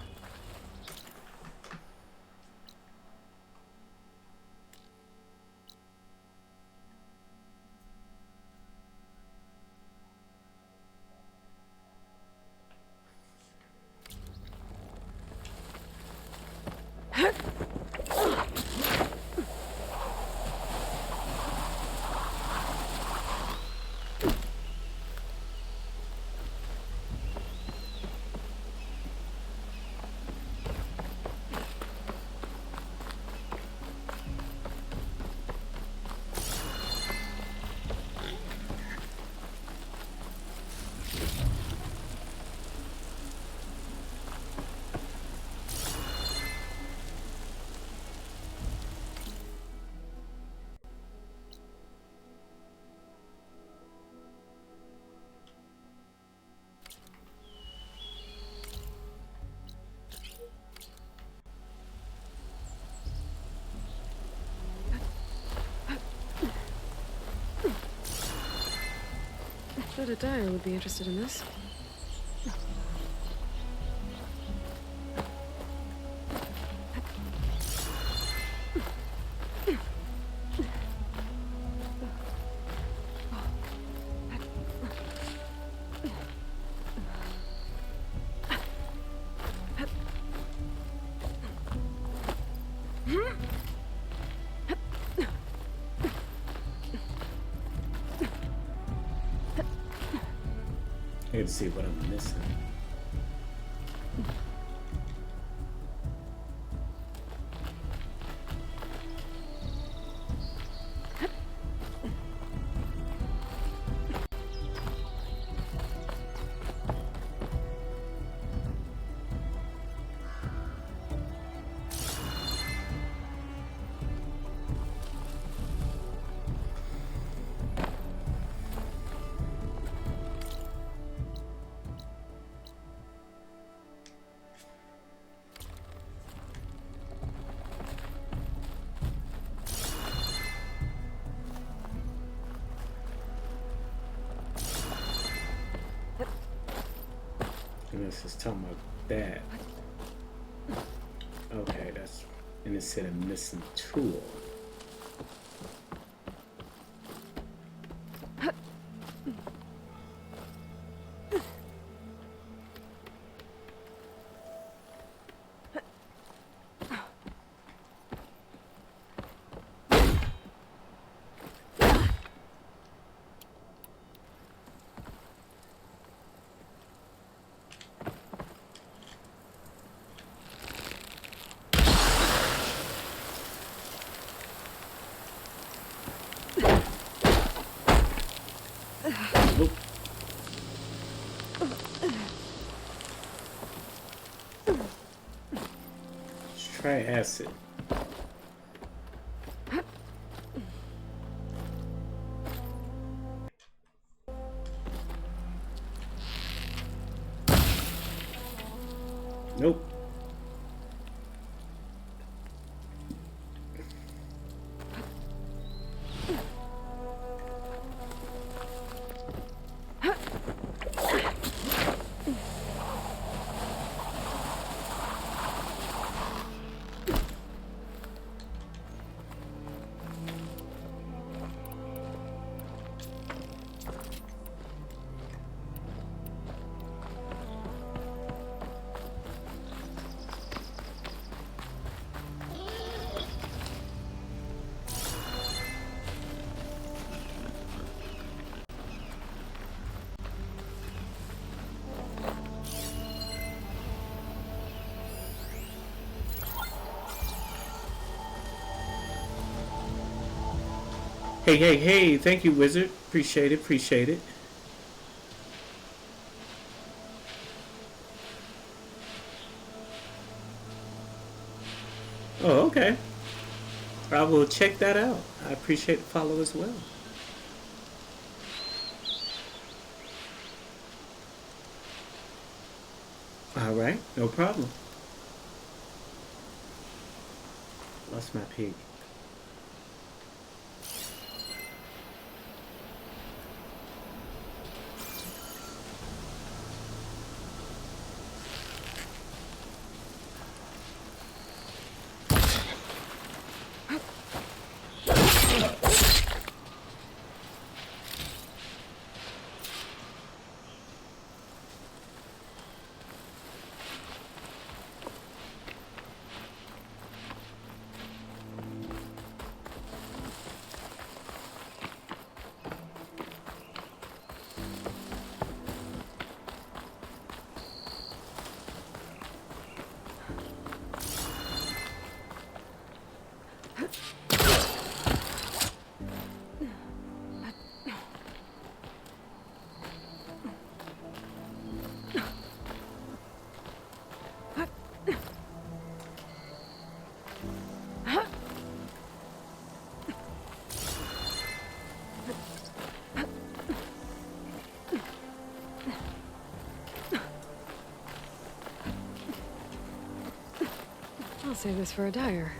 I thought a dyer would be interested in this. I gotta see what I'm missing. Unless it's talking about that. Okay, that's... And it said a missing tool. Nope. Let's try acid. Nope. Hey, hey, hey, thank you, Wizard. Appreciate it, appreciate it. Oh, okay. I will check that out. I appreciate the follow as well. All right, no problem. Lost my pig. I'll save this for a dyer.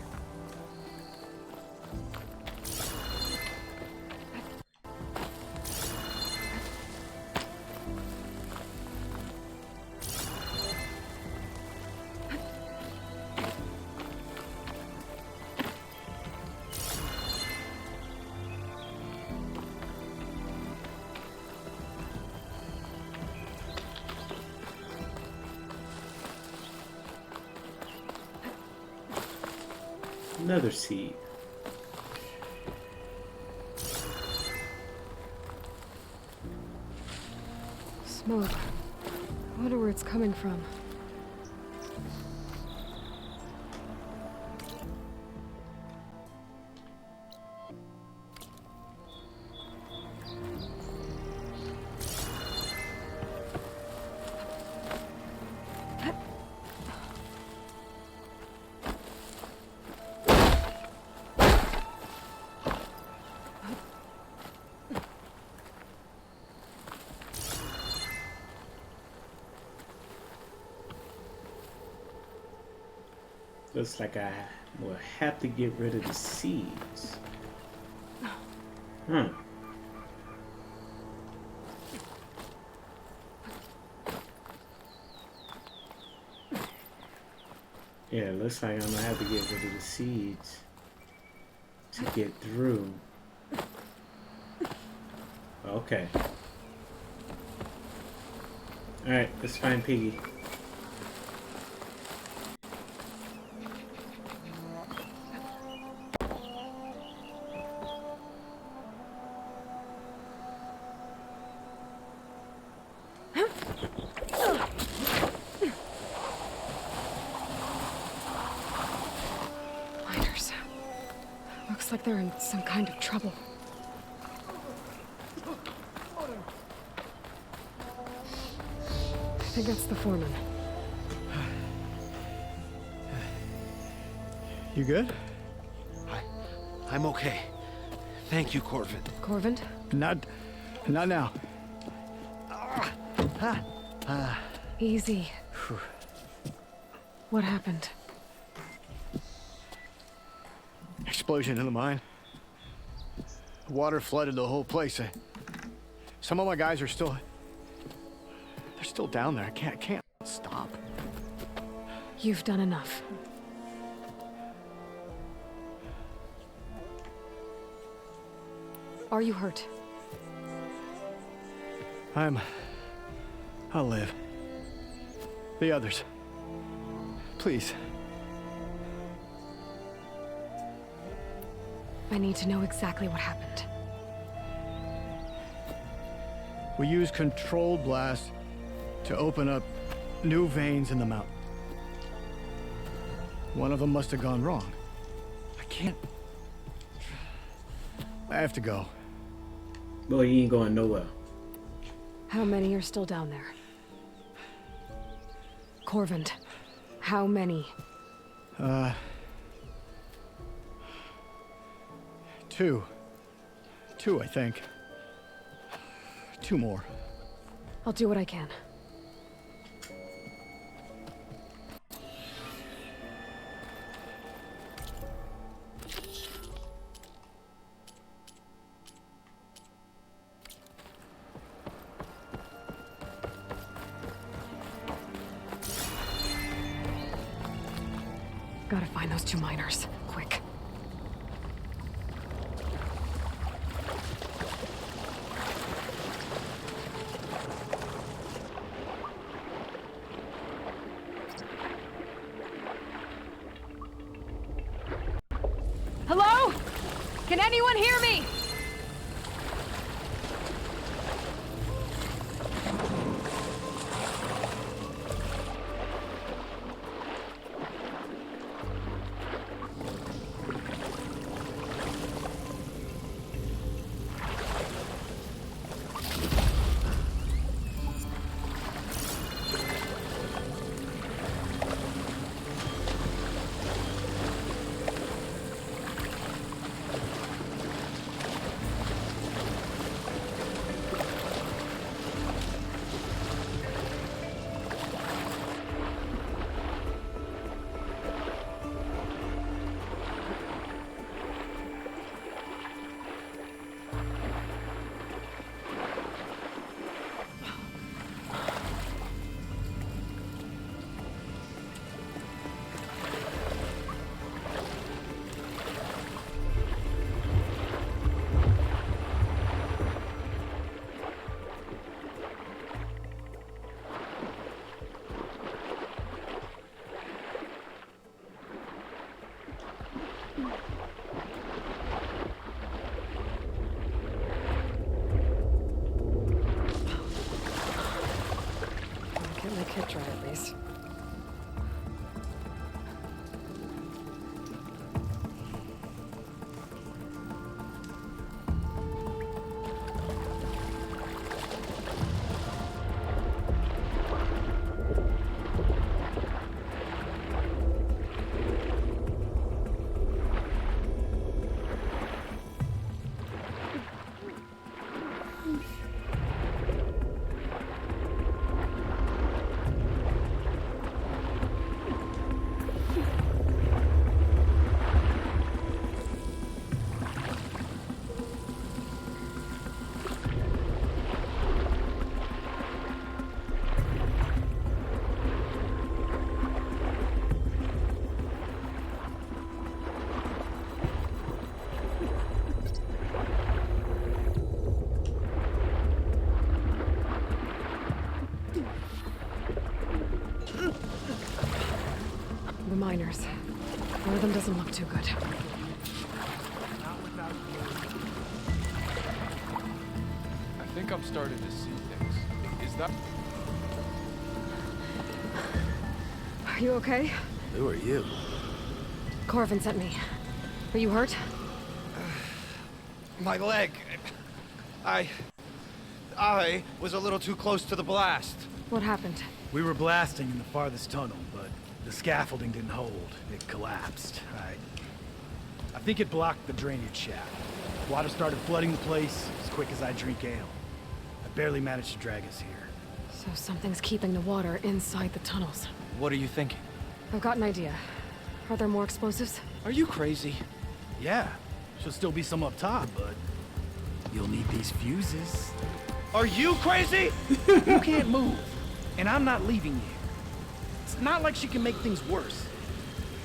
Another seed. Smoke. I wonder where it's coming from. Looks like I will have to get rid of the seeds. Hmm. Yeah, it looks like I'm gonna have to get rid of the seeds to get through. Okay. Alright, let's find Piggy. Miners. Looks like they're in some kind of trouble. I think that's the foreman. You good? I'm okay. Thank you, Corvin. Corvin? Not now. Easy. What happened? Explosion in the mine. Water flooded the whole place. Some of my guys are still... They're still down there. I can't stop. You've done enough. Are you hurt? I'll live. The others. Please. I need to know exactly what happened. We used controlled blast to open up new veins in the mountain. One of them must have gone wrong. I have to go. Boy, you ain't going nowhere. How many are still down there? Corvin, how many? Two. Two, I think. Two more. I'll do what I can. Gotta find those two miners, quick. Hello? Can anyone hear me? miners. One of them doesn't look too good. I think I'm starting to see things. Is that... Are you okay? Who are you? Corvin sent me. Are you hurt? My leg. I was a little too close to the blast. What happened? We were blasting in the farthest tunnel, but the scaffolding didn't hold. It collapsed. I think it blocked the drainage shaft. Water started flooding the place as quick as I drink ale. I barely managed to drag us here. So something's keeping the water inside the tunnels. What are you thinking? I've got an idea. Are there more explosives? Are you crazy? Yeah, should still be some up top, but you'll need these fuses. Are you crazy? You can't move, and I'm not leaving you. It's not like she can make things worse.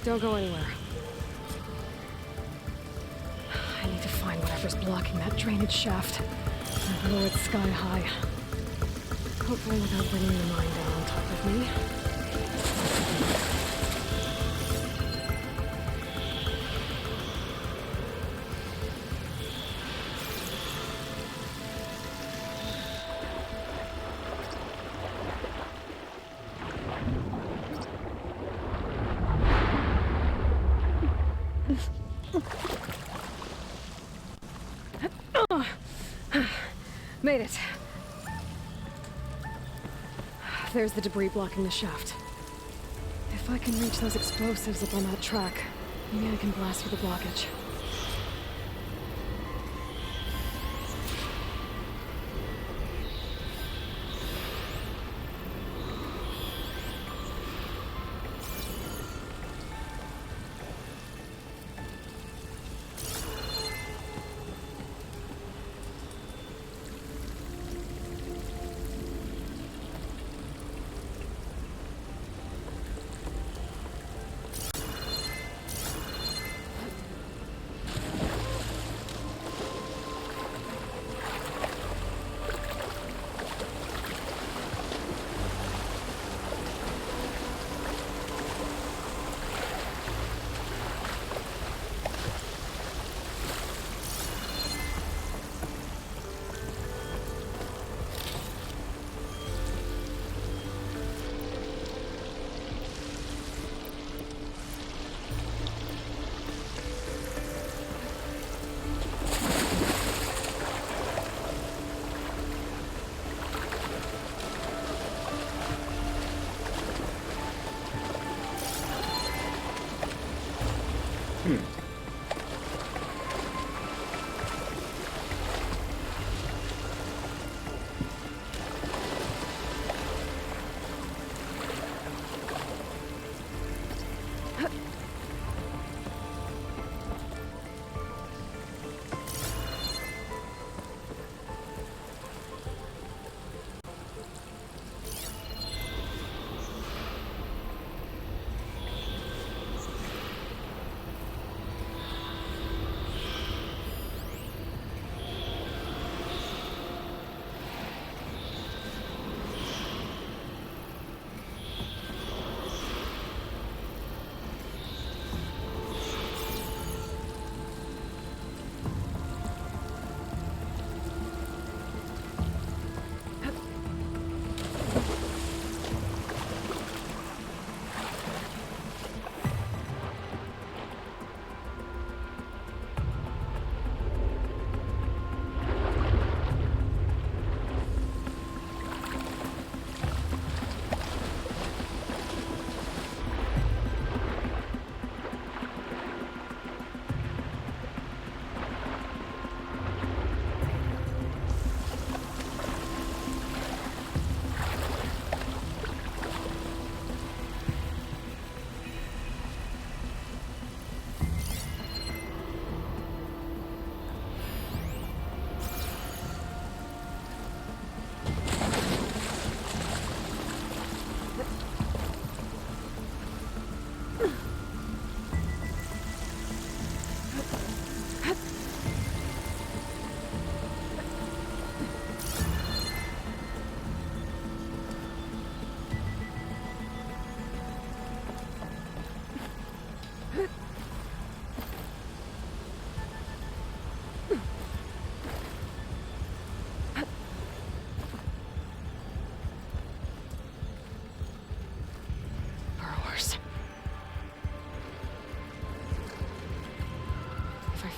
Don't go anywhere. I need to find whatever's blocking that drainage shaft and blow it sky high. Hopefully without bringing the mine down on top of me. Made it. There's the debris blocking the shaft. If I can reach those explosives up on that track, maybe I can blast through the blockage.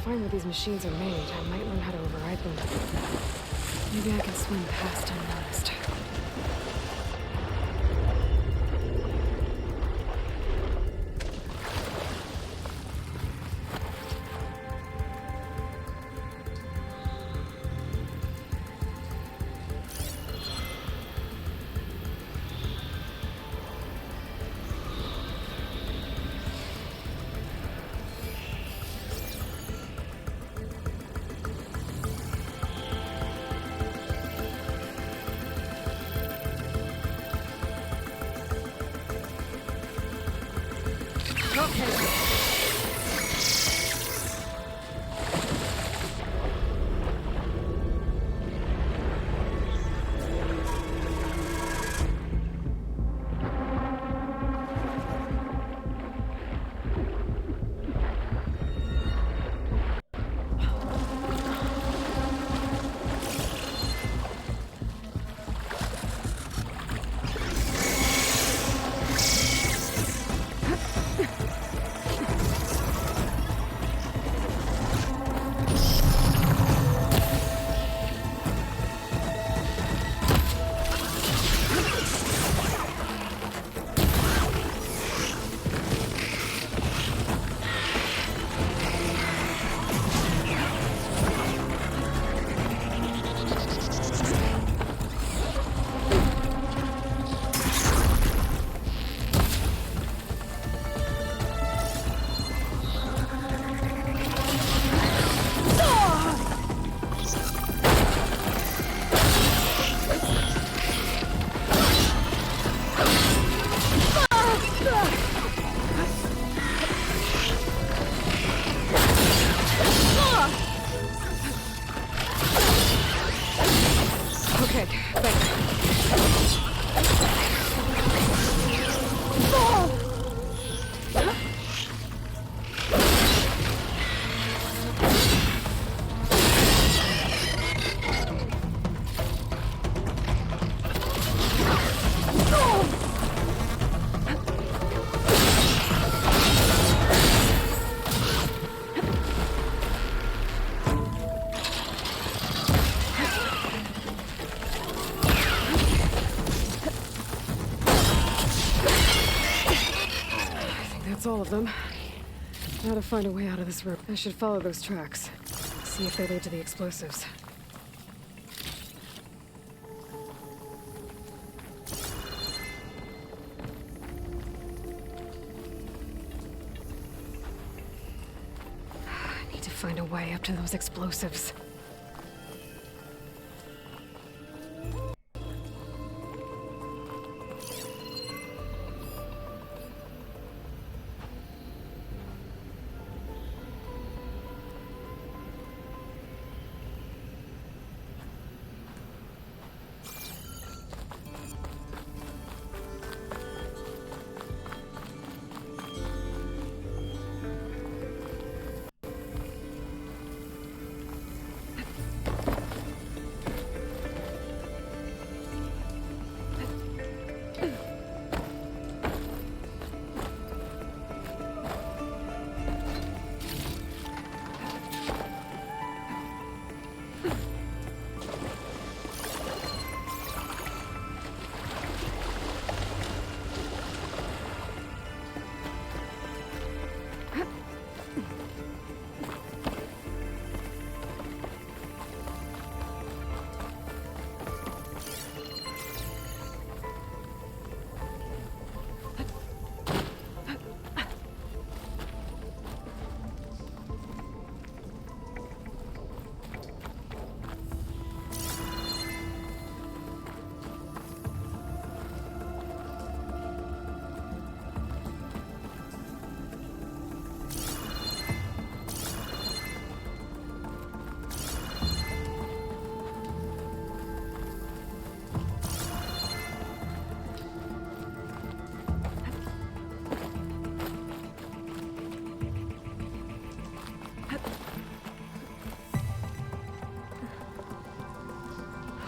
find where these machines are made, I might learn how to override them. Maybe I can swim past unnoticed. All of them. Now to find a way out of this room. I should follow those tracks. See if they lead to the explosives. I need to find a way up to those explosives.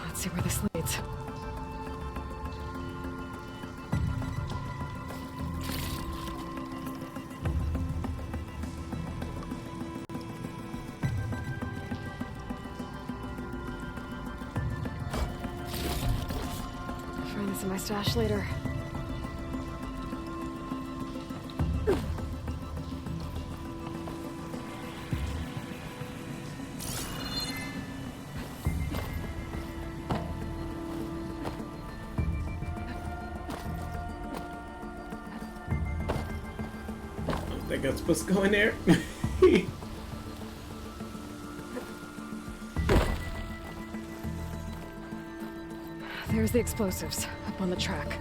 Let's see where this leads. this in my stash later. I think I'm supposed to go in there. There's the explosives up on the track.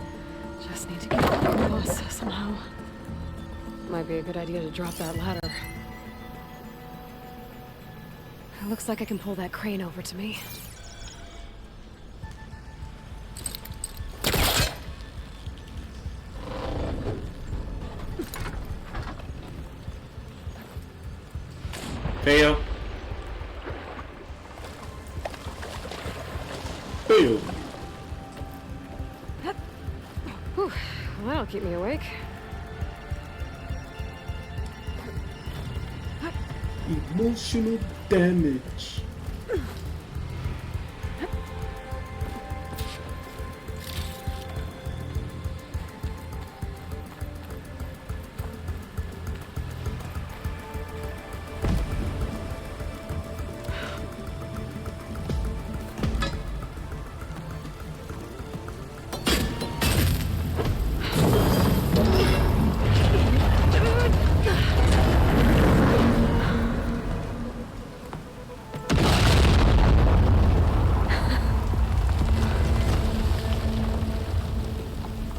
Just need to get across somehow. Might be a good idea to drop that ladder. It looks like I can pull that crane over to me. Fail. Fail. Whew, well, that'll keep me awake. Emotional damage.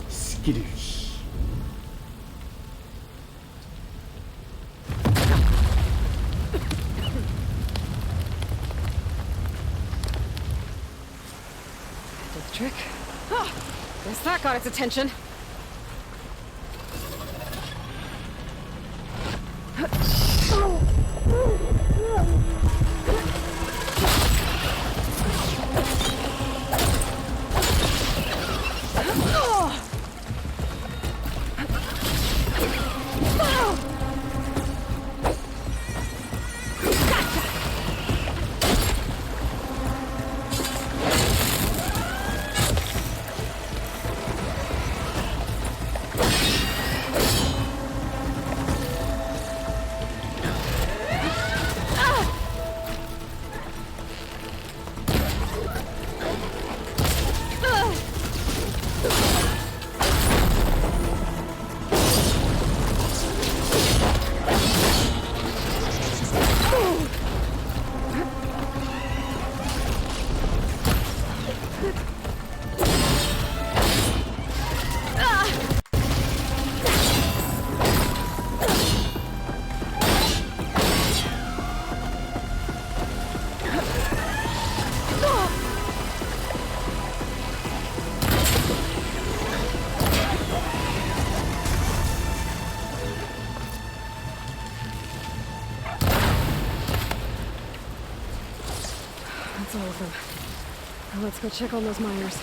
Skittish. Did the trick. Oh, guess that got its attention. That's all of them. Now let's go check on those miners.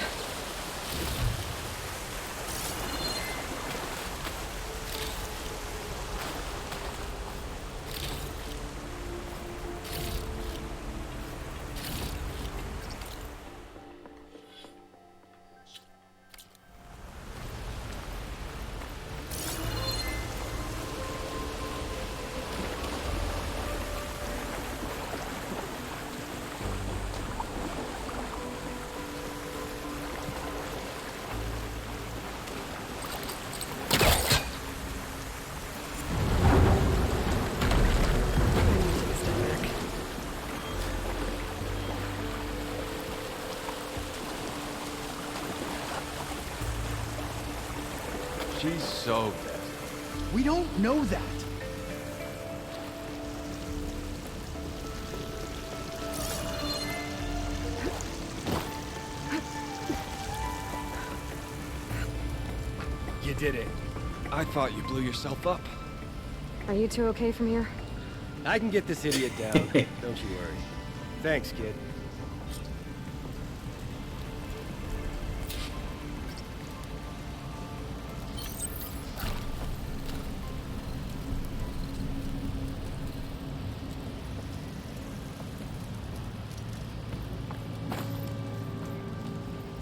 She's so dead. We don't know that. You did it. I thought you blew yourself up. Are you two okay from here? I can get this idiot down. Don't you worry. Thanks, kid.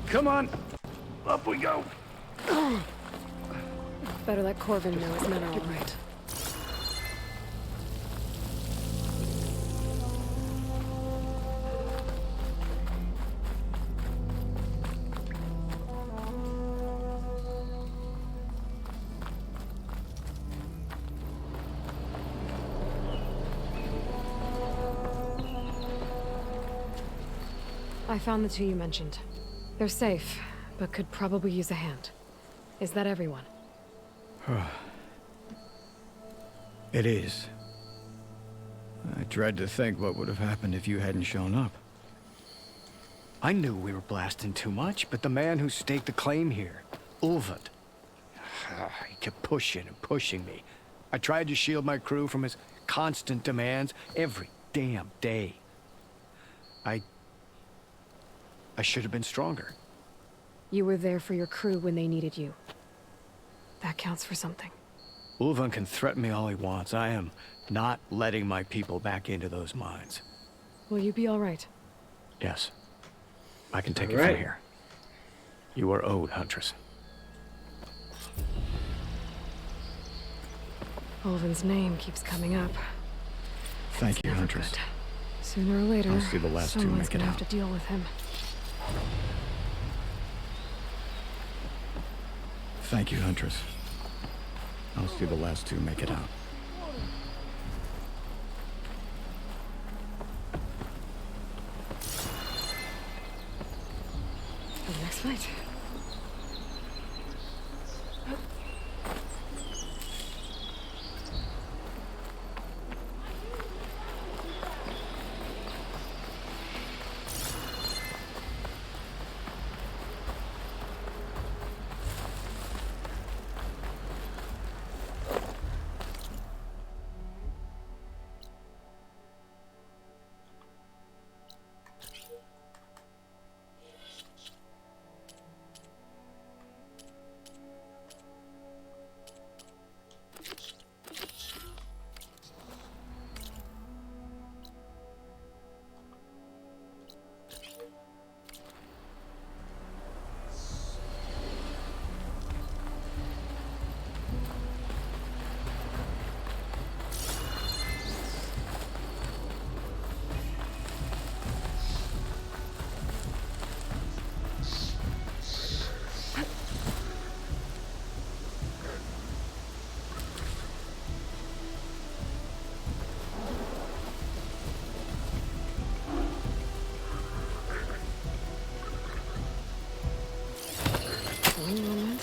Come on. Up we go. Better let Corvin know his men are all right. I found the two you mentioned. They're safe, but could probably use a hand. Is that everyone? It is. I dread to think what would have happened if you hadn't shown up. I knew we were blasting too much, but the man who staked the claim here, Ulvund, he kept pushing and pushing me. I tried to shield my crew from his constant demands every damn day. I should have been stronger. You were there for your crew when they needed you. That counts for something. Ulvund can threaten me all he wants. I am not letting my people back into those mines. Will you be all right? Yes. I can take it from here. You are owed, Huntress. Ulvund's name keeps coming up. Thank you, Huntress. Good. Sooner or later, I'll see the last two someone's make it gonna out. have to deal with him. Thank you, Huntress. I'll see the last two make it out. For the next fight. One moment.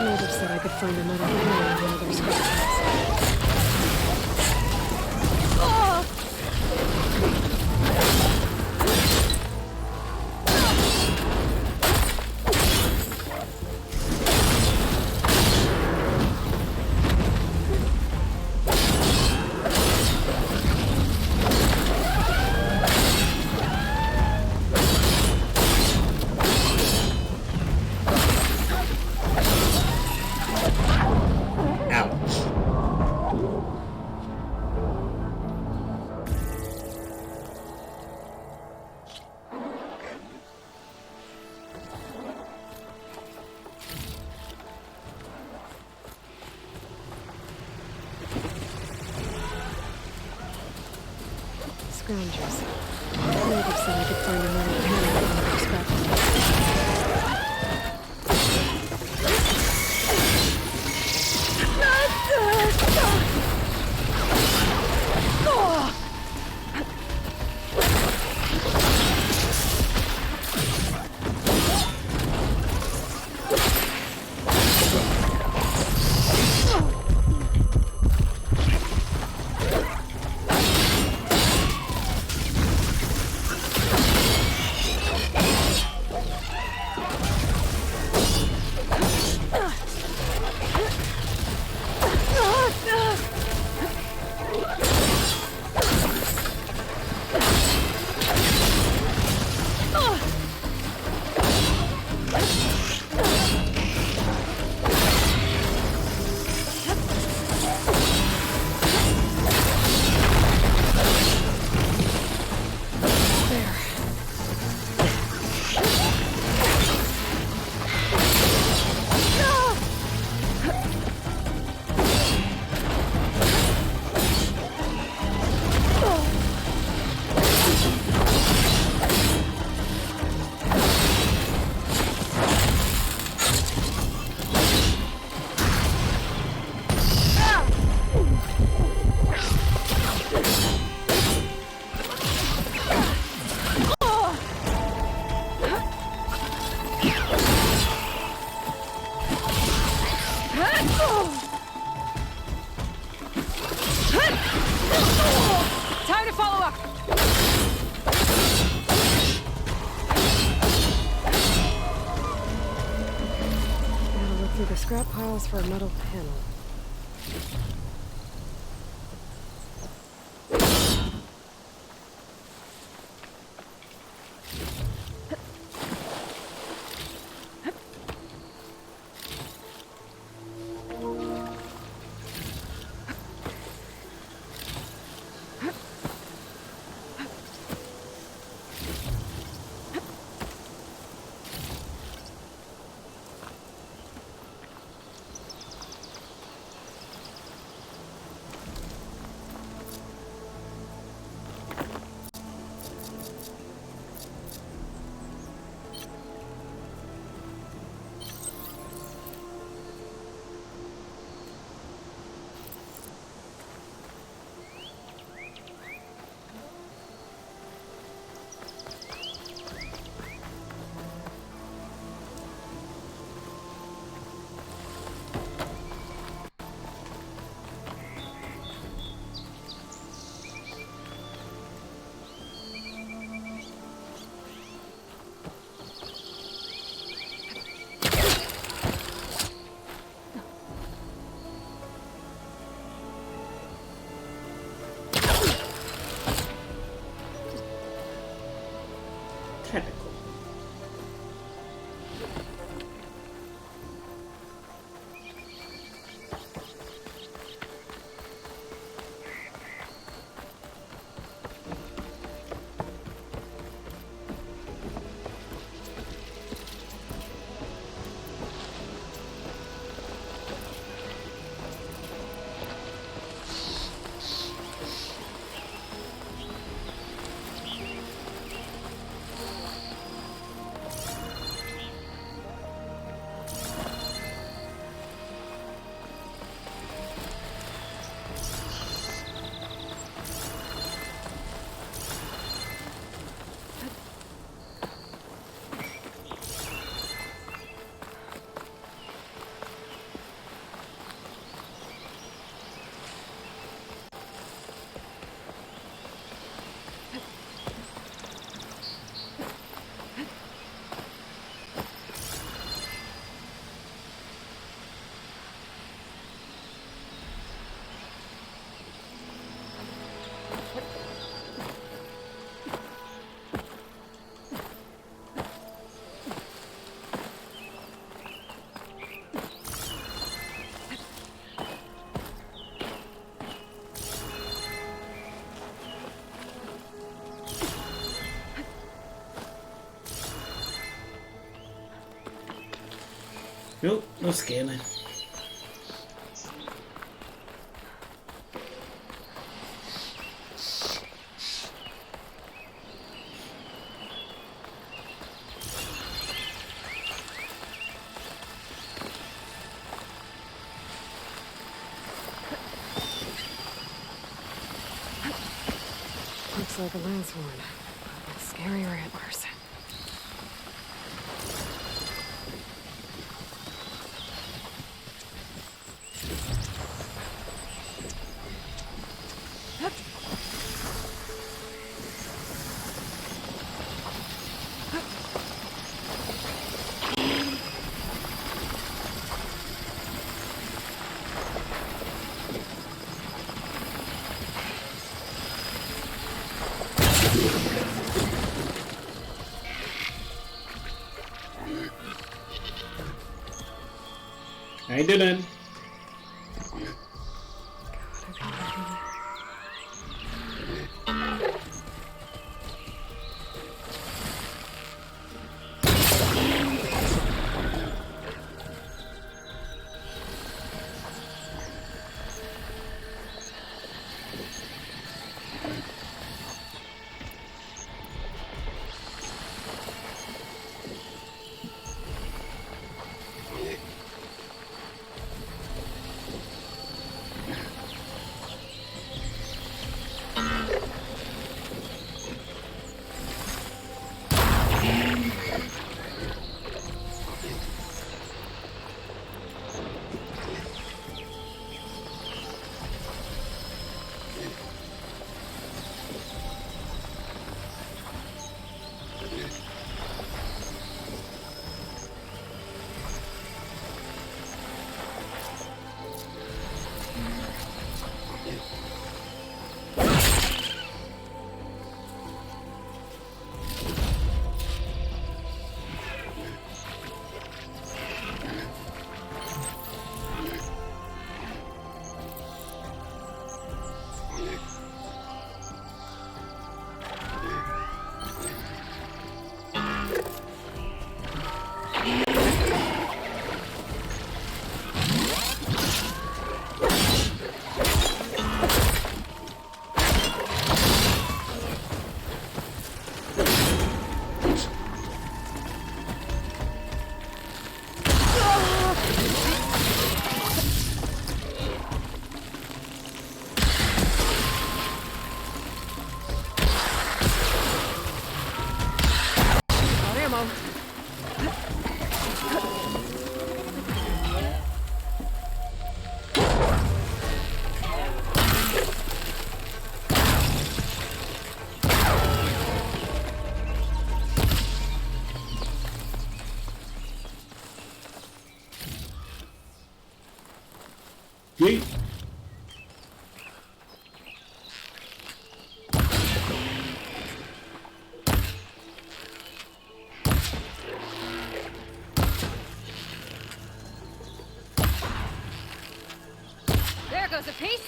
Natives said I could find another hole in one of their scratches. Scroungers. Natives said I could find another hole in one of their scratches. The scrap piles for a metal panel. Technical. Nope, no scanning. Looks like a lance horn. Scarier antlers. I ain't doing it. Yeet. There goes a piece.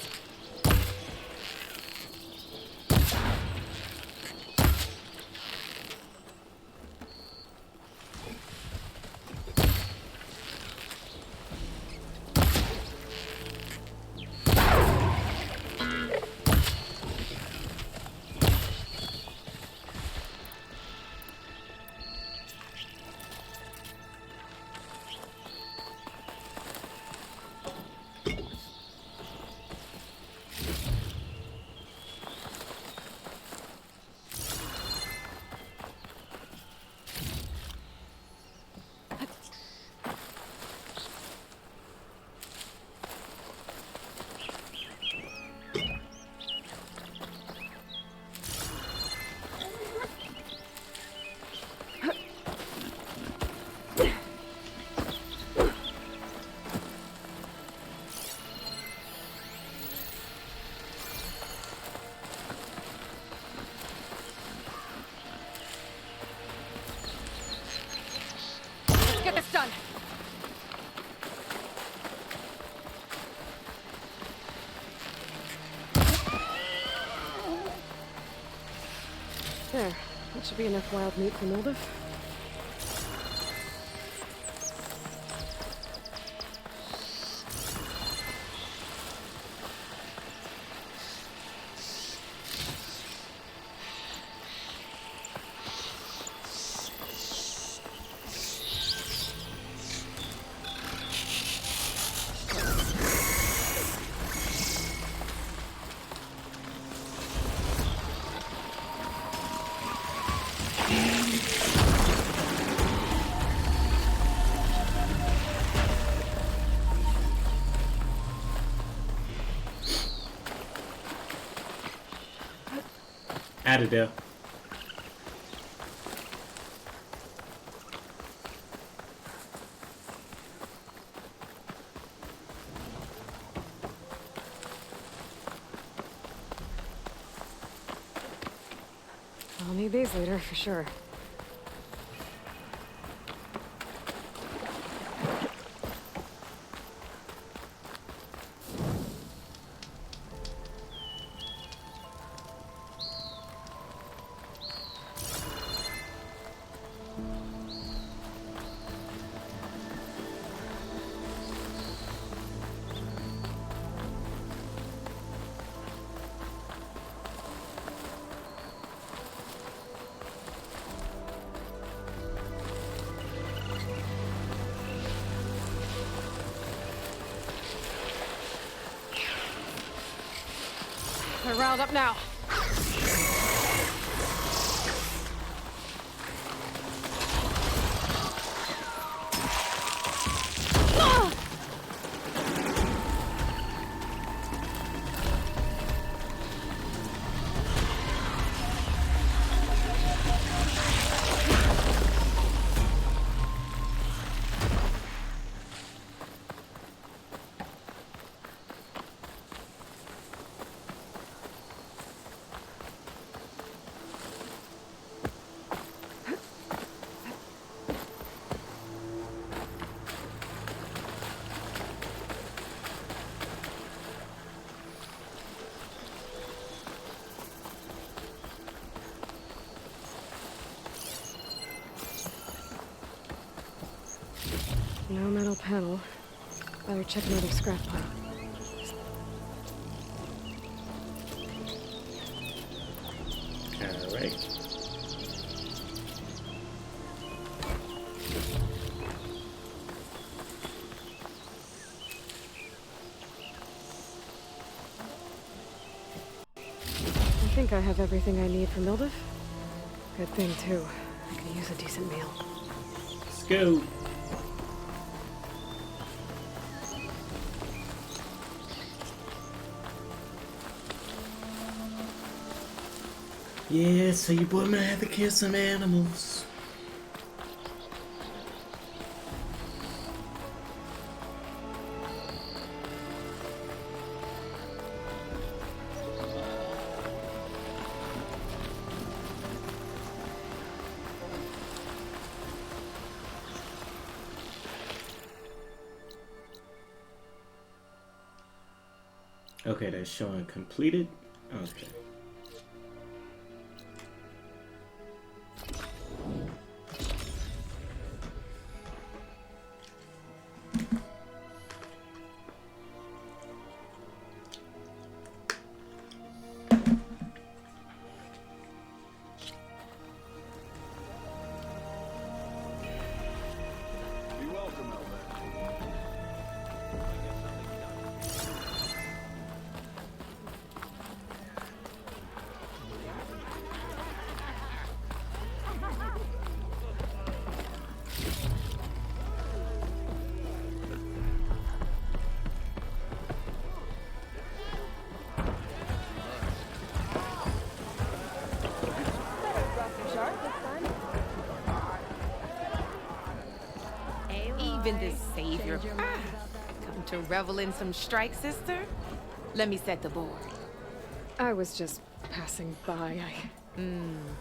Get this done. There. That should be enough wild meat for Moldov. Added there. I'll need these later, for sure. They're riled up now. No metal panel. Better check another scrap pile. Alright. I think I have everything I need for Mildif. Good thing, too. I could use a decent meal. Let's go. Yeah, so your boy might have to kill some animals. Okay, that's showing completed. Okay. Even the savior. Come to revel in some strike, sister? Let me set the board. I was just passing by.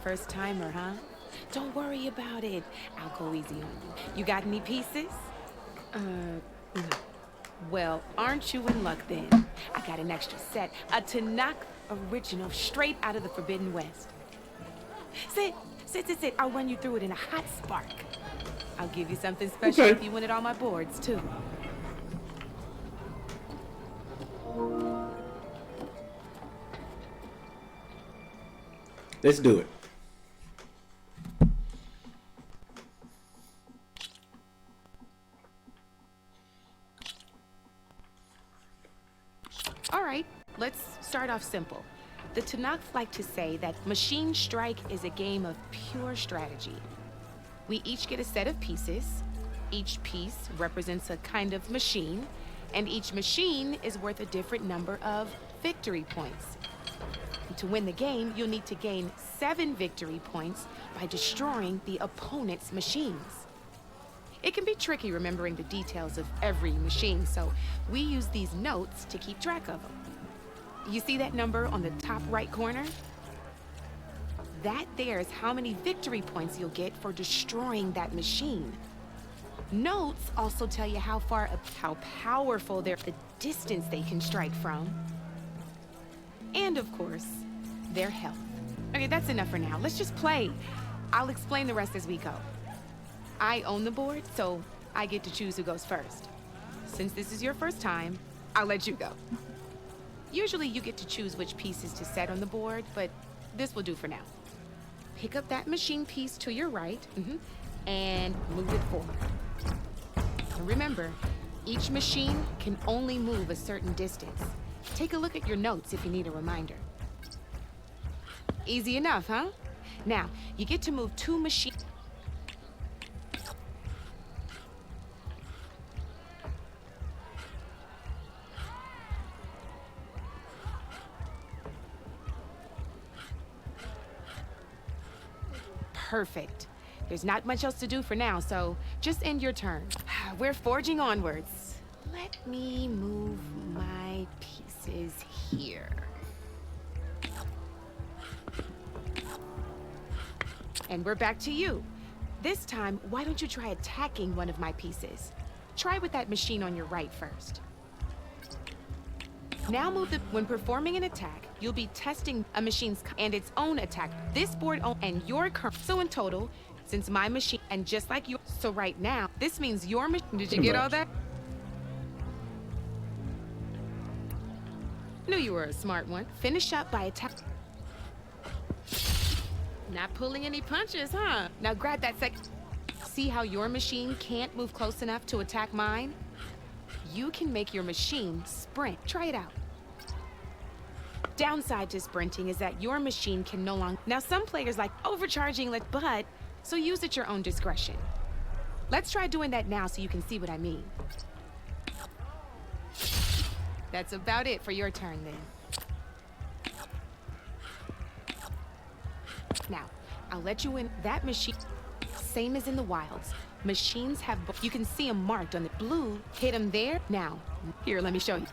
First timer, huh? Don't worry about it. I'll go easy on you. You got any pieces? No. Well, aren't you in luck then? I got an extra set. A Tanakh original, straight out of the Forbidden West. Sit. I'll run you through it in a hot spark. I'll give you something special if you win it on my boards, too. Let's do it. All right, let's start off simple. The Tanakh like to say that Machine Strike is a game of pure strategy. We each get a set of pieces. Each piece represents a kind of machine, and each machine is worth a different number of victory points. And to win the game, you'll need to gain 7 victory points by destroying the opponent's machines. It can be tricky remembering the details of every machine, so we use these notes to keep track of them. You see that number on the top right corner? That there is how many victory points you'll get for destroying that machine. Notes also tell you how powerful they're, the distance they can strike from, and of course, their health. Okay, that's enough for now. Let's just play. I'll explain the rest as we go. I own the board, so I get to choose who goes first. Since this is your first time, I'll let you go. Usually you get to choose which pieces to set on the board, but this will do for now. Pick up that machine piece to your right, and move it forward. Remember, each machine can only move a certain distance. Take a look at your notes if you need a reminder. Easy enough, huh? Now, you get to move 2 machines. Perfect. There's not much else to do for now, so just end your turn. We're forging onwards. Let me move my pieces here. And we're back to you. This time, why don't you try attacking one of my pieces? Try with that machine on your right first. Now move the... When performing an attack, you'll be testing a machine's and its own attack. This board and your current. So in total, since my machine and just like you. So right now, this means your machine. Did you get all that? Knew you were a smart one. Finish up by attack. Not pulling any punches, huh? Now grab that See how your machine can't move close enough to attack mine? You can make your machine sprint. Try it out. Downside to sprinting is that your machine can no longer... Now some players like overcharging, but so use at your own discretion. Let's try doing that now so you can see what I mean. That's about it for your turn then. Now, I'll let you in. That machine, same as in the wilds. Machines have, you can see them marked on the blue. Hit them there. Now, here, let me show you.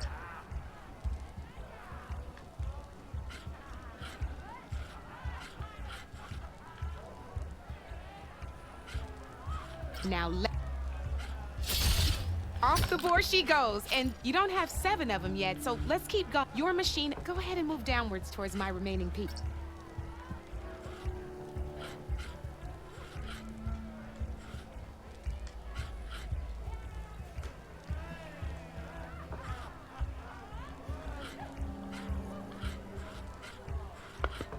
Now, Off the board she goes, and you don't have 7 of them yet, so let's keep going. Your machine, go ahead and move downwards towards my remaining piece.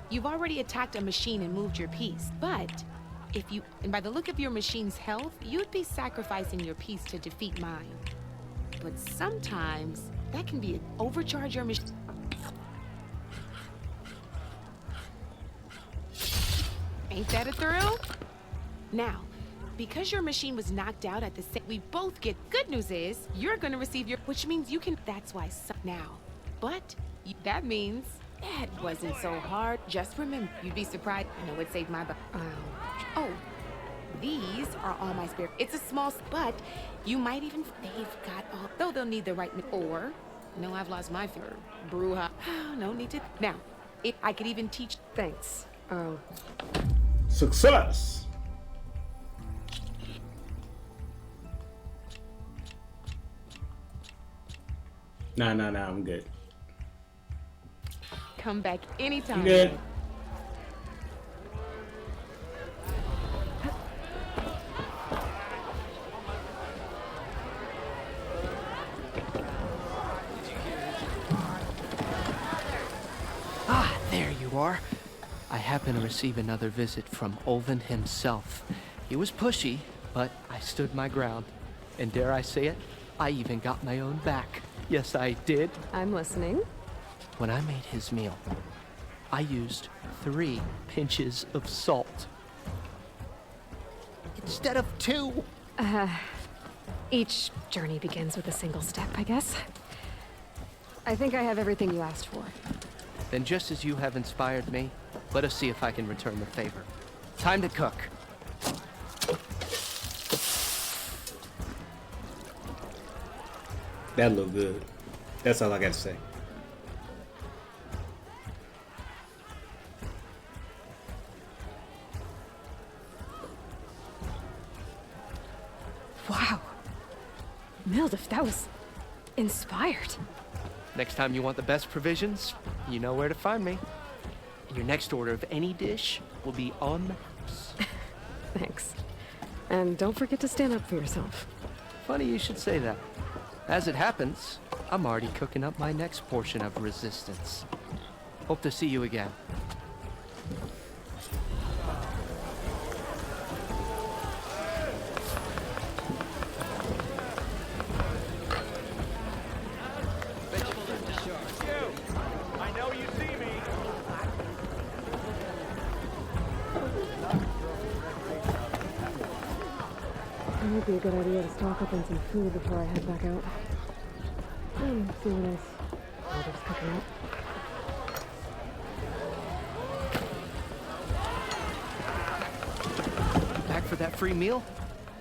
You've already attacked a machine and moved your piece, but and by the look of your machine's health, you'd be sacrificing your piece to defeat mine. But sometimes, that can be overcharge your machine. Ain't that a thrill? Now, because your machine was knocked out at the same, we both get, good news is, you're gonna receive your, which means you can, that's why now. But, that means, that wasn't so hard. Just remember, you'd be surprised. I know it saved my butt. Oh, these are all my spare. It's a small, but you might even, they've got all, though they'll need the right, or, no, I've lost my fear. Bruja. No need to. Now, if I could even teach. Thanks. Success. Nah, I'm good. Come back anytime. You good? Ah, there you are. I happen to receive another visit from Olvin himself. He was pushy, but I stood my ground. And dare I say it, I even got my own back. Yes, I did. I'm listening. When I made his meal, I used 3 pinches of salt. Instead of 2. Each journey begins with a single step, I guess. I think I have everything you asked for. Then just as you have inspired me, let us see if I can return the favor. Time to cook. That look good. That's all I got to say. Wow. Mildif, that was inspired. Next time you want the best provisions, you know where to find me. Your next order of any dish will be on the house. Thanks. And don't forget to stand up for yourself. Funny you should say that. As it happens, I'm already cooking up my next portion of resistance. Hope to see you again. I know you see me. It might be a good idea to stock up on some food before I head back out. See what else Mildif's cooking up. Back for that free meal?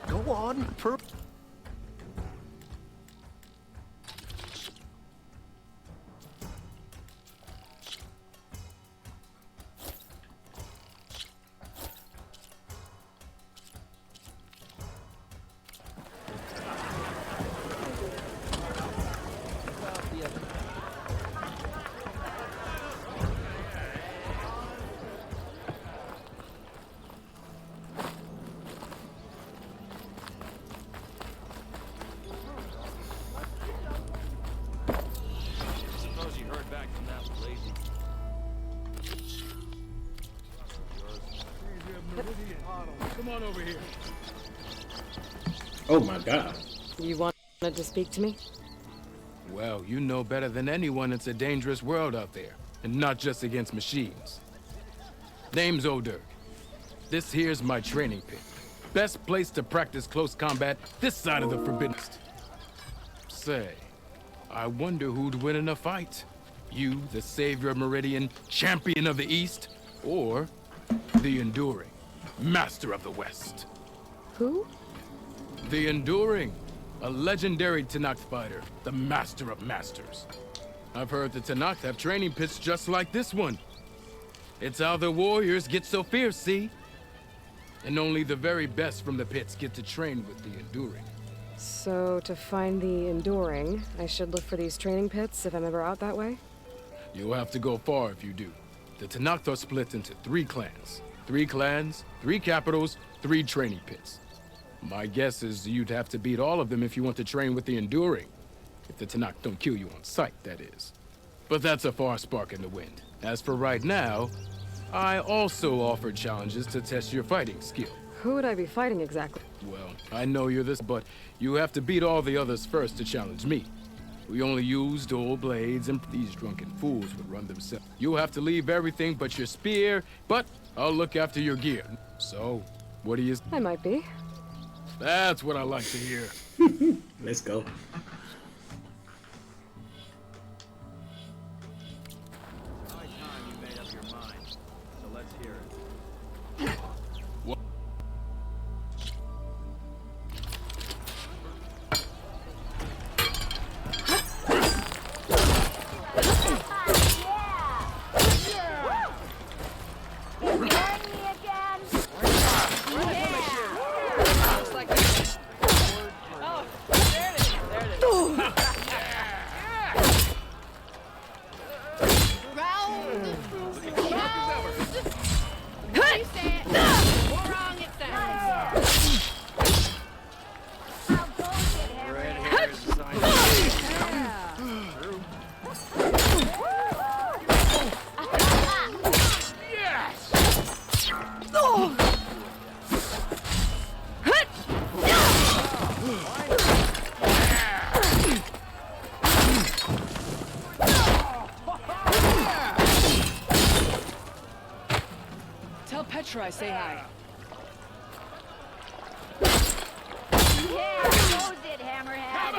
Go on, Come on over here. Oh my God. You wanted to speak to me? Well, you know better than anyone it's a dangerous world out there, and not just against machines. Name's O'Dirk. This here's my training pit. Best place to practice close combat this side of the Forbidden West. Say, I wonder who'd win in a fight. You, the savior of Meridian, champion of the East, or the Enduring, master of the West. Who? The Enduring, a legendary Tenakth fighter, the master of masters. I've heard the Tenakth have training pits just like this one. It's how the warriors get so fierce, see? And only the very best from the pits get to train with the Enduring. So, to find the Enduring, I should look for these training pits if I'm ever out that way? You'll have to go far if you do. The Tanakh are split into 3 clans. 3 clans, 3 capitals, 3 training pits. My guess is you'd have to beat all of them if you want to train with the Enduring. If the Tanakh don't kill you on sight, that is. But that's a far spark in the wind. As for right now, I also offer challenges to test your fighting skill. Who would I be fighting exactly? Well, I know you're this, but you have to beat all the others first to challenge me. We only use dual blades, and these drunken fools would run themselves. You'll have to leave everything but your spear, but I'll look after your gear. So, what do you... I might be. That's what I like to hear. Let's go. Tell Petra I say hi. Yeah, close it, Hammerhead.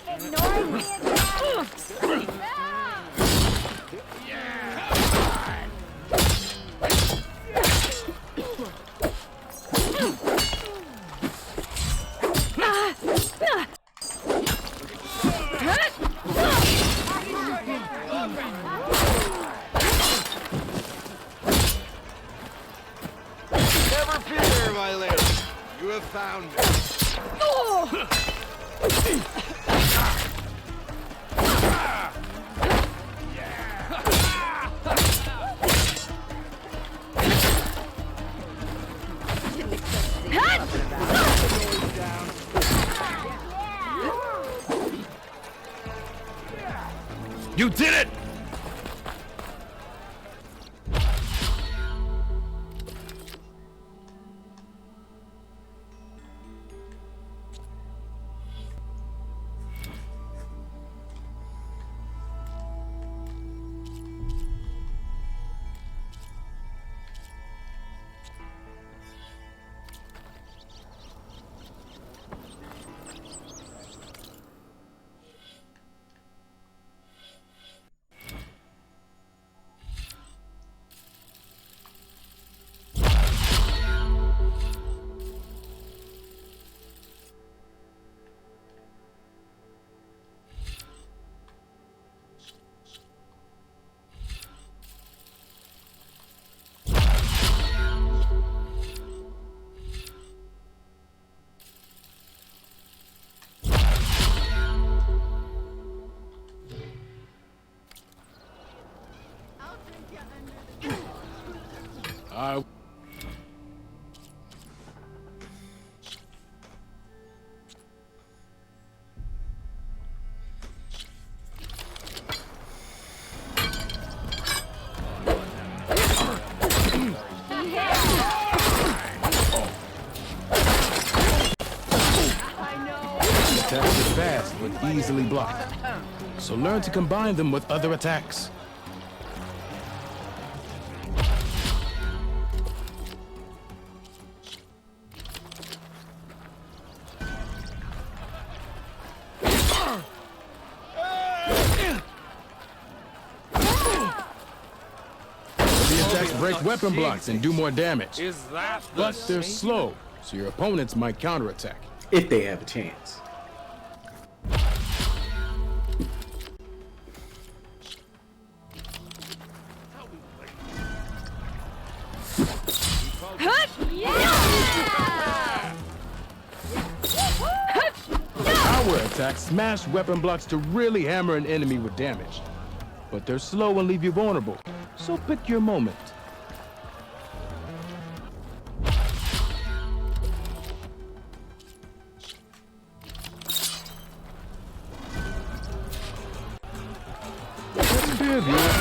Ignoring me again. Never fear, my lady. You have found me. You did it! Attacks are fast, but easily blocked. So learn to combine them with other attacks. The attacks break weapon blocks and do more damage. But they're slow, so your opponents might counterattack. If they have a chance. Power attacks smash weapon blocks to really hammer an enemy with damage. But they're slow and leave you vulnerable, so pick your moment.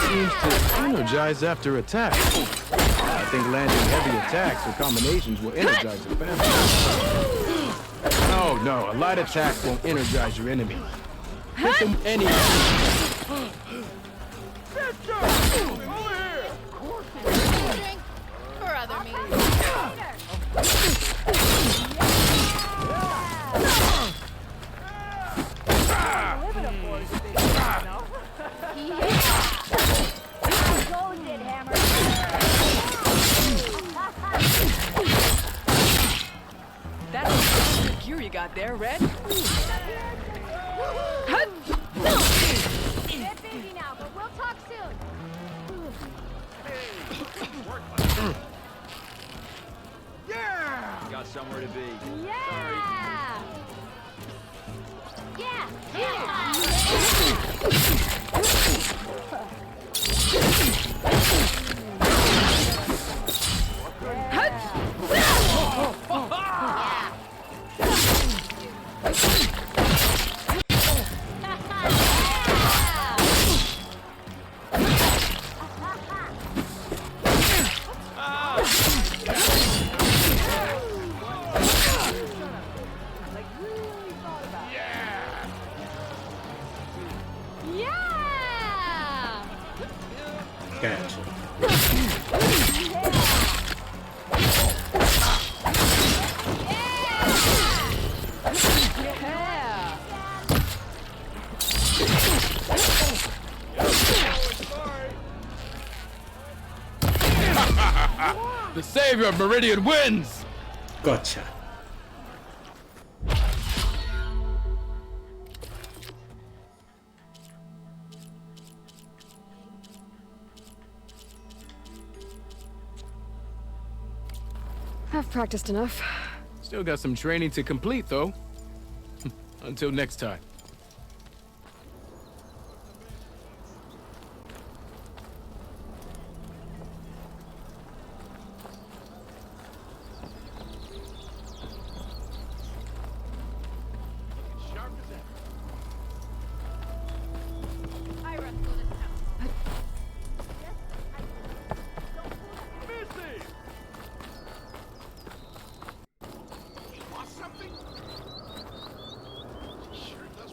Seems to energize after attack. I think landing heavy attacks or combinations will energize it faster. No, a light attack won't energize your enemy. Pick them any. For other means. That's some good gear you got there, Red. Bit busy now, but we'll talk soon. Yeah! Got somewhere to be. Yeah! Yeah! Yeah! Gotcha. The savior of Meridian wins! Gotcha. I've practiced enough. Still got some training to complete, though. Until next time. Sure does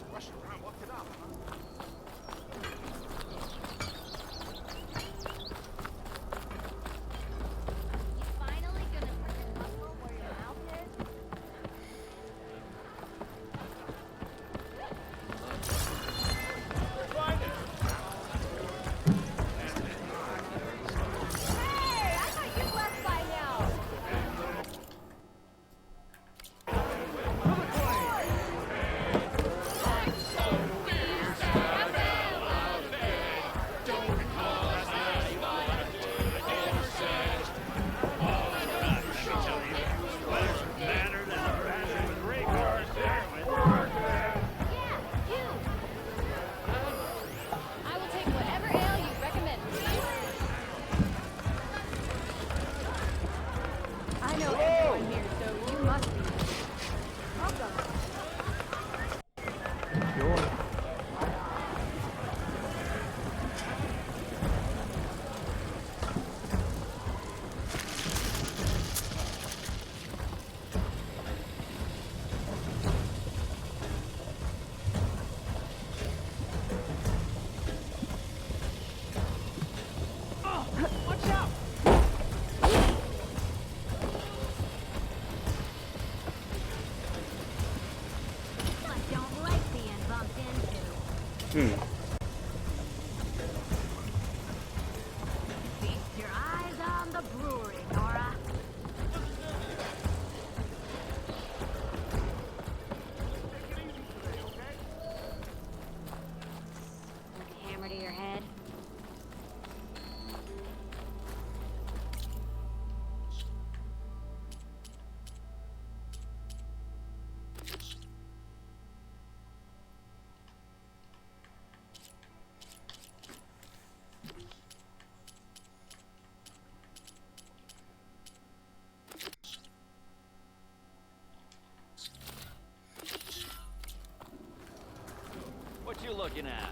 looking at?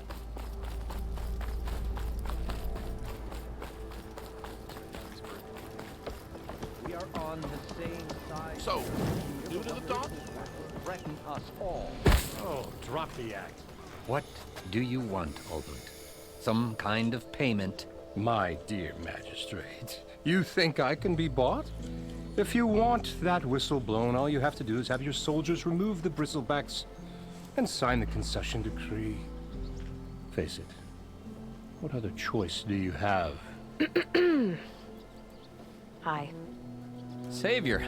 We are on the same side. So, new to the talk? Threaten us all. Oh, drop the act. What do you want, Albert? Some kind of payment? My dear magistrate, you think I can be bought? If you want that whistle blown, all you have to do is have your soldiers remove the bristlebacks and sign the concession decree. Face it, what other choice do you have? Hi. Savior,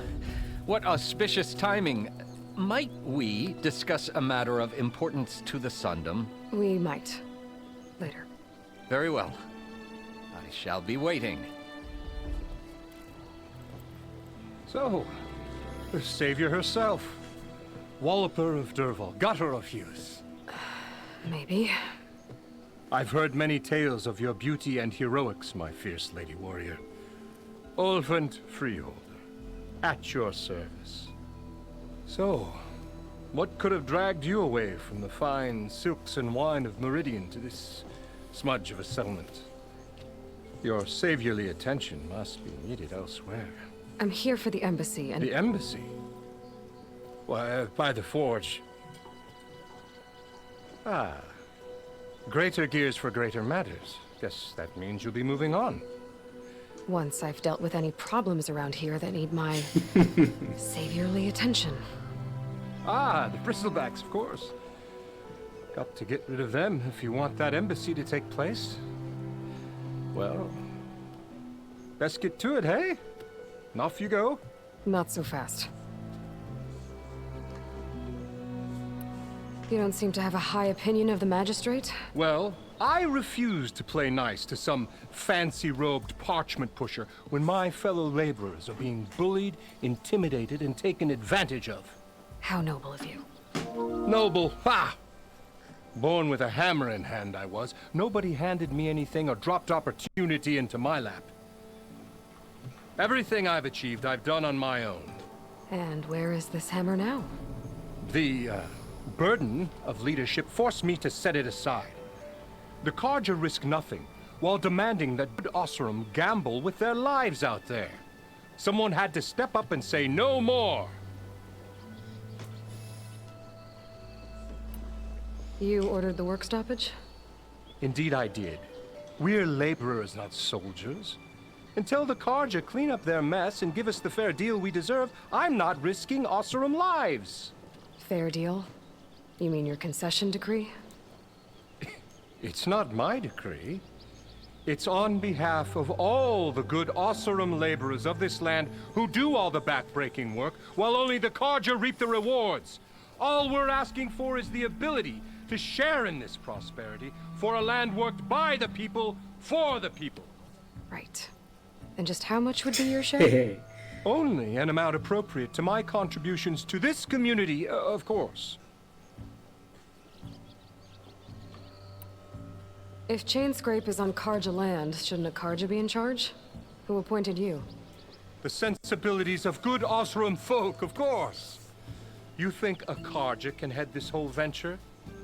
what auspicious timing. Might we discuss a matter of importance to the Sundom? We might. Later. Very well. I shall be waiting. So, the savior herself. Walloper of Derval, gutter of youth. Maybe. I've heard many tales of your beauty and heroics, my fierce lady warrior. Olfant Freeholder, at your service. So, what could have dragged you away from the fine silks and wine of Meridian to this smudge of a settlement? Your saviorly attention must be needed elsewhere. I'm here for the embassy and... The embassy? Why, by the forge. Ah. Greater gears for greater matters. Guess that means you'll be moving on. Once I've dealt with any problems around here that need my saviorly attention. Ah, the bristlebacks, of course. Got to get rid of them if you want that embassy to take place. Well, best get to it, hey? And off you go. Not so fast. You don't seem to have a high opinion of the magistrate? Well, I refuse to play nice to some fancy-robed parchment pusher when my fellow laborers are being bullied, intimidated, and taken advantage of. How noble of you. Noble? Ha! Born with a hammer in hand, I was. Nobody handed me anything or dropped opportunity into my lap. Everything I've achieved, I've done on my own. And where is this hammer now? The, burden of leadership forced me to set it aside. The Carja risk nothing, while demanding that good Osram gamble with their lives out there. Someone had to step up and say no more. You ordered the work stoppage? Indeed I did. We're laborers, not soldiers. Until the Carja clean up their mess and give us the fair deal we deserve, I'm not risking Osram lives. Fair deal? You mean your concession decree? It's not my decree. It's on behalf of all the good Osram laborers of this land who do all the back-breaking work, while only the Carja reap the rewards. All we're asking for is the ability to share in this prosperity for a land worked by the people, for the people. Right. And just how much would be your share? Only an amount appropriate to my contributions to this community, of course. If Chainscrape is on Carja land, shouldn't a Carja be in charge? Who appointed you? The sensibilities of good Osram folk, of course. You think a Carja can head this whole venture?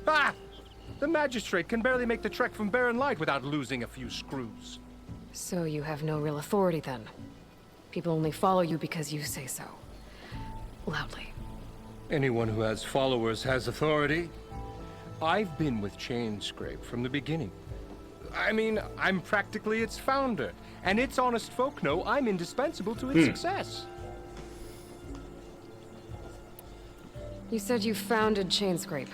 Ah! The magistrate can barely make the trek from Barren Light without losing a few screws. So you have no real authority then? People only follow you because you say so. Loudly. Anyone who has followers has authority. I've been with Chainscrape from the beginning. I mean, I'm practically its founder, and its honest folk know I'm indispensable to its success. You said you founded Chainscrape.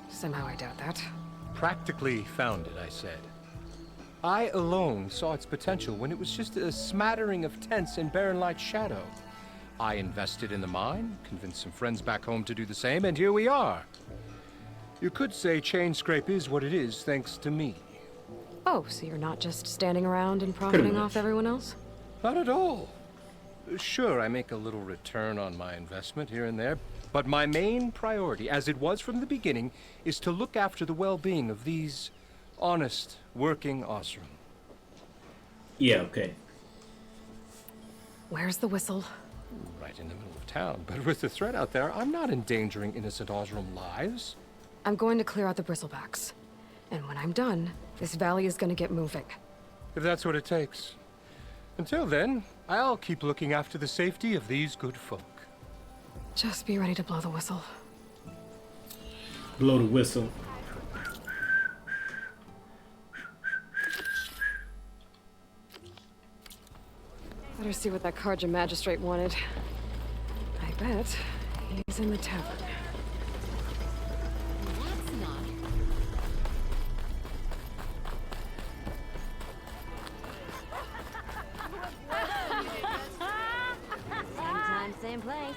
Somehow I doubt that. Practically founded, I said. I alone saw its potential when it was just a smattering of tents in Barren Light's shadow. I invested in the mine, convinced some friends back home to do the same, and here we are. You could say Chainscrape is what it is thanks to me. Oh, so you're not just standing around and profiting off everyone else? Not at all. Sure, I make a little return on my investment here and there, but my main priority, as it was from the beginning, is to look after the well-being of these honest, working Osram. Yeah, okay. Where's the whistle? Right in the middle of town, but with the threat out there, I'm not endangering innocent Osram lives. I'm going to clear out the bristlebacks. And when I'm done, this valley is gonna get moving. If that's what it takes. Until then, I'll keep looking after the safety of these good folk. Just be ready to blow the whistle. Blow the whistle. Better see what that Karja magistrate wanted. I bet he's in the tavern. Same time, same place.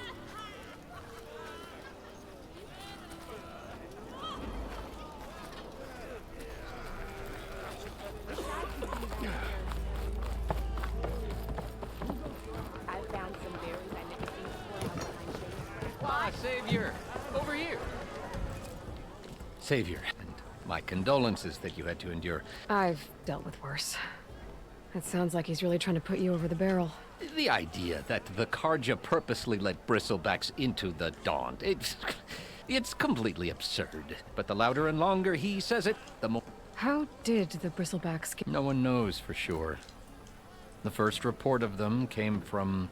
I found some berries I never seen before. Ah, Savior! Over here! Savior, and my condolences that you had to endure. I've dealt with worse. It sounds like he's really trying to put you over the barrel. The idea that the Karja purposely let bristlebacks into the Daunt, it's completely absurd. But the louder and longer he says it, the more... How did the bristlebacks get... No one knows for sure. The first report of them came from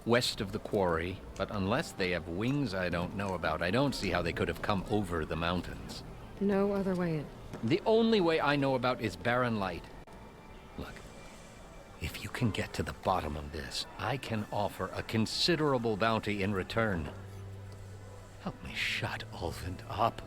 west of the quarry, but unless they have wings I don't know about, I don't see how they could have come over the mountains. No other way in. The only way I know about is Barren Light. Look, if you can get to the bottom of this, I can offer a considerable bounty in return. Help me shut Ulvund up.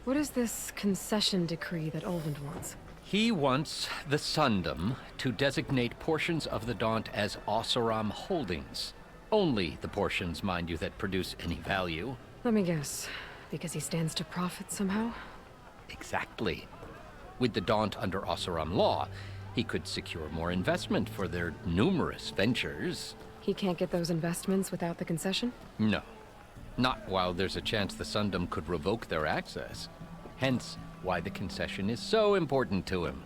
What is this concession decree that Ulvund wants? He wants the Sundom to designate portions of the Daunt as Oseram holdings. Only the portions, mind you, that produce any value. Let me guess. Because he stands to profit somehow? Exactly. With the Daunt under Oseram law, he could secure more investment for their numerous ventures. He can't get those investments without the concession? No. Not while there's a chance the Sundom could revoke their access. Hence, why the concession is so important to him.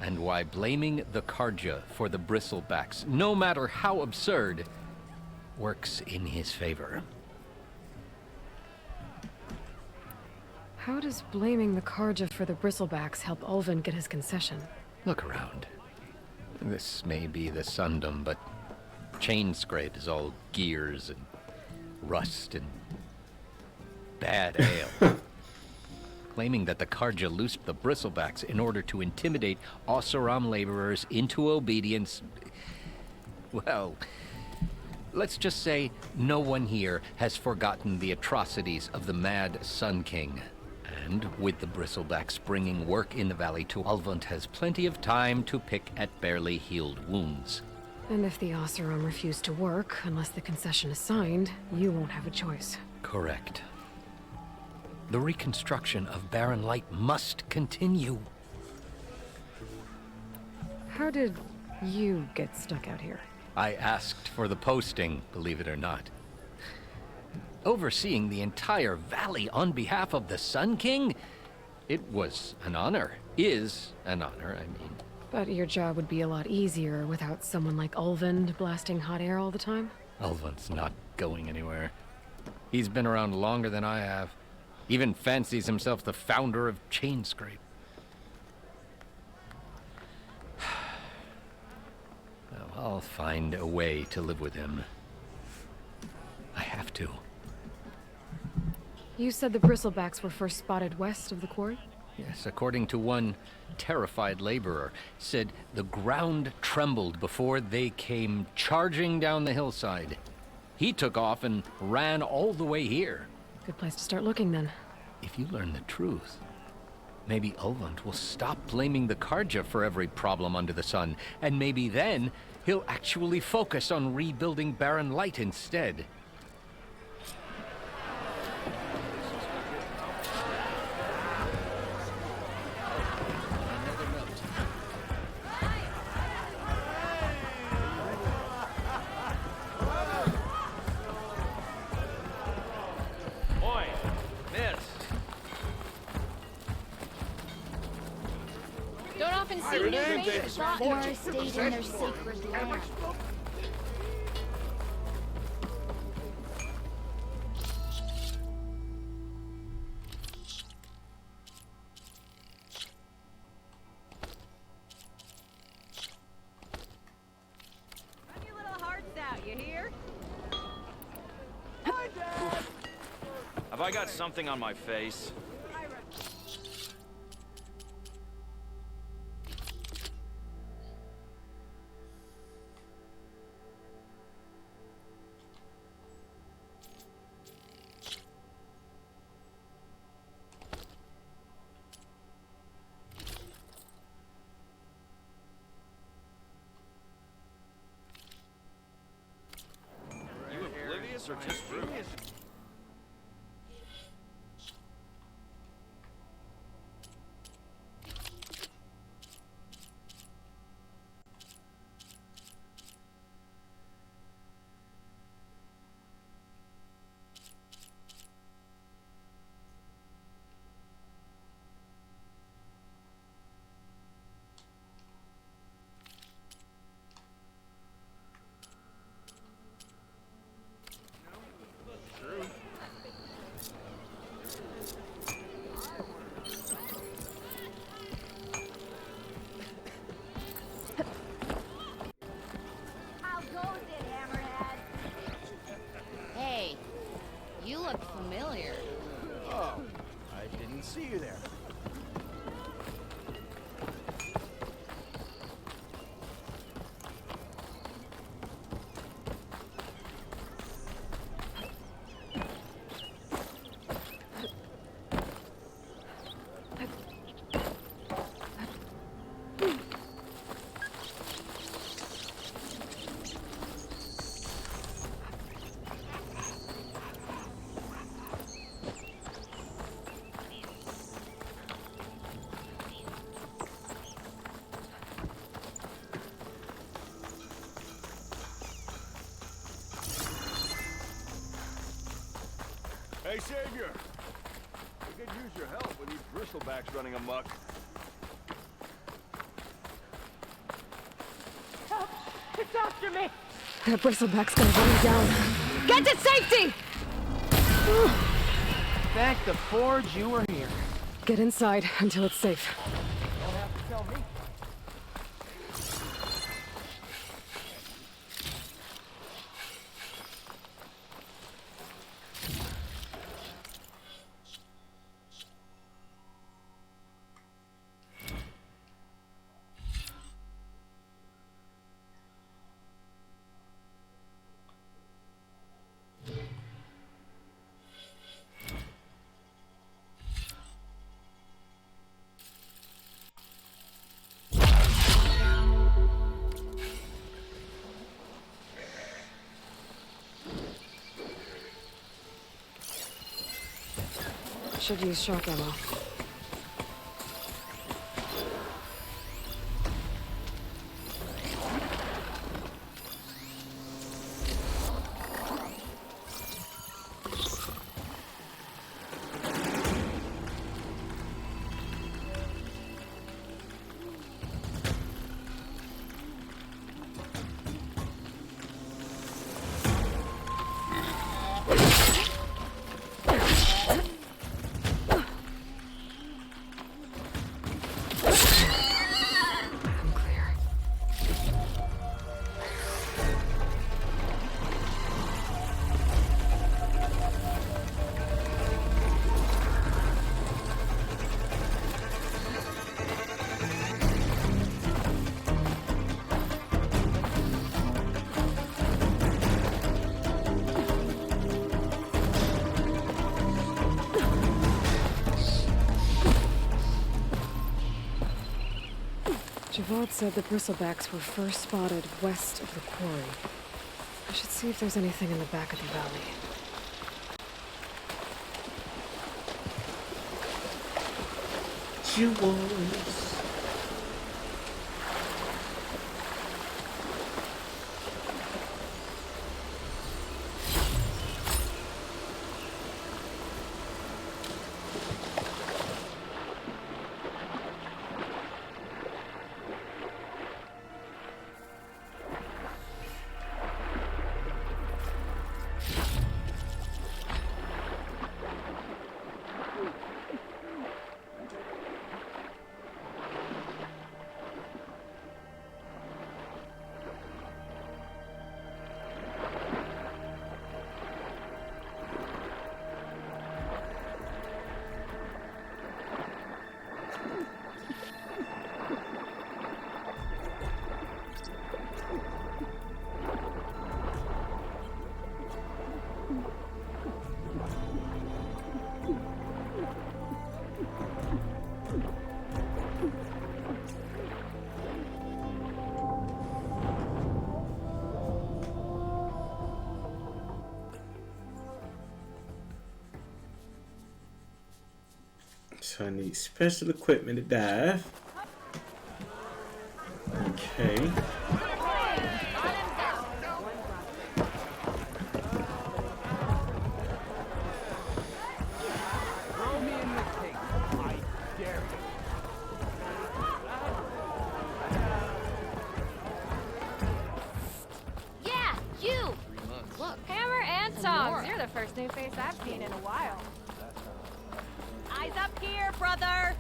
And why blaming the Karja for the bristlebacks, no matter how absurd, works in his favor. How does blaming the Karja for the bristlebacks help Ulvund get his concession? Look around. This may be the Sundom, but Chainscrape is all gears and rust and bad ale. Claiming that the Karja loosed the bristlebacks in order to intimidate Oseram laborers into obedience. Well, let's just say no one here has forgotten the atrocities of the Mad Sun King. And with the bristlebacks bringing work in the valley to Ulvund has plenty of time to pick at barely healed wounds. And if the Oseram refuse to work, unless the concession is signed, you won't have a choice. Correct. The reconstruction of Barren Light must continue. How did you get stuck out here? I asked for the posting, believe it or not. Overseeing the entire valley on behalf of the Sun King? It was an honor. Is an honor, I mean. But your job would be a lot easier without someone like Ulvund blasting hot air all the time? Ulvund's not going anywhere. He's been around longer than I have. Even fancies himself the founder of Chainscrape. Well, I'll find a way to live with him. I have to. You said the bristlebacks were first spotted west of the quarry? Yes, according to one terrified laborer, said the ground trembled before they came charging down the hillside. He took off and ran all the way here. Good place to start looking, then. If you learn the truth, maybe Ulvund will stop blaming the Karja for every problem under the sun, and maybe then he'll actually focus on rebuilding Barren Light instead. Don't often see new faces brought more stayed in their sacred land. I got something on my face. You oblivious or just rude? How goes it, Hammerhead? Hey, you look familiar. Oh, I didn't see you there. Hey, Savior! We could use your help with these bristlebacks running amok. Help! It's after me! That bristleback's gonna run me down. Get to safety! Thank the Forge you were here. Get inside until it's safe. Don't have to tell me. Should use shock ammo. Javad said the bristlebacks were first spotted west of the quarry. I should see if there's anything in the back of the valley. Jewels. so I need special equipment to dive. Okay. Yeah, you! Look, Hammer and Tongs. You're the first new face I've seen in a while. Eyes up here, brother!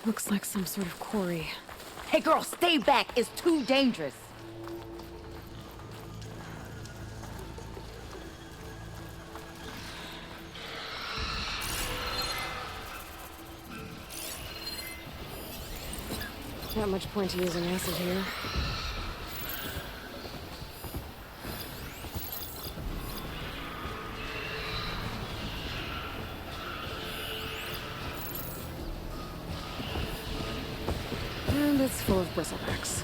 Looks like some sort of quarry. Hey girl, stay back. It's too dangerous. Not much point to using acid here. And it's full of bristlebacks.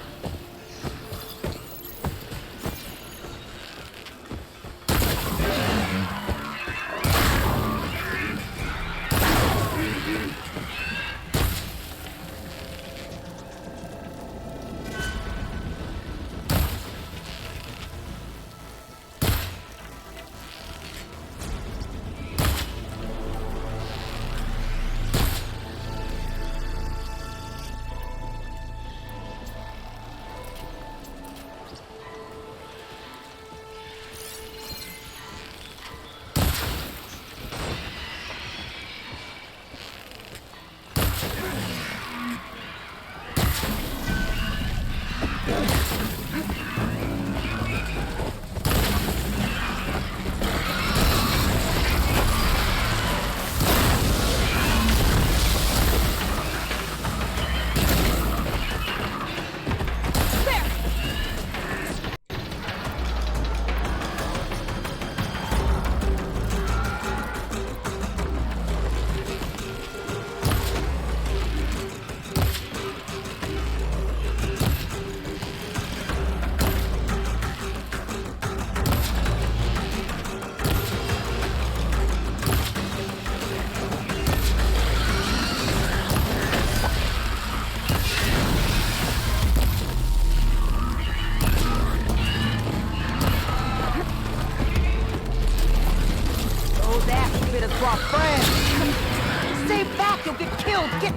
Stay back, you'll get killed. Get...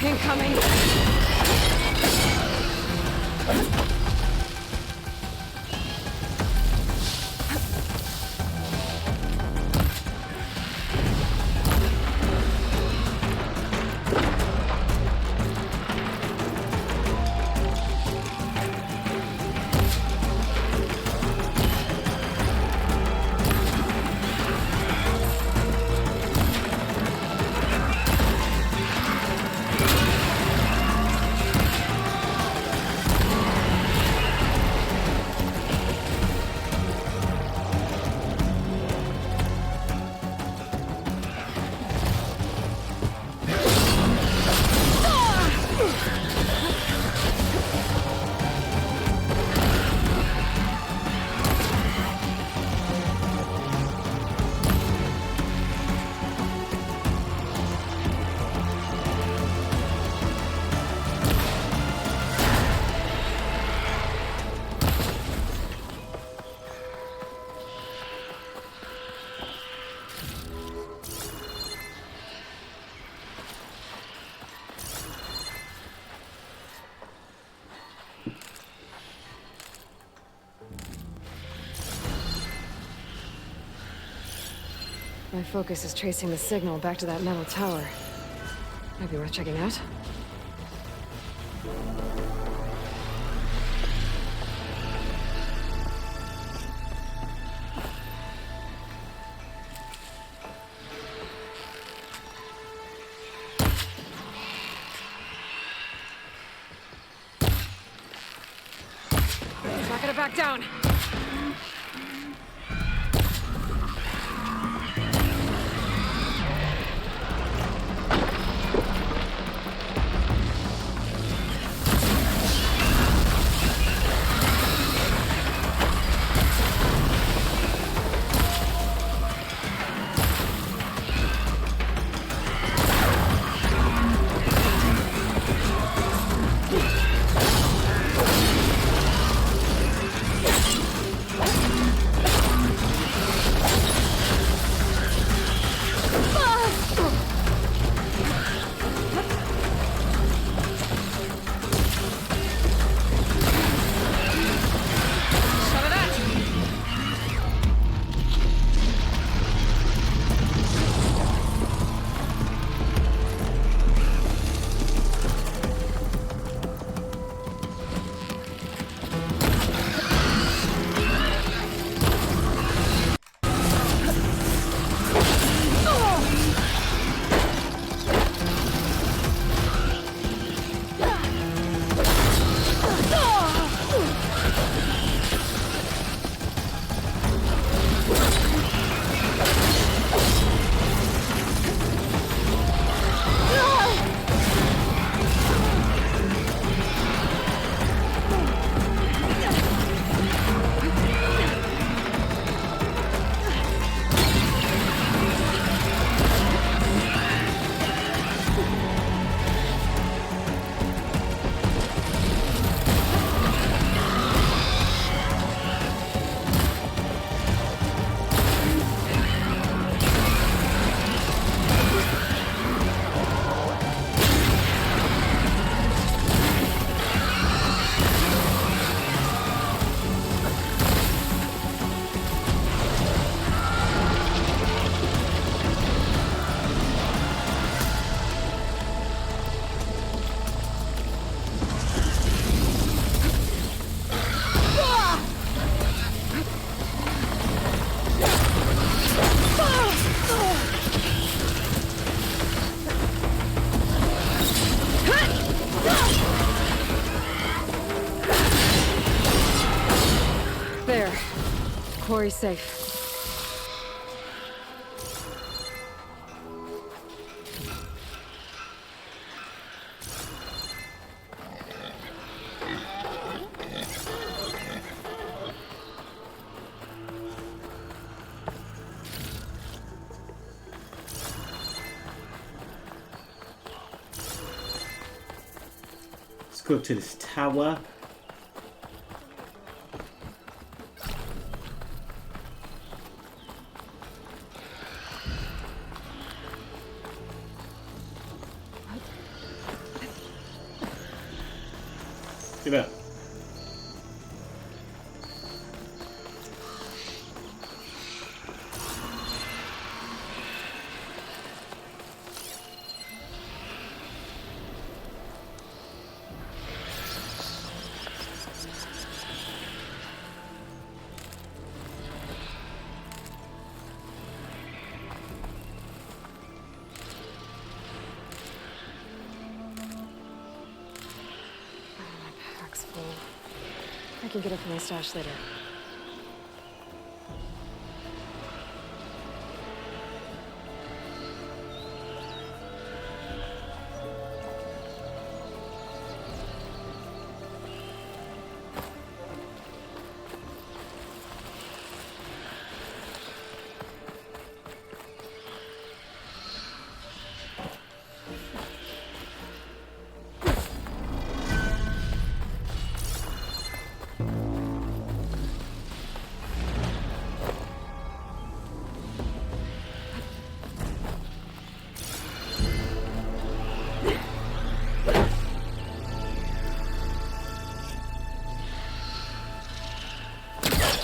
Incoming. My focus is tracing the signal back to that metal tower. Might be worth checking out. Not gonna back down. There. Quarry's safe. Let's go to this tower. Give it up. I can get it from my stash later.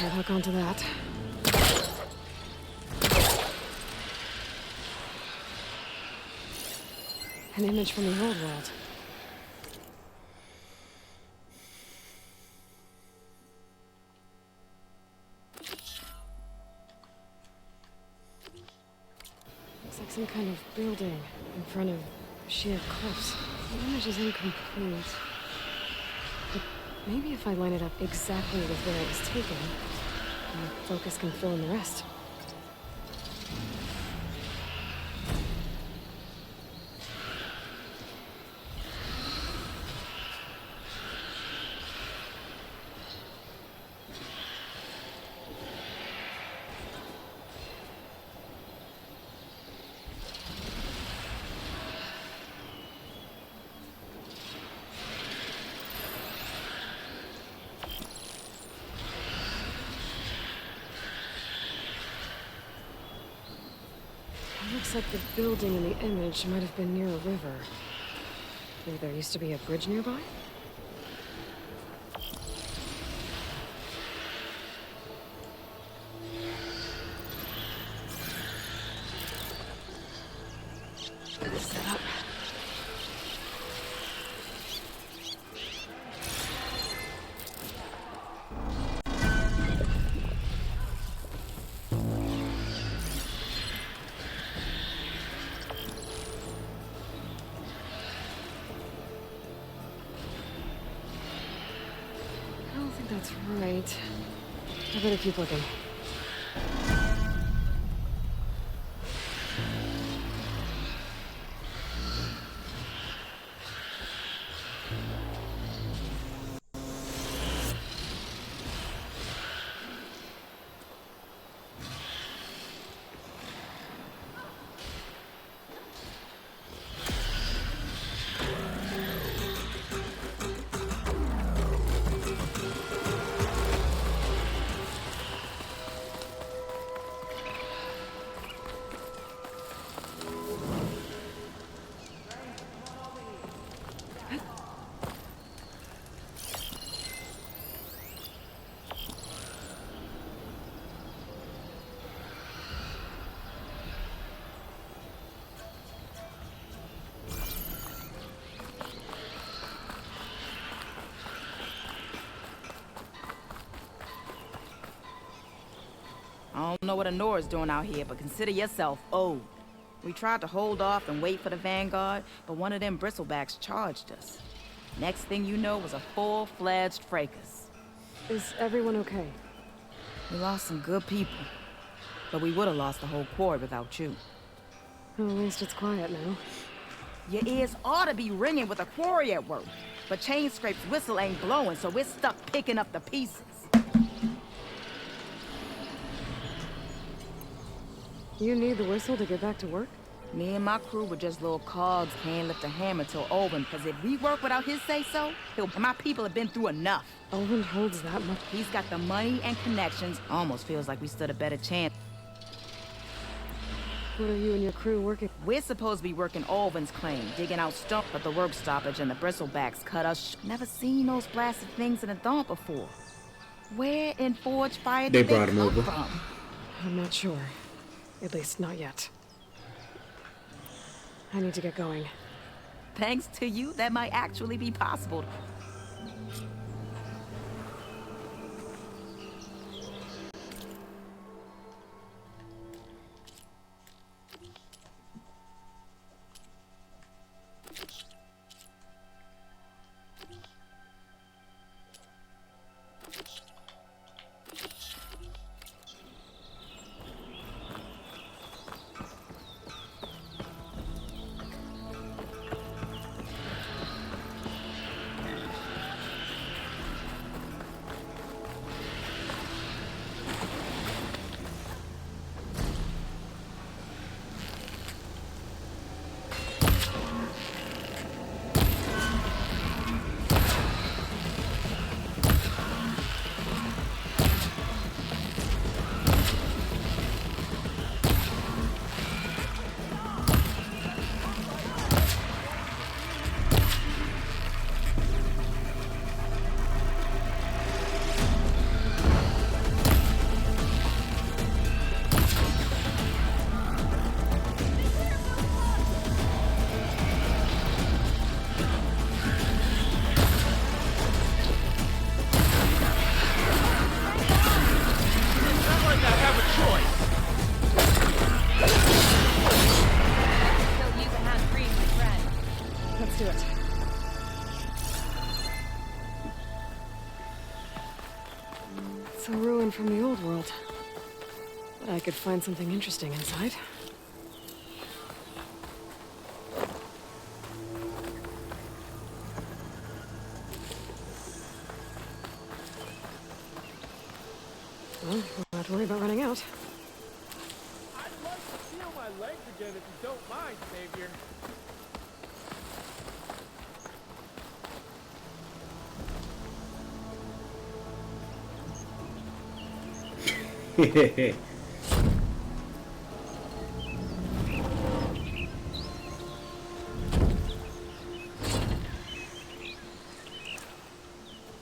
Can't hook onto that. An image from the old world. Looks like some kind of building in front of sheer cliffs. The image is incomplete. But maybe if I line it up exactly with where it was taken, the focus can fill in the rest. Looks like the building in the image might have been near a river. Maybe there used to be a bridge nearby? Set up. That's right. I better keep looking. I don't know what Honora's doing out here, but consider yourself old. We tried to hold off and wait for the Vanguard, but one of them bristlebacks charged us. Next thing you know was a full-fledged fracas. Is everyone okay? We lost some good people, but we would have lost the whole quarry without you. Well, at least it's quiet now. Your ears ought to be ringing with a quarry at work, but Chainscrape's whistle ain't blowing, so we're stuck picking up the pieces. You need the whistle to get back to work? Me and my crew were just little cogs, can't lift a hammer till Olvin, because if we work without his say-so, my people have been through enough. Olvin holds that much? He's got the money and connections. Almost feels like we stood a better chance. What are you and your crew working? We're supposed to be working Olvin's claim, digging out stone, but the work stoppage and the bristlebacks cut us. Never seen those blasted things in a dump before. Where in Forge Fire did they brought him come over. from? I'm not sure. At least not yet. I need to get going. Thanks to you, that might actually be possible. It's a ruin from the old world. But I could find something interesting inside. Well, don't have to worry about running out. I'd like to feel my legs again if you don't mind, Savior.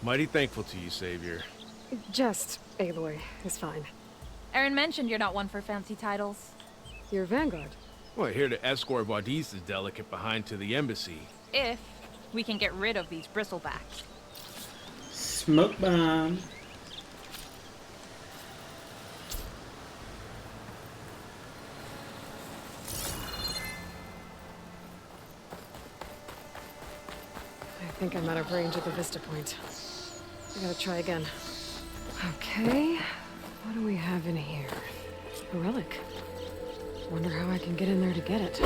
Mighty thankful to you, Savior. Just Aloy is fine. Aaron mentioned you're not one for fancy titles. You're Vanguard. Well, here to escort Vaudise's delicate behind to the embassy. If we can get rid of these bristlebacks. Smoke bomb. I think I'm out of range at the vista point. I gotta try again. Okay, what do we have in here? A relic. Wonder how I can get in there to get it.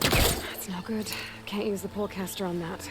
That's no good. Can't use the polecaster on that.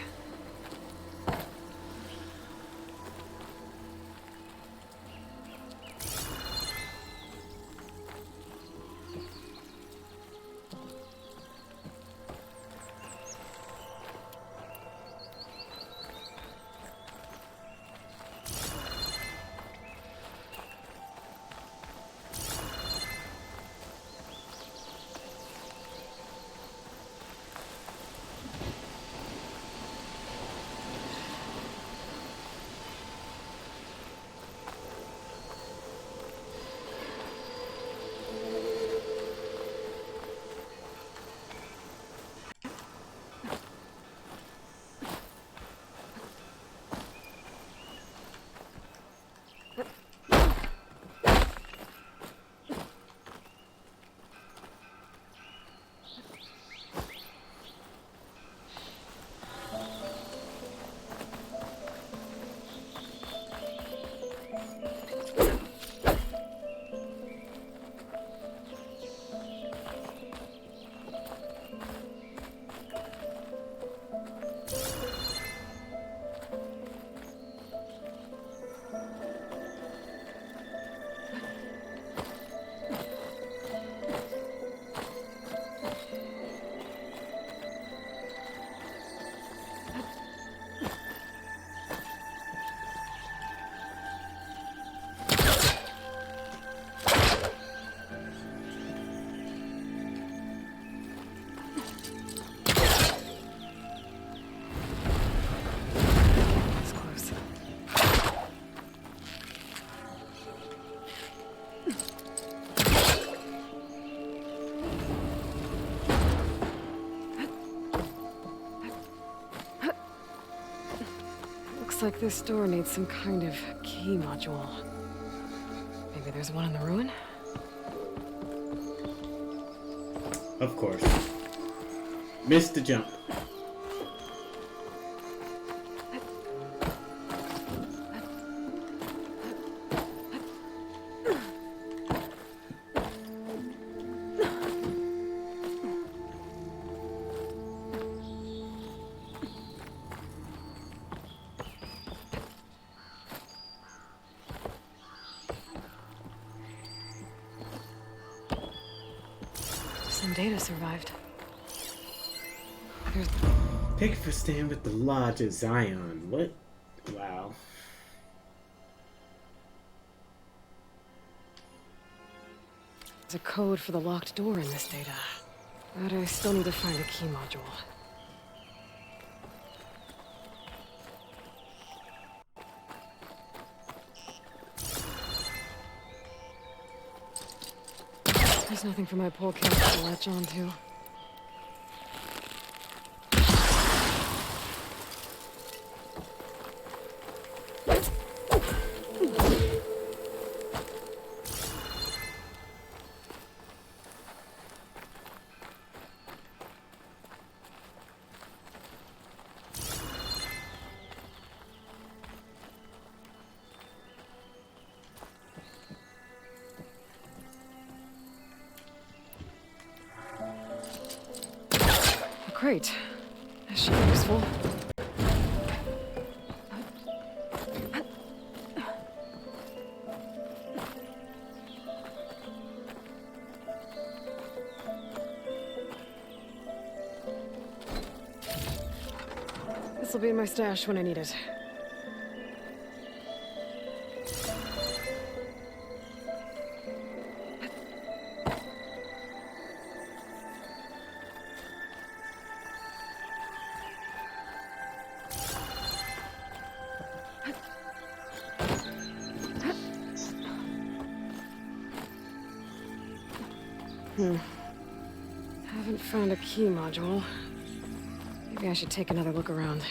Looks like this door needs some kind of key module. Maybe there's one in the ruin? Of course. Missed the jump. Some data survived. Pick for stand with the Lodge of Zion. What? Wow. There's a code for the locked door in this data. But I still need to find a key module. There's nothing for my polecaster to latch onto. Great. This should be useful. This'll be in my stash when I need it. Haven't found a key module. Maybe I should take another look around.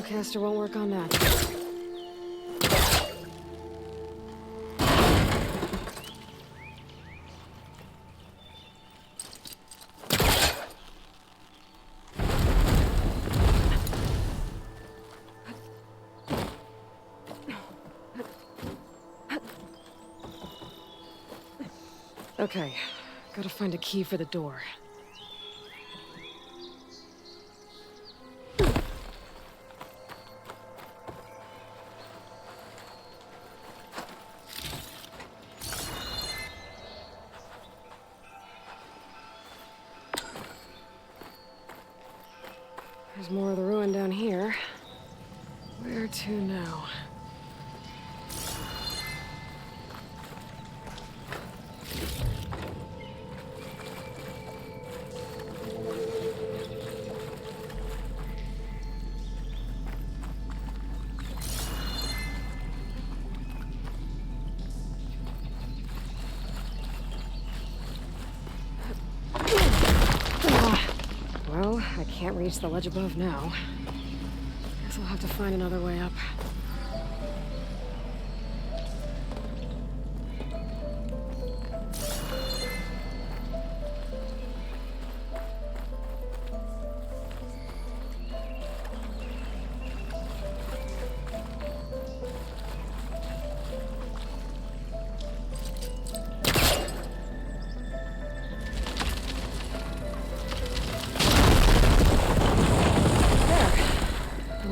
Caster won't work on that. Okay, gotta find a key for the door. There's more of the ruin down here. Where to now? Well, I can't reach the ledge above now. Guess I'll have to find another way up.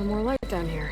More light down here.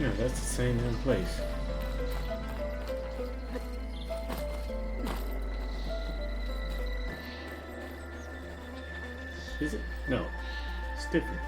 Yeah, that's the same damn place. Is it? No. It's different.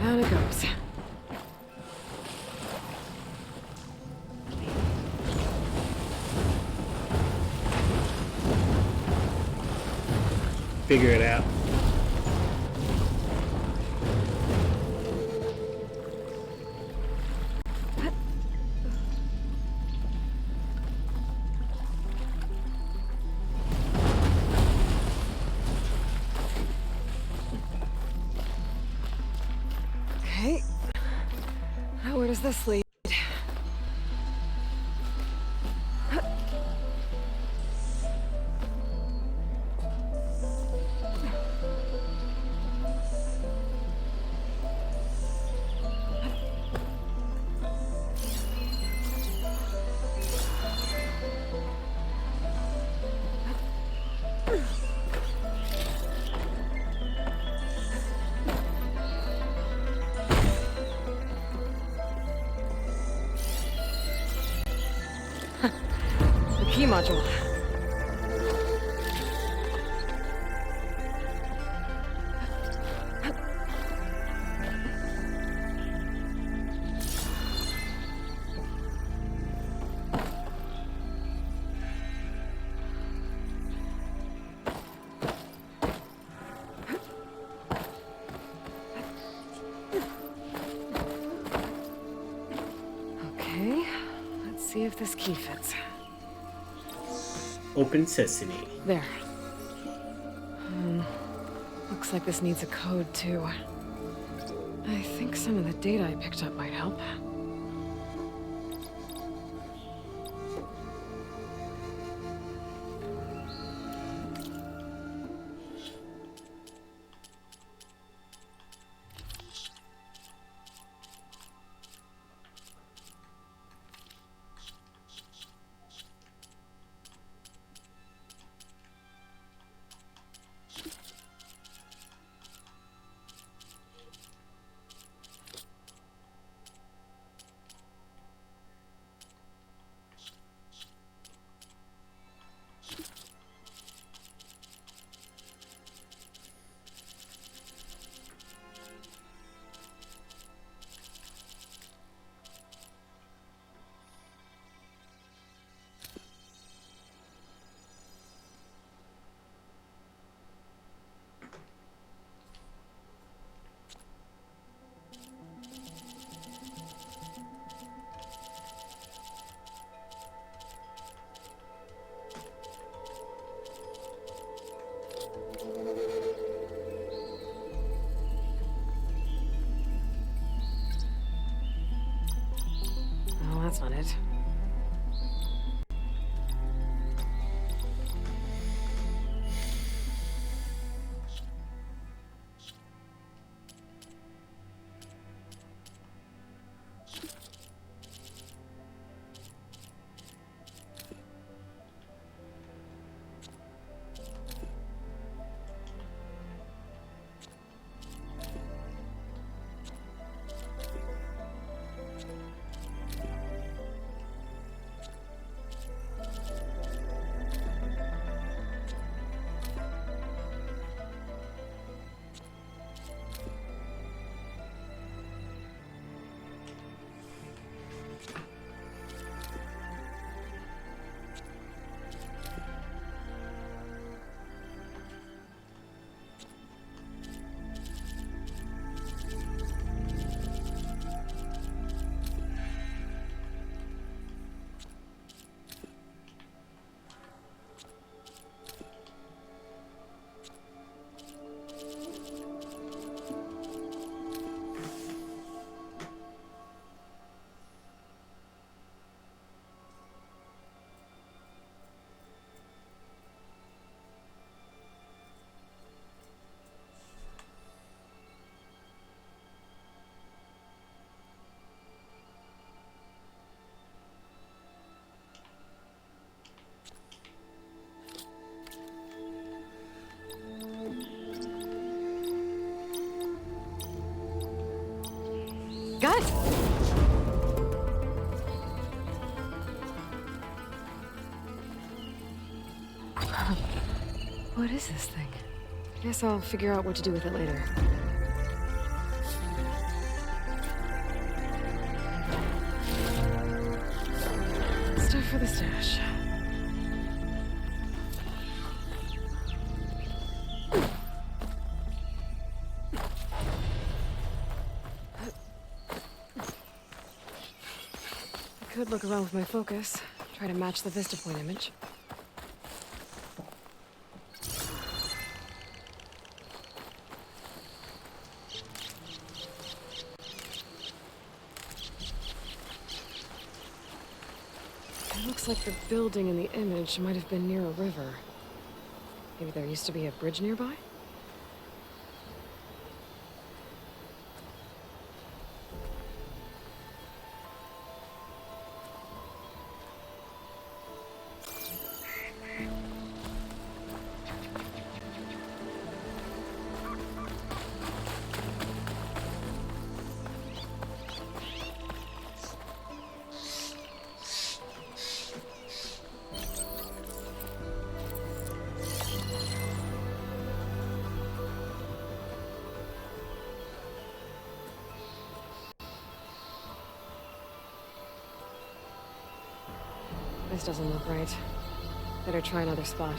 Down it goes. Figure it out. Okay. Now where does this lead? The key module. Okay, let's see if this key fits. Open sesame. There. Looks like this needs a code, too. I think some of the data I picked up might help. Oh, that's not it. got it! What is this thing? Guess I'll figure out what to do with it later. Stuff for the stash. I could look around with my focus, try to match the Vista Point image. It looks like the building in the image might have been near a river. Maybe there used to be a bridge nearby? This doesn't look right. Better try another spot.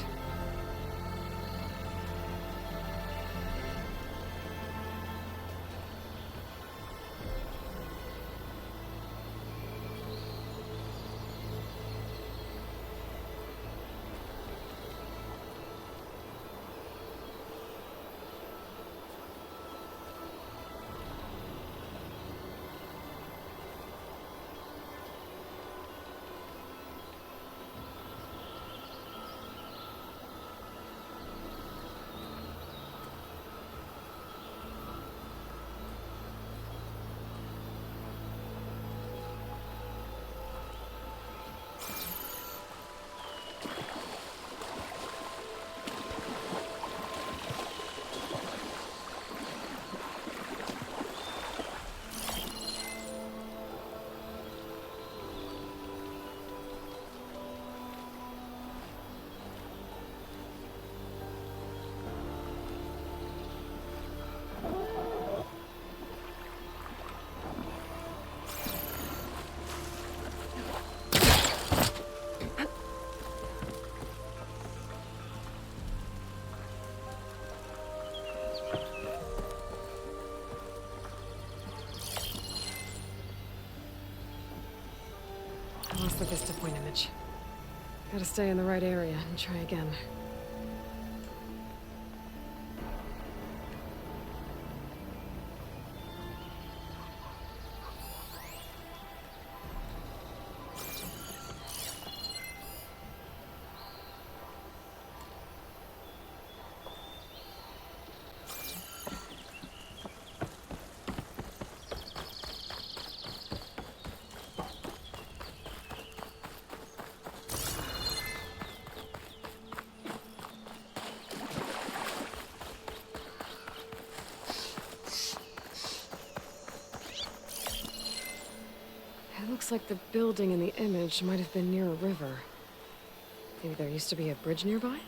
I lost the Vista Point image. Gotta stay in the right area and try again. It looks like the building in the image might have been near a river. Maybe there used to be a bridge nearby?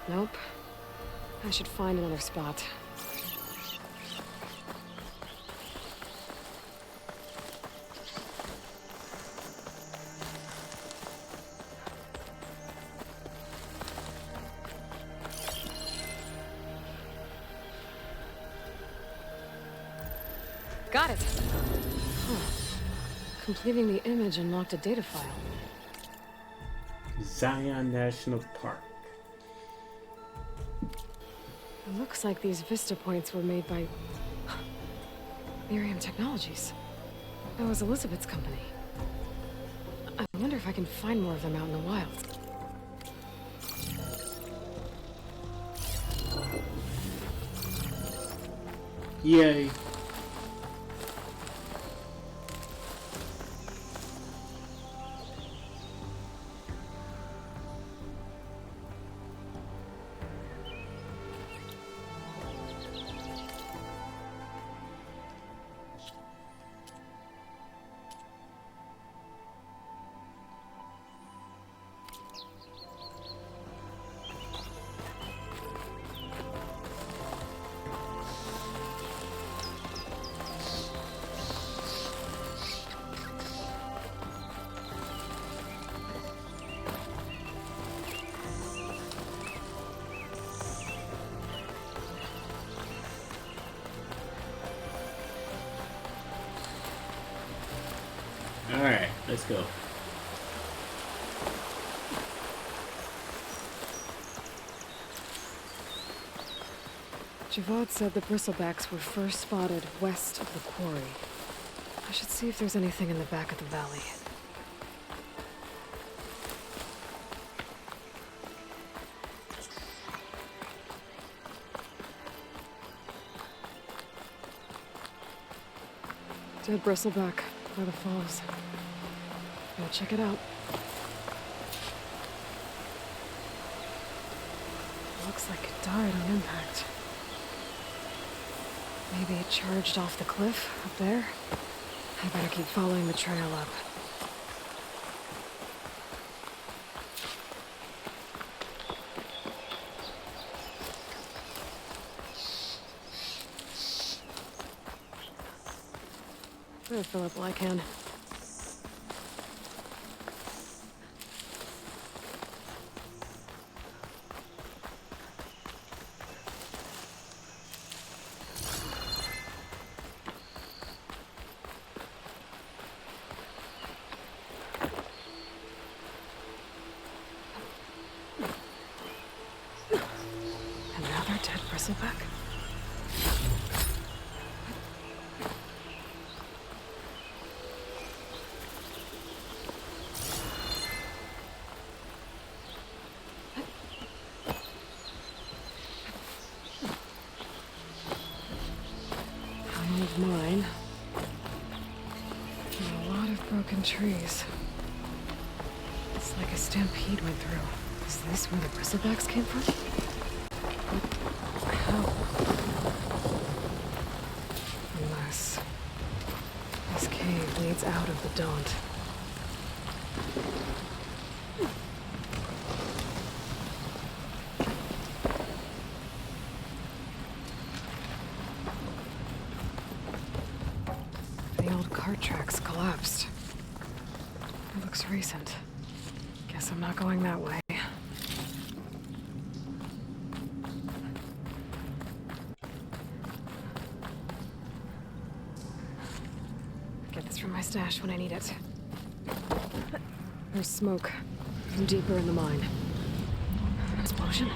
Nope. I should find another spot. Got it! Huh. Completing the image unlocked a data file. Zion National Park. It looks like these vista points were made by... Miriam Technologies. That was Elizabeth's company. I wonder if I can find more of them out in the wild. Yay. Alright, let's go. Javad said the bristlebacks were first spotted west of the quarry. I should see if there's anything in the back of the valley. Dead bristleback by the falls. Gotta check it out. Looks like it died on impact. Maybe it charged off the cliff up there. I better keep following the trail up. Better fill up while I can. Another dead bristleback? Mine. And a lot of broken trees. It's like a stampede went through. Is this where the bristlebacks came from? How? Unless this cave leads out of the Daunt. Cart tracks collapsed. It looks recent. Guess I'm not going that way. Get this from my stash when I need it. There's smoke from deeper in the mine. Explosion?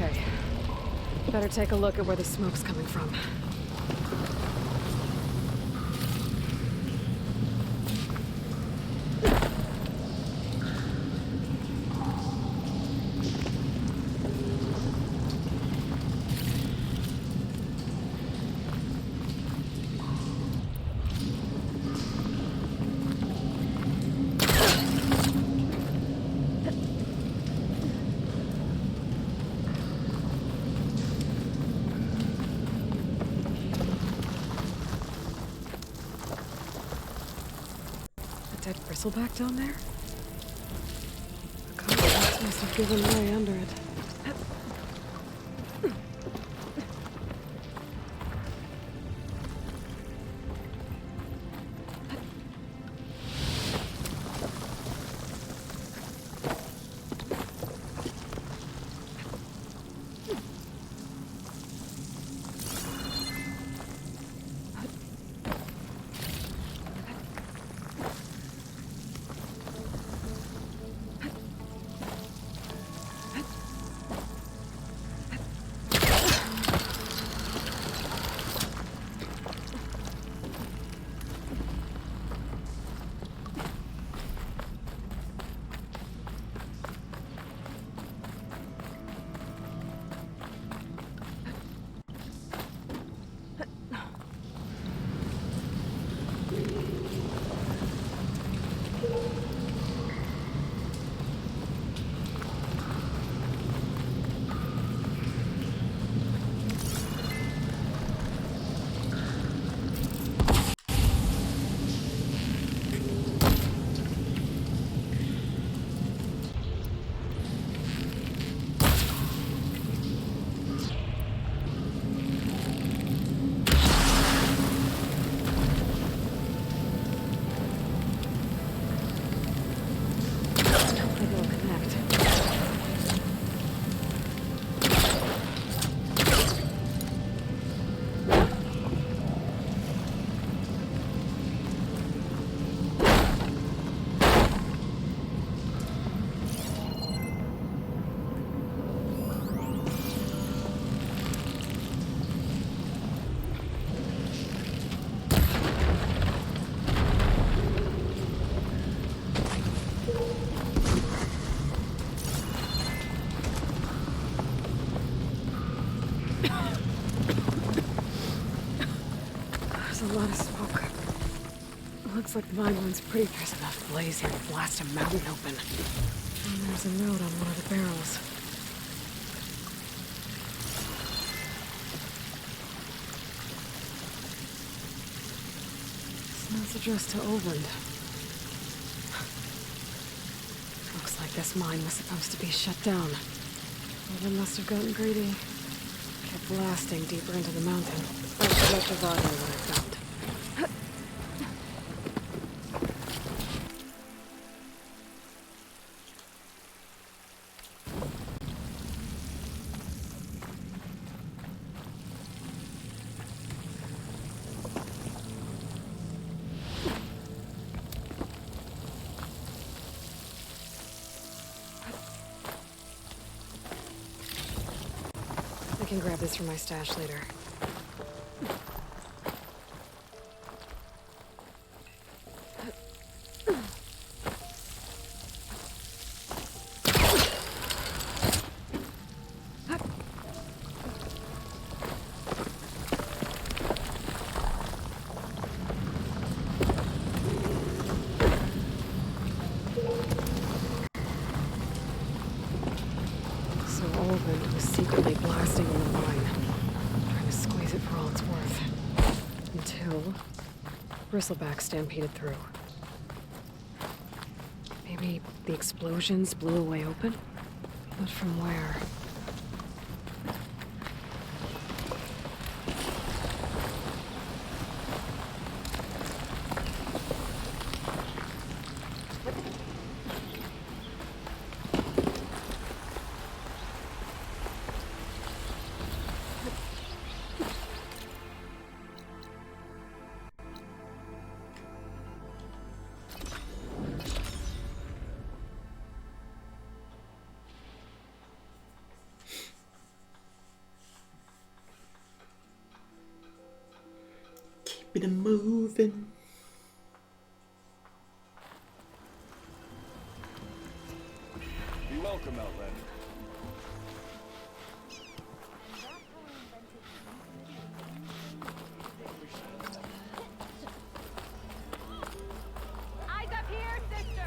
Okay. Better take a look at where the smoke's coming from. Dead bristleback down there? The contents must have given way under it. There's a lot of smoke. Looks like the mine one's pretty. There's enough blaze here to blast a mountain open. And there's a note on one of the barrels. This note's addressed to Oland. Looks like this mine was supposed to be shut down. Oland must have gotten greedy. Kept blasting deeper into the mountain. I should let the audio what I found. I can grab this from my stash later. So Oland was secretly blasting in the mine, trying to squeeze it for all it's worth. Until bristleback stampeded through. Maybe the explosions blew a way open? But from where? keeping it moving. Be welcome, Outlander. Eyes up here, sister!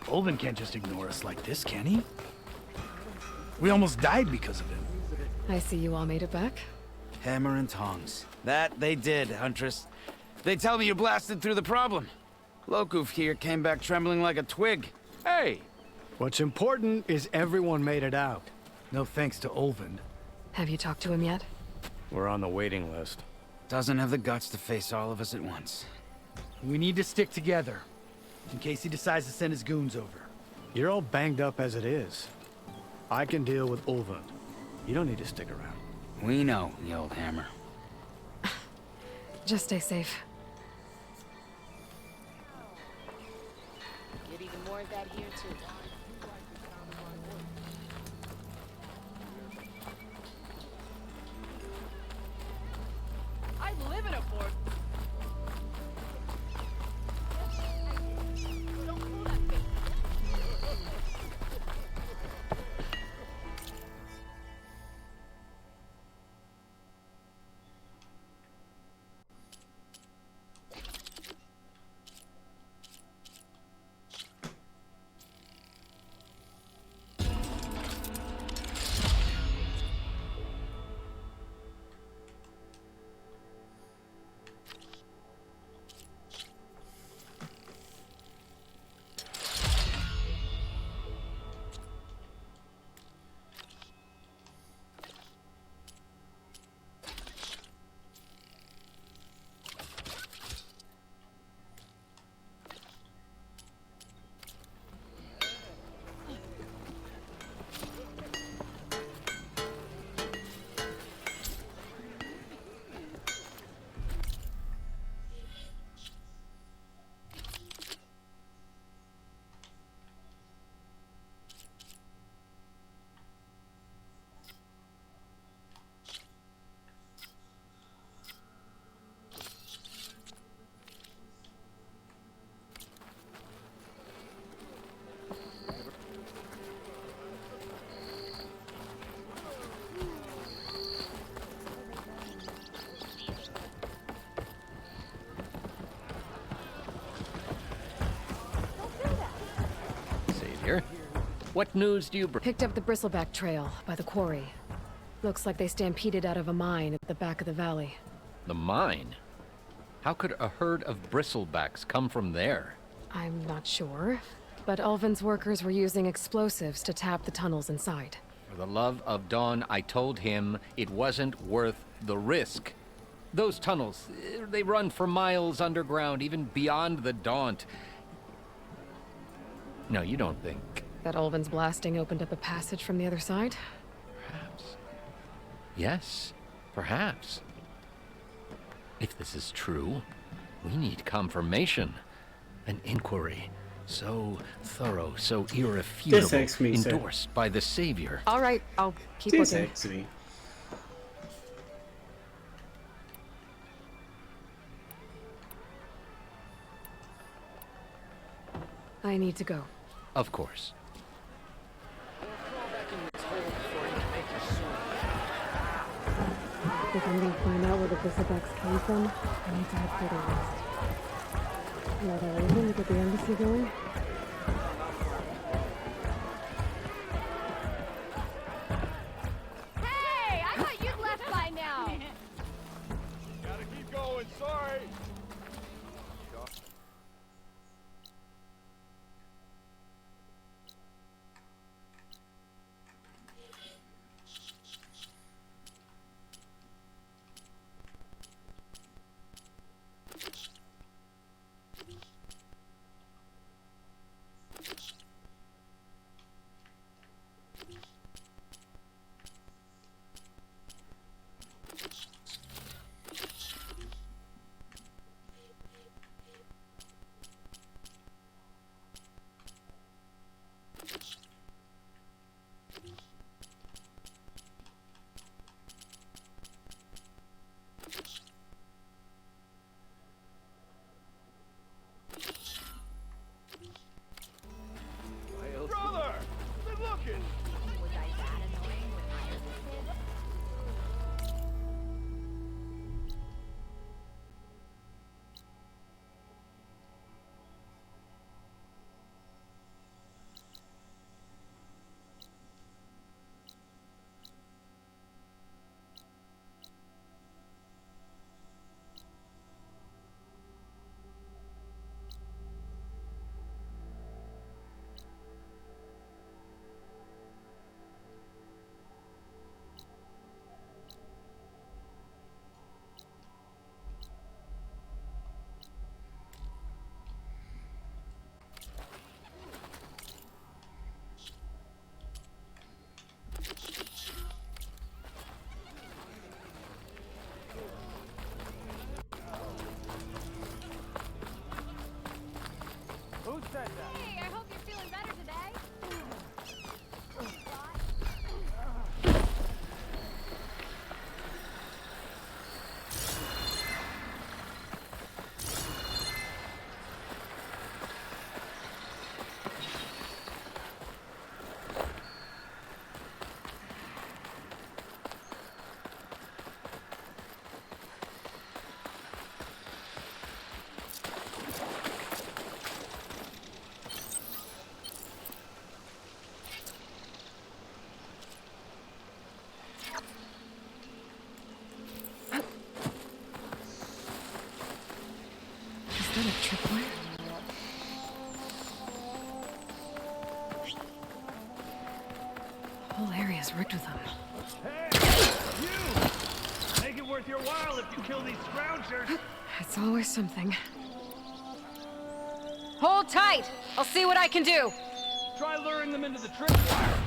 Olvin can't just ignore us like this, can he? We almost died because of him. I see you all made it back. Hammer and tongs. That they did, Huntress. They tell me you blasted through the problem. Lokuf here came back trembling like a twig. Hey! What's important is everyone made it out. No thanks to Olvin. Have you talked to him yet? We're on the waiting list. Doesn't have the guts to face all of us at once. We need to stick together, in case he decides to send his goons over. You're all banged up as it is. I can deal with Olvin. You don't need to stick around. We know, the old hammer. Just stay safe. Get even more of that here, too. I live in a fort. Don't pull that thing. What news do you bring? Picked up the bristleback trail by the quarry. Looks like they stampeded out of a mine at the back of the valley. The mine? How could a herd of bristlebacks come from there? I'm not sure, but Ulvin's workers were using explosives to tap the tunnels inside. For the love of Dawn, I told him it wasn't worth the risk. Those tunnels, they run for miles underground, even beyond the Daunt. No, you don't think... That Ulvin's blasting opened up a passage from the other side? Perhaps. Yes, perhaps. If this is true, we need confirmation. An inquiry. So thorough, so irrefutable, endorsed by the Savior. All right, I'll keep looking. Me. I need to go. Of course. If I'm gonna find out where the bristlebacks came from, I need to head further west. Let our agent get the embassy going. Hey, I thought you'd left by now. Gotta keep going, sorry. whole area's rigged with them. Hey, you! Make it worth your while if you kill these scroungers. It's always something. Hold tight! I'll see what I can do! Try luring them into the tripwire.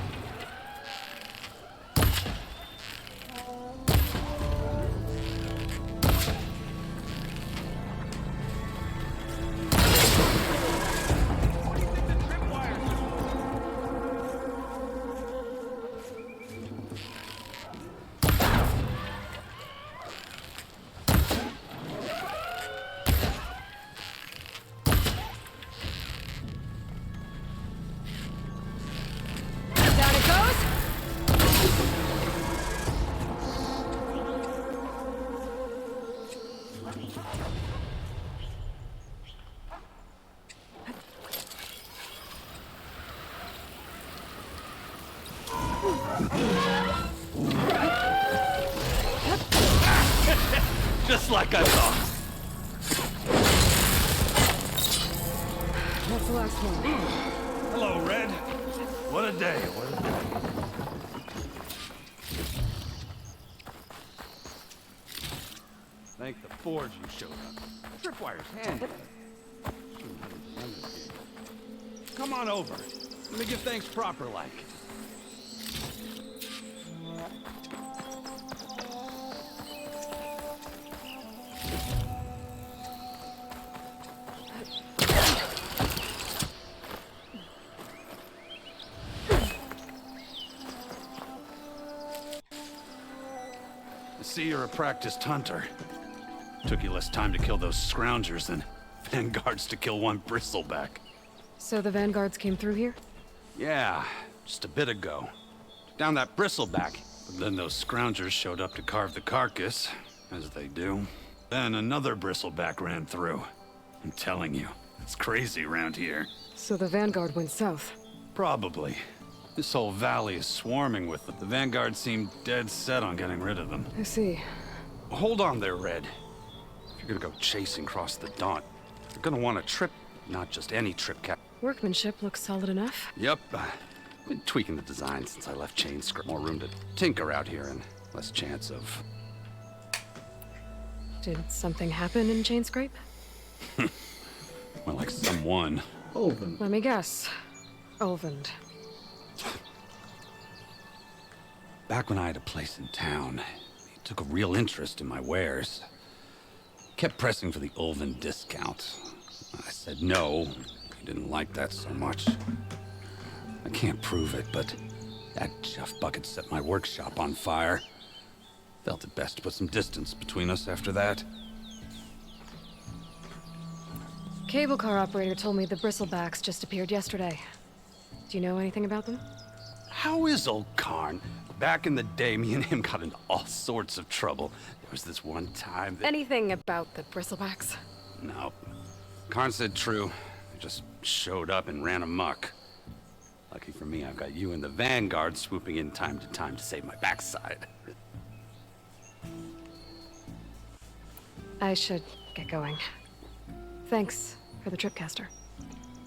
Down it goes! Just like I thought. That's the last one. Hello, Red. What a day, what a day. Thank the Forge you showed up. Tripwire's handy. Come on over. Let me give thanks proper like. I see you're a practiced hunter. Took you less time to kill those scroungers than vanguards to kill one bristleback. So the vanguards came through here? Yeah, just a bit ago. Down that bristleback. But then those scroungers showed up to carve the carcass, as they do. Then another bristleback ran through. I'm telling you, it's crazy around here. So the vanguard went south? Probably. This whole valley is swarming with them. The vanguard seemed dead set on getting rid of them. I see. Hold on there, Red. If you're gonna go chasing across the Daunt, you're gonna want a trip, not just any trip cap. Workmanship looks solid enough. Yep. Been tweaking the design since I left Chainscrape. More room to tinker out here and less chance of... Did something happen in Chainscrape? well, like someone. Olvin. Let me guess. Olvin. Back when I had a place in town, he took a real interest in my wares. Kept pressing for the Ulvin discount. I said no. He didn't like that so much. I can't prove it, but that Jeff bucket set my workshop on fire. Felt it best to put some distance between us after that. Cable car operator told me the bristlebacks just appeared yesterday. Do you know anything about them? How is old Karn? Back in the day, me and him got into all sorts of trouble. There was this one time that... Anything about the bristlebacks? No. Karn said true. They just showed up and ran amok. Lucky for me, I've got you and the Vanguard swooping in time to time to save my backside. I should get going. Thanks for the tripcaster.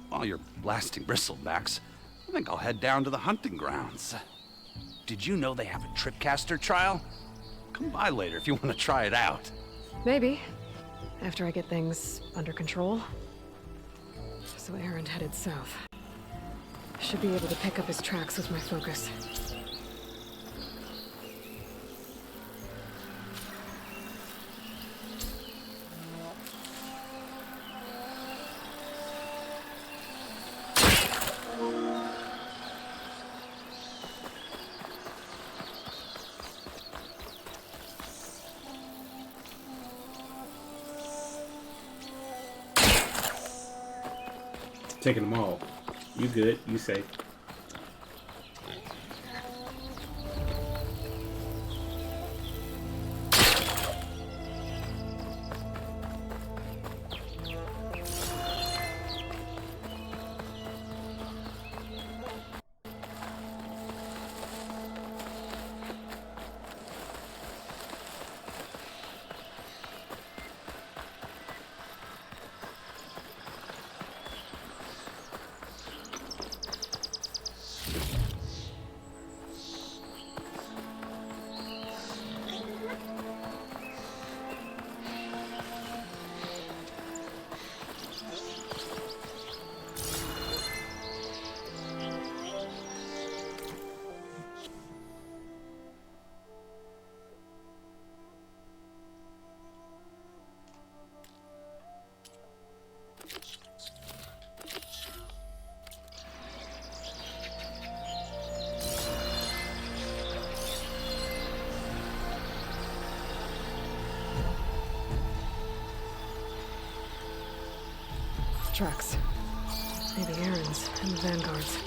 While you're blasting bristlebacks, I think I'll head down to the hunting grounds. Did you know they have a tripcaster trial? Come by later if you want to try it out. Maybe. After I get things under control. So Aaron headed south. Should be able to pick up his tracks with my focus. Taking them all. You good, you safe. tracks. Maybe Aaron's and the Vanguard's.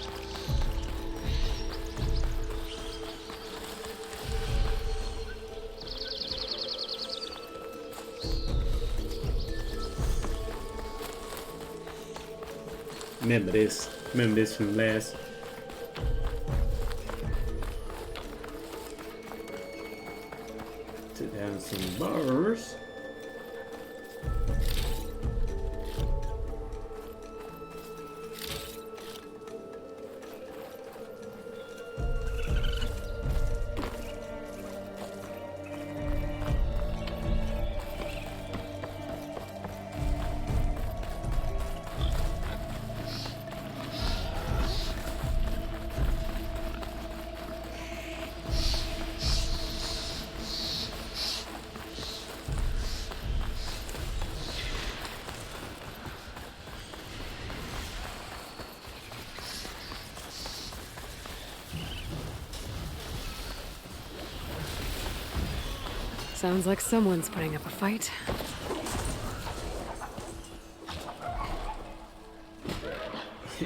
Remember this. Remember this from last. Sit down some bars. Sounds like someone's putting up a fight.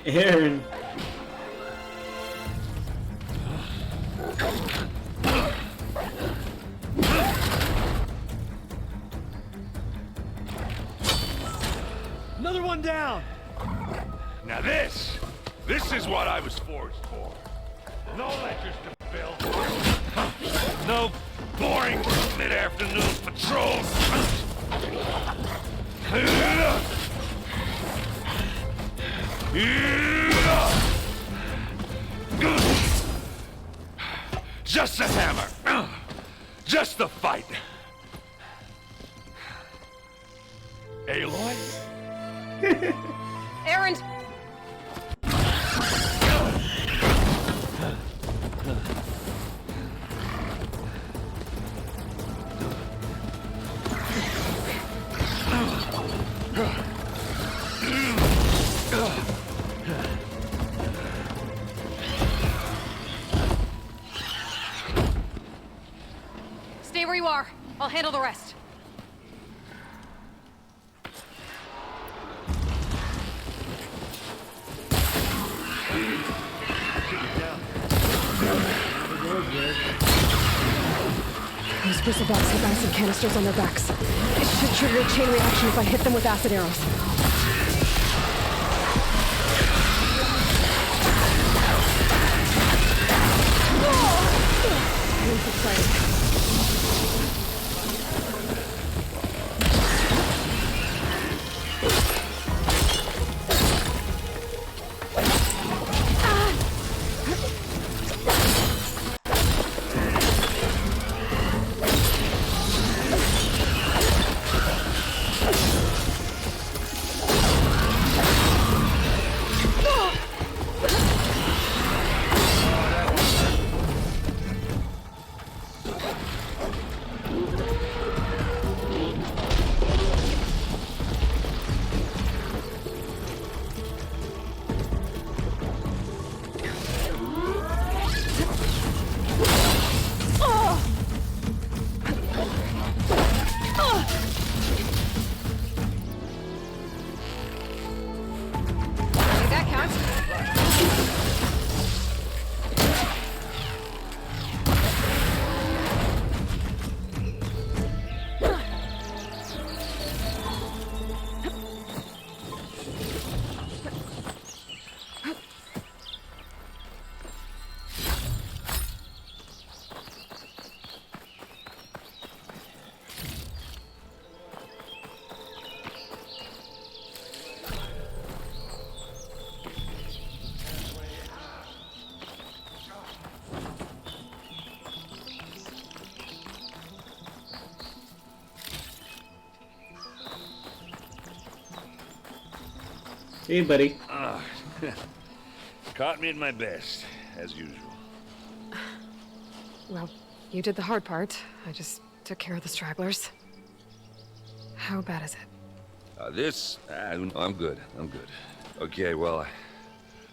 Aaron. Another one down! Now this is what I was forged for. No lectures to fill. No boring mid-afternoon patrols. Just a hammer. Just the fight. Aloy? Aaron! Stay where you are. I'll handle the rest. Those bristlebacks have acid canisters on their backs. It should trigger a chain reaction if I hit them with acid arrows. Aim for play. Hey, buddy. Caught me at my best, as usual. Well, you did the hard part. I just took care of the stragglers. How bad is it? I'm good. I'm good. Okay, well,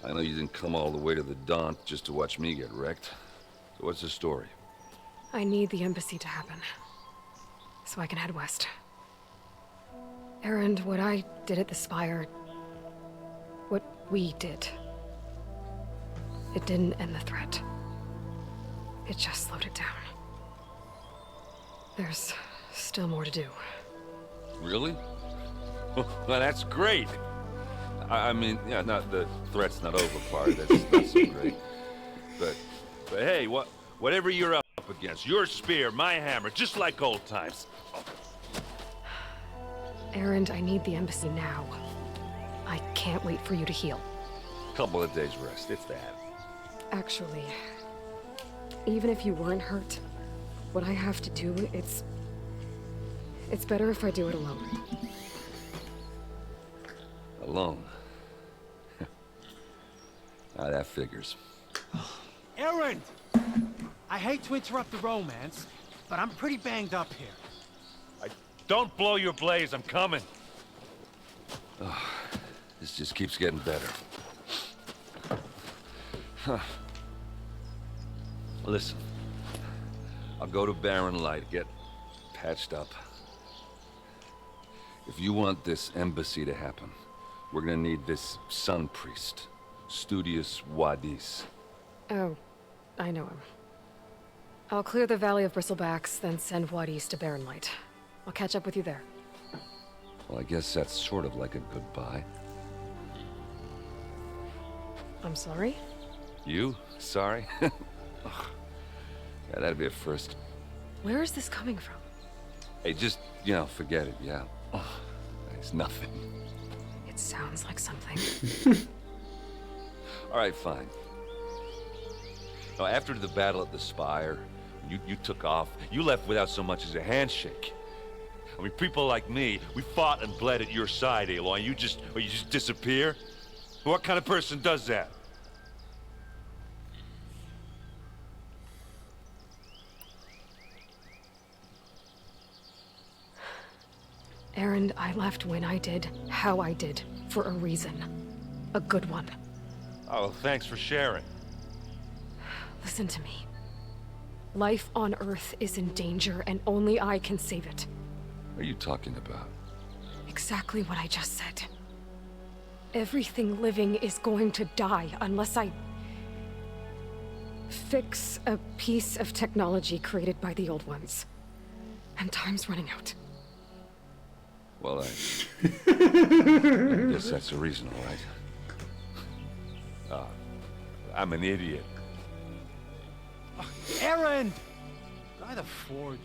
I know you didn't come all the way to the Daunt just to watch me get wrecked. So what's the story? I need the embassy to happen, so I can head west. Aaron, what I did at the Spire, We did. It didn't end the threat. It just slowed it down. There's still more to do. Really? Well, that's great. I mean, yeah, not the threat's not over part. That's not so great. But hey, whatever you're up against, your spear, my hammer, just like old times. Erend, I need the embassy now. I can't wait for you to heal. Couple of days rest, if that. Actually, even if you weren't hurt, what I have to do, it's better if I do it alone. Alone? That figures. Erend! I hate to interrupt the romance, but I'm pretty banged up here. Don't blow your blaze, I'm coming. Oh, this just keeps getting better. Huh. Listen, I'll go to Barren Light, get patched up. If you want this embassy to happen, we're gonna need this sun priest, Studius Wadis. Oh, I know him. I'll clear the Valley of Bristlebacks, then send Wadis to Barren Light. I'll catch up with you there. Well, I guess that's sort of like a goodbye. I'm sorry? You? Sorry? Ugh. Yeah, that'd be a first. Where is this coming from? Hey, just, forget it, yeah. Ugh. It's nothing. It sounds like something. All right, fine. Now, after the battle at the Spire, you took off. You left without so much as a handshake. I mean, people like me, we fought and bled at your side, Aloy. You just disappear? What kind of person does that? Erend, I left when I did, how I did, for a reason. A good one. Oh, thanks for sharing. Listen to me. Life on Earth is in danger, and only I can save it. What are you talking about? Exactly what I just said. Everything living is going to die unless I fix a piece of technology created by the old ones. And time's running out. Well, I guess that's a reason, all right? I'm an idiot. Erend! By the forge.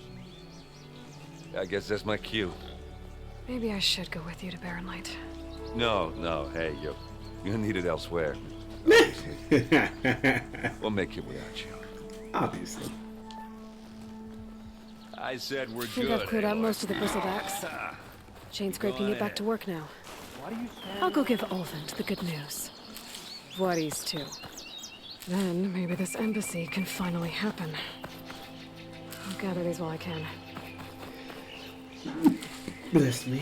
I guess that's my cue. Maybe I should go with you to Barren Light. No, hey, you need it elsewhere. We'll make it without you. Obviously. I said we're I think good. I've cleared out most of the Bristlebacks. Chain scrape can get back to work now. I'll go give Olvent the good news. Wadis, too. Then maybe this embassy can finally happen. I'll gather these while I can. Bless me.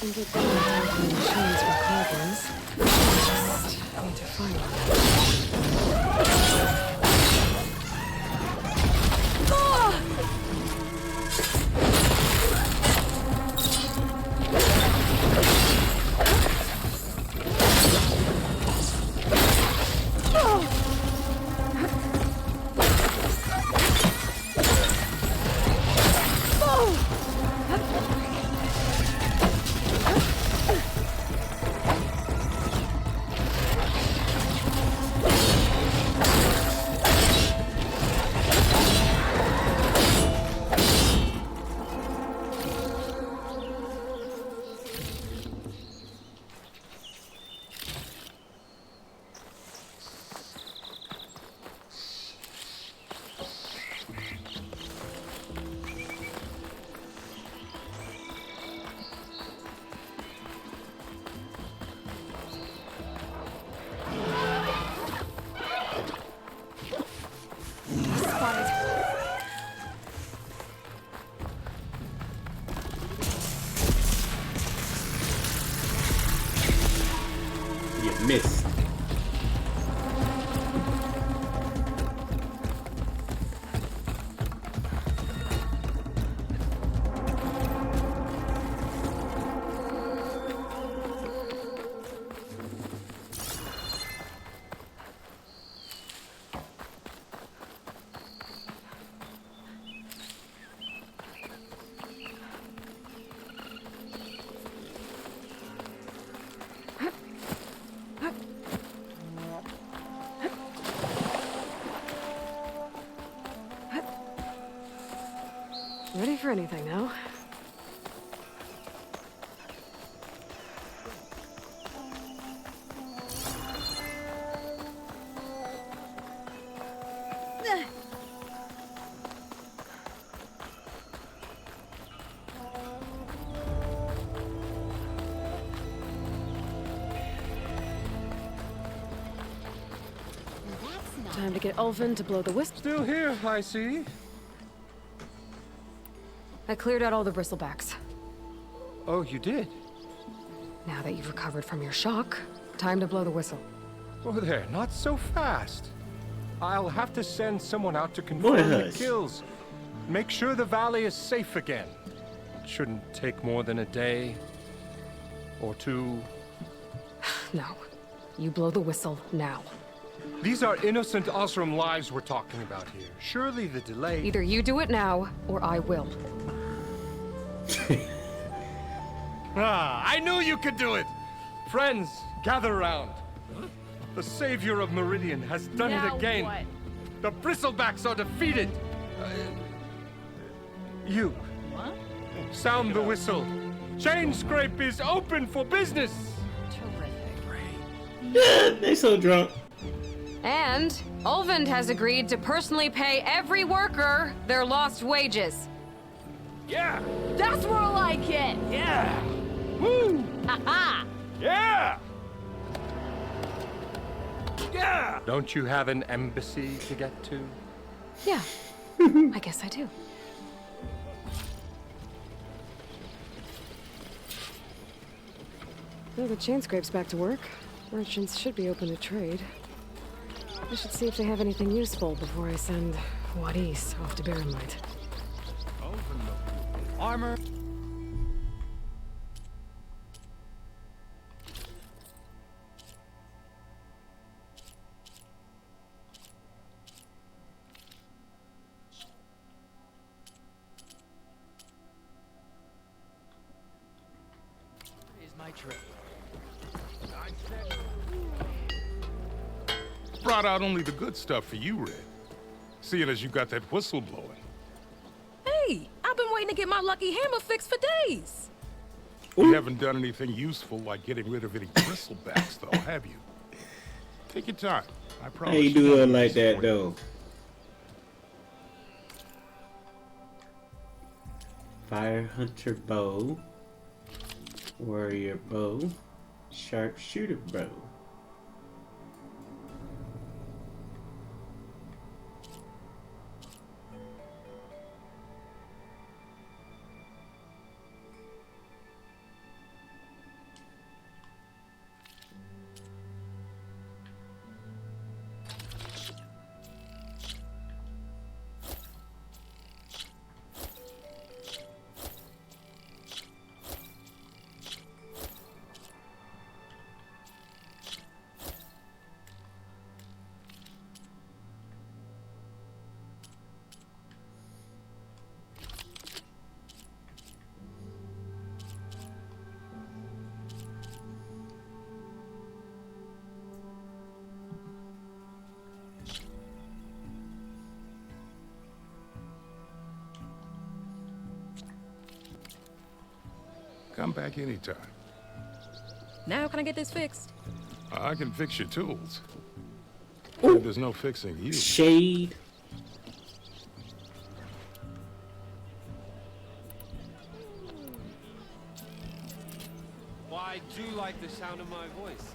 Can get better at the machines for carbons. Just need to find one. You missed. Ready for anything now? Time to get Ulvin to blow the whistle. Still here, I see. I cleared out all the bristlebacks. Oh, you did? Now that you've recovered from your shock, time to blow the whistle. Oh there, not so fast. I'll have to send someone out to confirm the kills. Make sure the valley is safe again. It shouldn't take more than a day or two. No. You blow the whistle now. These are innocent Osram lives we're talking about here. Surely the delay... Either you do it now, or I will. I knew you could do it! Friends, gather around. The savior of Meridian has done it again. What? The bristlebacks are defeated. You. What? Sound the whistle. Chain Scrape is open for business. Terrific. They so drunk. And Ulvin has agreed to personally pay every worker their lost wages. Yeah! That's more like it! Yeah! Woo! Ha-ha! Yeah! Yeah! Don't you have an embassy to get to? Yeah, I guess I do. Well, the chain scrape's back to work. Merchants should be open to trade. I should see if they have anything useful before I send Wadis off to Barrenlight. Armor. Is my trip. Brought out only the good stuff for you, Red. Seeing as you got that whistle blowing. Hey, I've been waiting to get my lucky hammer fixed for days. You haven't done anything useful like getting rid of any bristlebacks, though, have you? Take your time. I promise. How you doing like that, though? Fire Hunter bow, warrior bow, sharpshooter bow. Come back anytime. Now can I get this fixed? I can fix your tools. But there's no fixing you. Shade. Well, I do like the sound of my voice.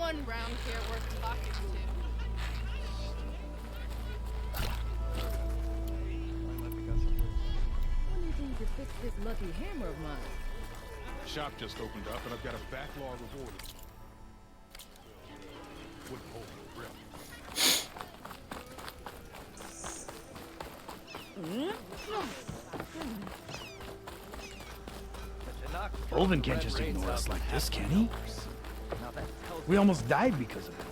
someone around here worth talking to? When do you think you could fix this lucky hammer of mine? Shop just opened up, and I've got a backlog of orders. Wouldn't hold your breath. Olvin can't just ignore us like this, can he? We almost died because of it.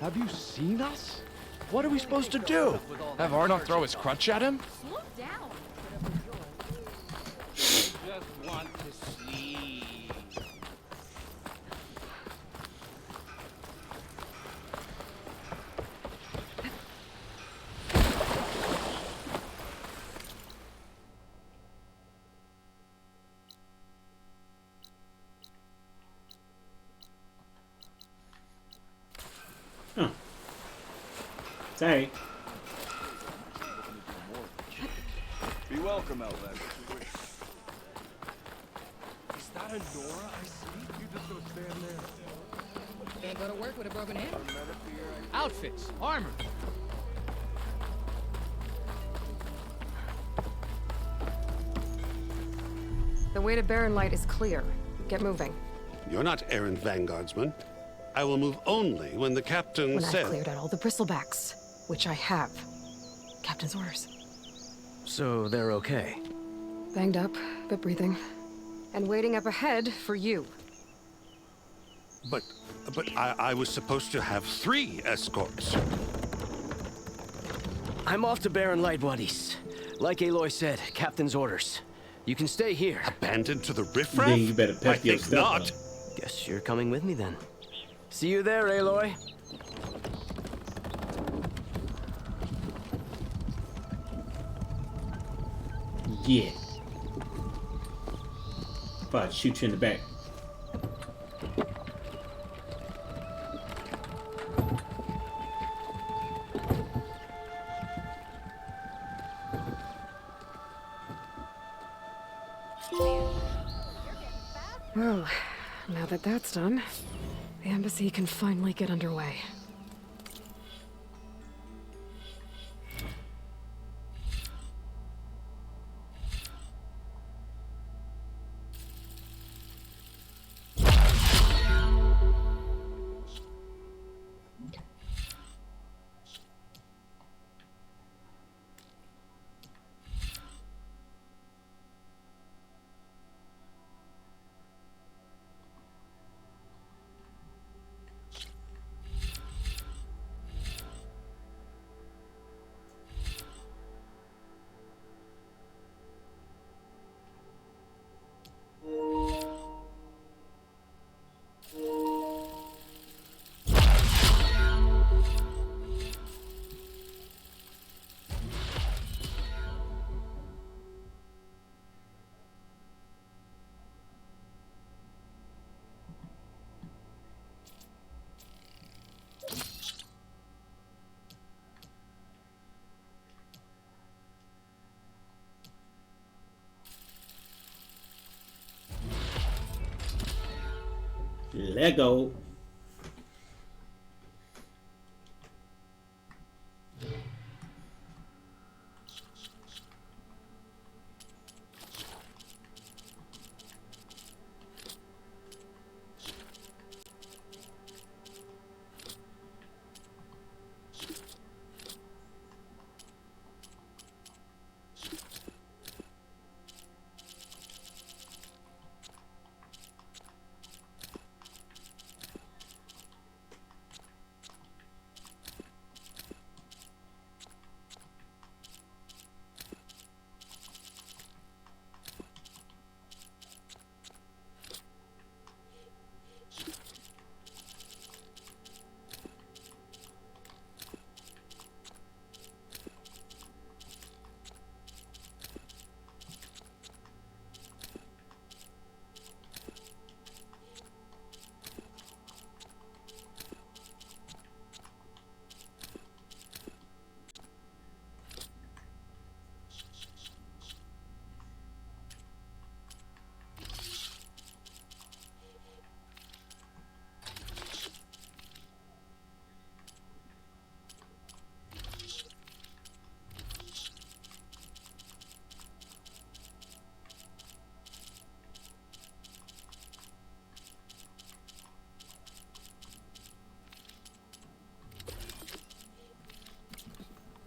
Have you seen us? What are we supposed to do? Have Arnold throw his crutch at him? Slow down. Just want to sleep. Huh. Sorry. Be welcome, Elvin. Is that a Nora I see? You just gonna stand there? Can't go to work with a broken hammer. Outfits, armor. The way to Barren Light is clear. Get moving. You're not errand vanguardsman. I will move only when the captain When says... I've cleared out all the bristlebacks, which I have. Captain's orders. So they're okay? Banged up, but breathing. And waiting up ahead for you. But I was supposed to have 3 escorts. I'm off to Barren Light, buddies. Like Aloy said, captain's orders. You can stay here. Abandoned to the riffraff? Then you better pep I your think stuff not. up. Guess you're coming with me then. See you there, Aloy. Yeah. If I shoot you in the back. Well, now that that's done, the embassy can finally get underway. Lego.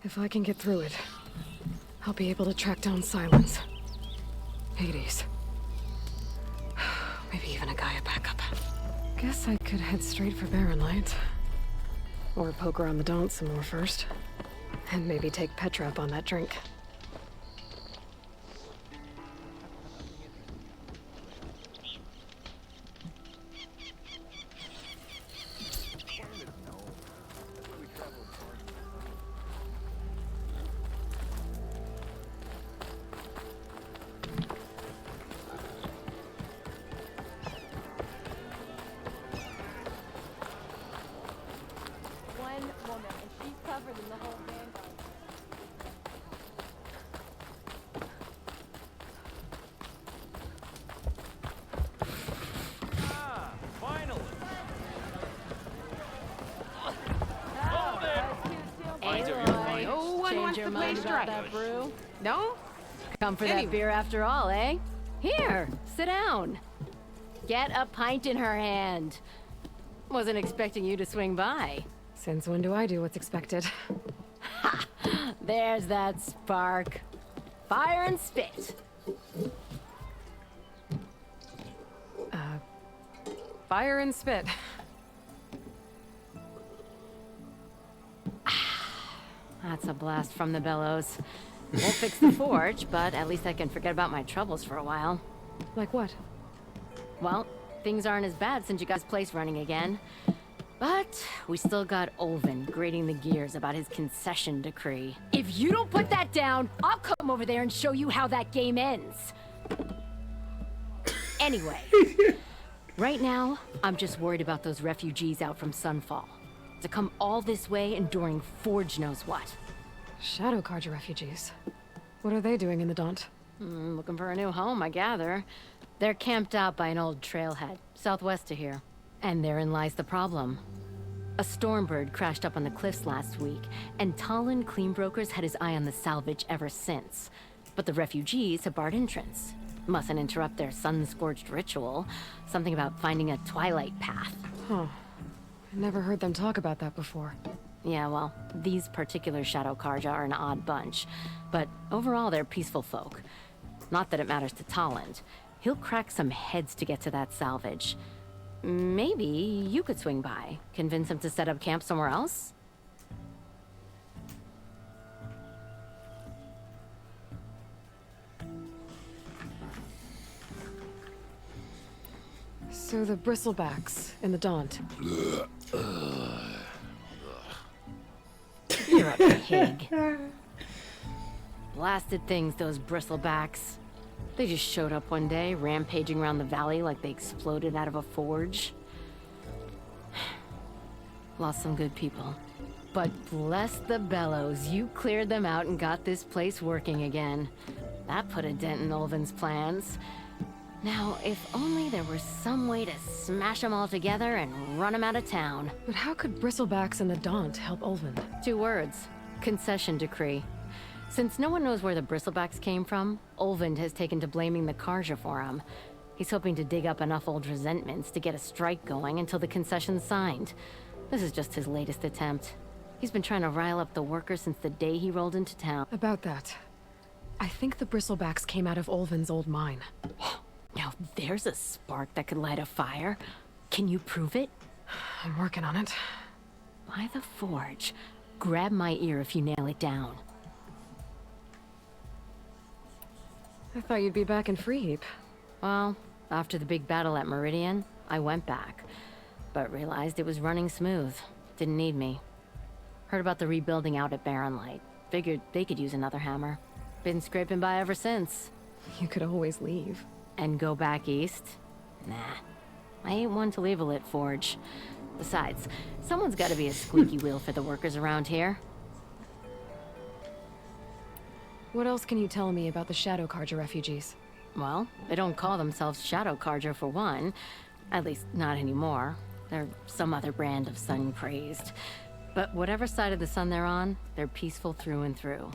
If I can get through it, I'll be able to track down Silence. Hades. Maybe even a Gaia backup. Guess I could head straight for Barren Light. Or poke around the Daunt some more first. And maybe take Petra up on that drink. One woman, and she's covered in the whole vanguard. Ah, finally. Aloy. No one wants to play strike. That brew? No? Come for Anyway. that beer after all, eh? Here, sit down. Get a pint in her hand. Wasn't expecting you to swing by. Since when do I do what's expected? Ha! There's that spark. Fire and spit. Fire and spit. That's a blast from the bellows. Won't fix the forge, but at least I can forget about my troubles for a while. Like what? Well, things aren't as bad since you got his place running again. But we still got Olvin grating the gears about his concession decree. If you don't put that down, I'll come over there and show you how that game ends. Anyway, right now, I'm just worried about those refugees out from Sunfall. To come all this way enduring Forge knows what. Shadow Carja refugees. What are they doing in the Daunt? Looking for a new home, I gather. They're camped out by an old trailhead, southwest of here. And therein lies the problem. A Stormbird crashed up on the cliffs last week, and Talon Cleanbrokers had his eye on the salvage ever since. But the refugees have barred entrance. Mustn't interrupt their sun-scorched ritual. Something about finding a twilight path. Huh. I never heard them talk about that before. Yeah, well, these particular Shadow Carja are an odd bunch. But overall, they're peaceful folk. Not that it matters to Talon. He'll crack some heads to get to that salvage. Maybe you could swing by, convince him to set up camp somewhere else? So the bristlebacks in the Daunt. You're a pig. Blasted things, those bristlebacks. They just showed up one day, rampaging around the valley like they exploded out of a forge. Lost some good people. But bless the bellows, you cleared them out and got this place working again. That put a dent in Olvin's plans. Now, if only there was some way to smash them all together and run them out of town. But how could bristlebacks in the Daunt help Olvin? 2 words. Concession decree. Since no one knows where the bristlebacks came from, Olvind has taken to blaming the Carja for them. He's hoping to dig up enough old resentments to get a strike going until the concession's signed. This is just his latest attempt. He's been trying to rile up the workers since the day he rolled into town. About that, I think the bristlebacks came out of Olvin's old mine. Now there's a spark that could light a fire. Can you prove it? I'm working on it. By the forge. Grab my ear if you nail it down. I thought you'd be back in Freeheap. Well, after the big battle at Meridian, I went back. But realized it was running smooth. Didn't need me. Heard about the rebuilding out at Barren Light. Figured they could use another hammer. Been scraping by ever since. You could always leave. And go back east? Nah. I ain't one to leave a lit forge. Besides, someone's gotta be a squeaky wheel for the workers around here. What else can you tell me about the Shadow Carja refugees? Well, they don't call themselves Shadow Carja for one. At least, not anymore. They're some other brand of sun-crazed. But whatever side of the sun they're on, they're peaceful through and through.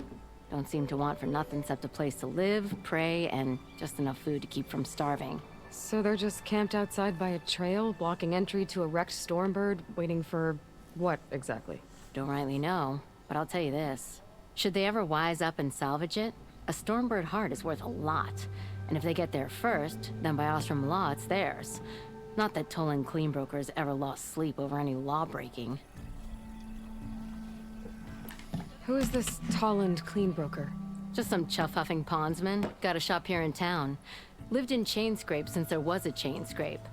Don't seem to want for nothing except a place to live, pray, and just enough food to keep from starving. So they're just camped outside by a trail, blocking entry to a wrecked Stormbird, waiting for what, exactly? Don't rightly know, but I'll tell you this. Should they ever wise up and salvage it, a Stormbird heart is worth a lot. And if they get there first, then by Ostrom law, it's theirs. Not that Toland cleanbrokers ever lost sleep over any law breaking. Who is this Toland cleanbroker? Just some chuff-huffing pondsman. Got a shop here in town. Lived in Chainscrape since there was a Chainscrape.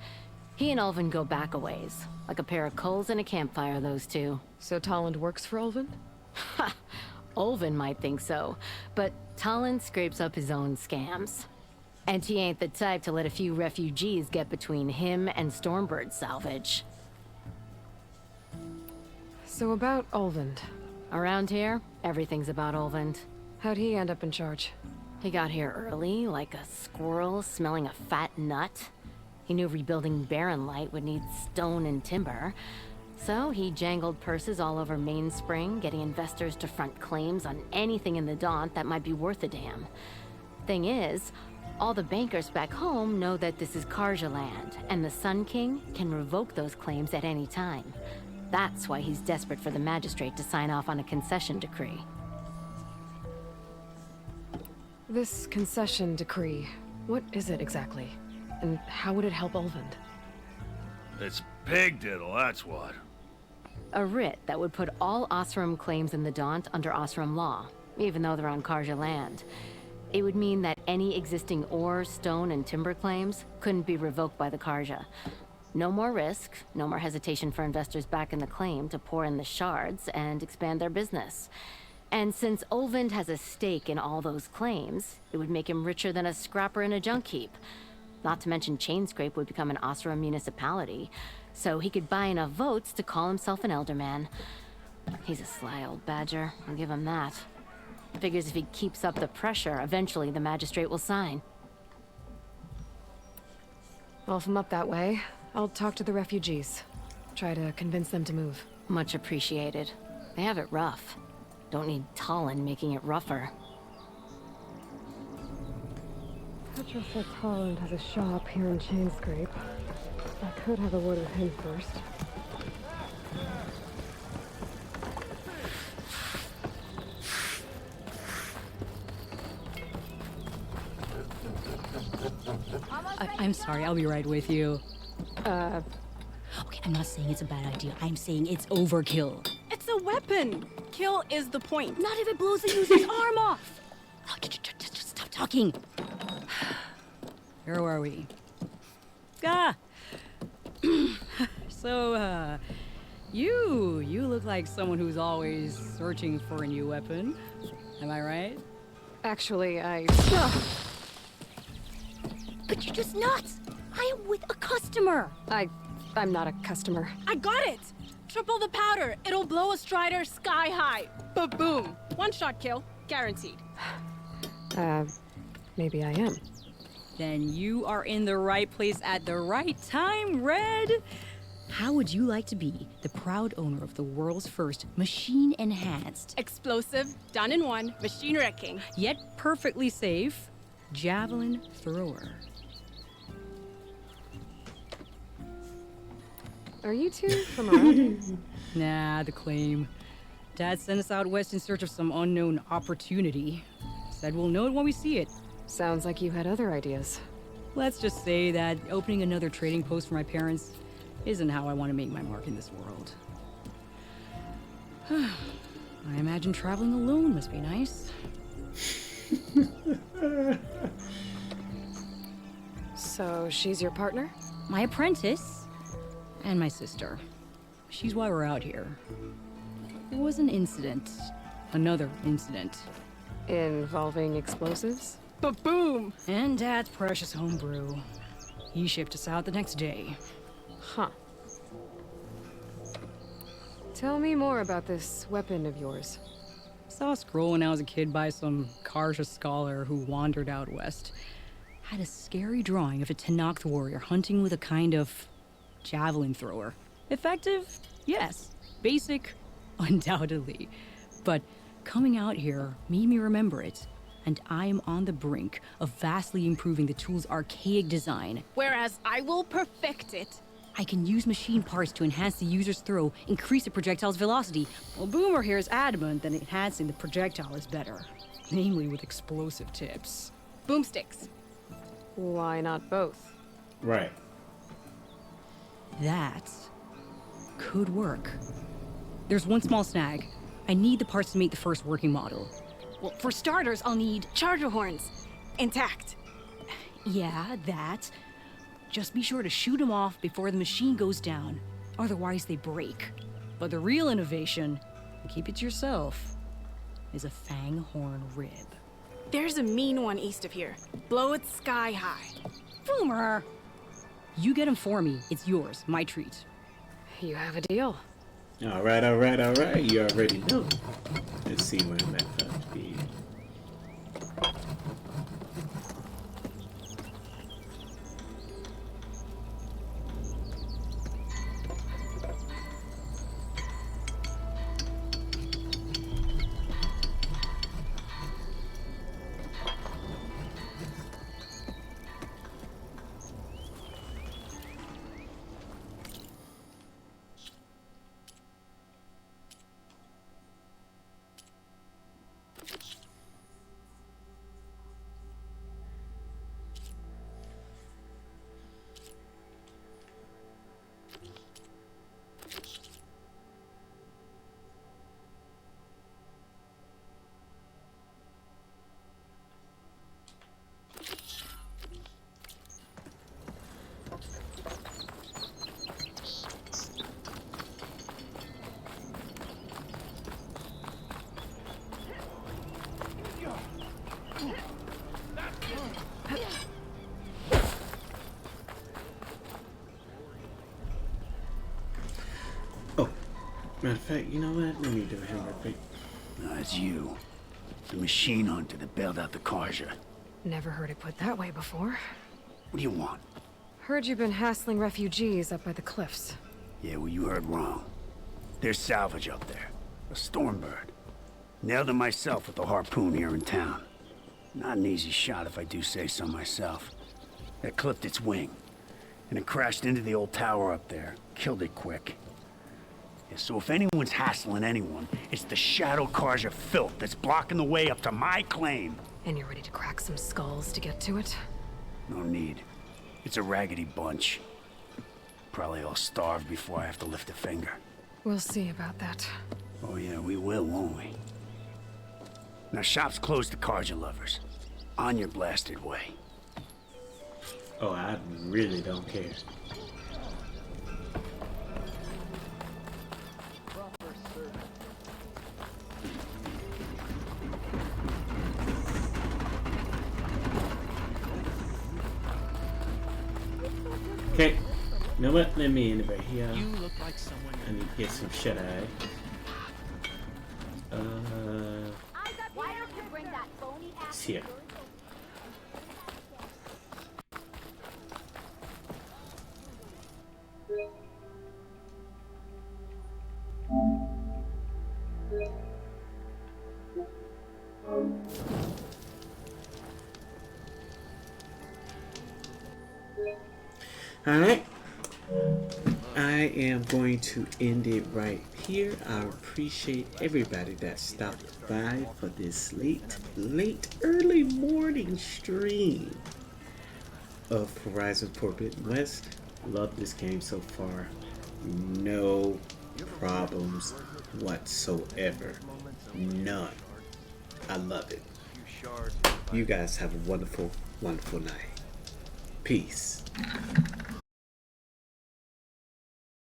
He and Ulvin go back a ways. Like a pair of coals and a campfire, those two. So Toland works for Ulvin? Ha! Ulvin might think so, but Toland scrapes up his own scams. And he ain't the type to let a few refugees get between him and Stormbird salvage. So about Ulvin. Around here, everything's about Ulvin. How'd he end up in charge? He got here early, like a squirrel smelling a fat nut. He knew rebuilding Barren Light would need stone and timber. So he jangled purses all over Mainspring, getting investors to front claims on anything in the Daunt that might be worth a damn. Thing is, all the bankers back home know that this is Karja land, and the Sun King can revoke those claims at any time. That's why he's desperate for the magistrate to sign off on a concession decree. This concession decree, what is it exactly? And how would it help Ulvin? It's pig diddle, that's what. A writ that would put all Osram claims in the Daunt under Osram law, even though they're on Karja land. It would mean that any existing ore, stone, and timber claims couldn't be revoked by the Karja. No more risk, no more hesitation for investors back in the claim to pour in the shards and expand their business. And since Ulvin has a stake in all those claims, it would make him richer than a scrapper in a junk heap. Not to mention Chainscrape would become an Osram municipality, so he could buy enough votes to call himself an Elderman. He's a sly old badger, I'll give him that. Figures if he keeps up the pressure, eventually the magistrate will sign. Well, if I'm up that way, I'll talk to the refugees. Try to convince them to move. Much appreciated. They have it rough. Don't need Talon making it rougher. Petra said Toland has a shop here in Chainscrape. I could have a word with him first. I'm sorry, I'll be right with you. Okay, I'm not saying it's a bad idea. I'm saying it's overkill. It's a weapon. Kill is the point. Not if it blows the user's arm off. Oh, just stop talking. Where were we? So, you look like someone who's always searching for a new weapon. Am I right? Actually, But you're just nuts! I am with a customer! I'm not a customer. I got it! Triple the powder. It'll blow a Strider sky high. Ba-boom. One shot kill. Guaranteed. Maybe I am. Then you are in the right place at the right time, Red! How would you like to be the proud owner of the world's first machine-enhanced, explosive, done in one, machine wrecking, yet perfectly safe, javelin thrower? Are you two from around here? Nah, the claim. Dad sent us out west in search of some unknown opportunity. Said we'll know it when we see it. Sounds like you had other ideas. Let's just say that opening another trading post for my parents isn't how I want to make my mark in this world. I imagine traveling alone must be nice. So she's your partner? My apprentice. And my sister. She's why we're out here. There was an incident. Another incident. Involving explosives? Ba-boom! And Dad's precious homebrew. He shipped us out the next day. Huh. Tell me more about this weapon of yours. Saw a scroll when I was a kid by some Karja scholar who wandered out west. Had a scary drawing of a Tenakth warrior hunting with a kind of javelin thrower. Effective? Yes. Basic? Undoubtedly. But coming out here made me remember it, and I'm on the brink of vastly improving the tool's archaic design. Whereas I will perfect it I can use machine parts to enhance the user's throw, increase the projectile's velocity. Well, Boomer here is adamant that enhancing the projectile is better, namely with explosive tips. Boomsticks. Why not both? Right. That could work. There's one small snag. I need the parts to make the first working model. Well, for starters, I'll need charger horns. Intact. Yeah, that. Just be sure to shoot them off before the machine goes down. Otherwise, they break. But the real innovation, and keep it to yourself, is a fang horn rib. There's a mean one east of here. Blow it sky high. Boomer! You get him for me. It's yours. My treat. You have a deal. Alright, alright, alright. You already know. Let's see where I'm at. Matter of fact, you know what? Let me do him real quick. It's you. The machine hunter that bailed out the Karja. Never heard it put that way before. What do you want? Heard you've been hassling refugees up by the cliffs. Yeah, well, you heard wrong. There's salvage up there. A stormbird. Nailed it myself with a harpoon here in town. Not an easy shot if I do say so myself. It clipped its wing. And it crashed into the old tower up there. Killed it quick. Yeah, so if anyone's hassling anyone, it's the Shadow Karja filth that's blocking the way up to my claim. And you're ready to crack some skulls to get to it? No need. It's a raggedy bunch. Probably all starved before I have to lift a finger. We'll see about that. Oh yeah, we will, won't we? Now shop's closed to Karja lovers. On your blasted way. Oh, I really don't care. Okay, you know what? Let me in right here. You look like someone. I need to get some shut eye. Why don't you bring that phony ass? It's here. Alright, I am going to end it right here. I appreciate everybody that stopped by for this early morning stream of Horizon Forbidden West. Love this game so far. No problems whatsoever. None. I love it. You guys have a wonderful, wonderful night. Peace.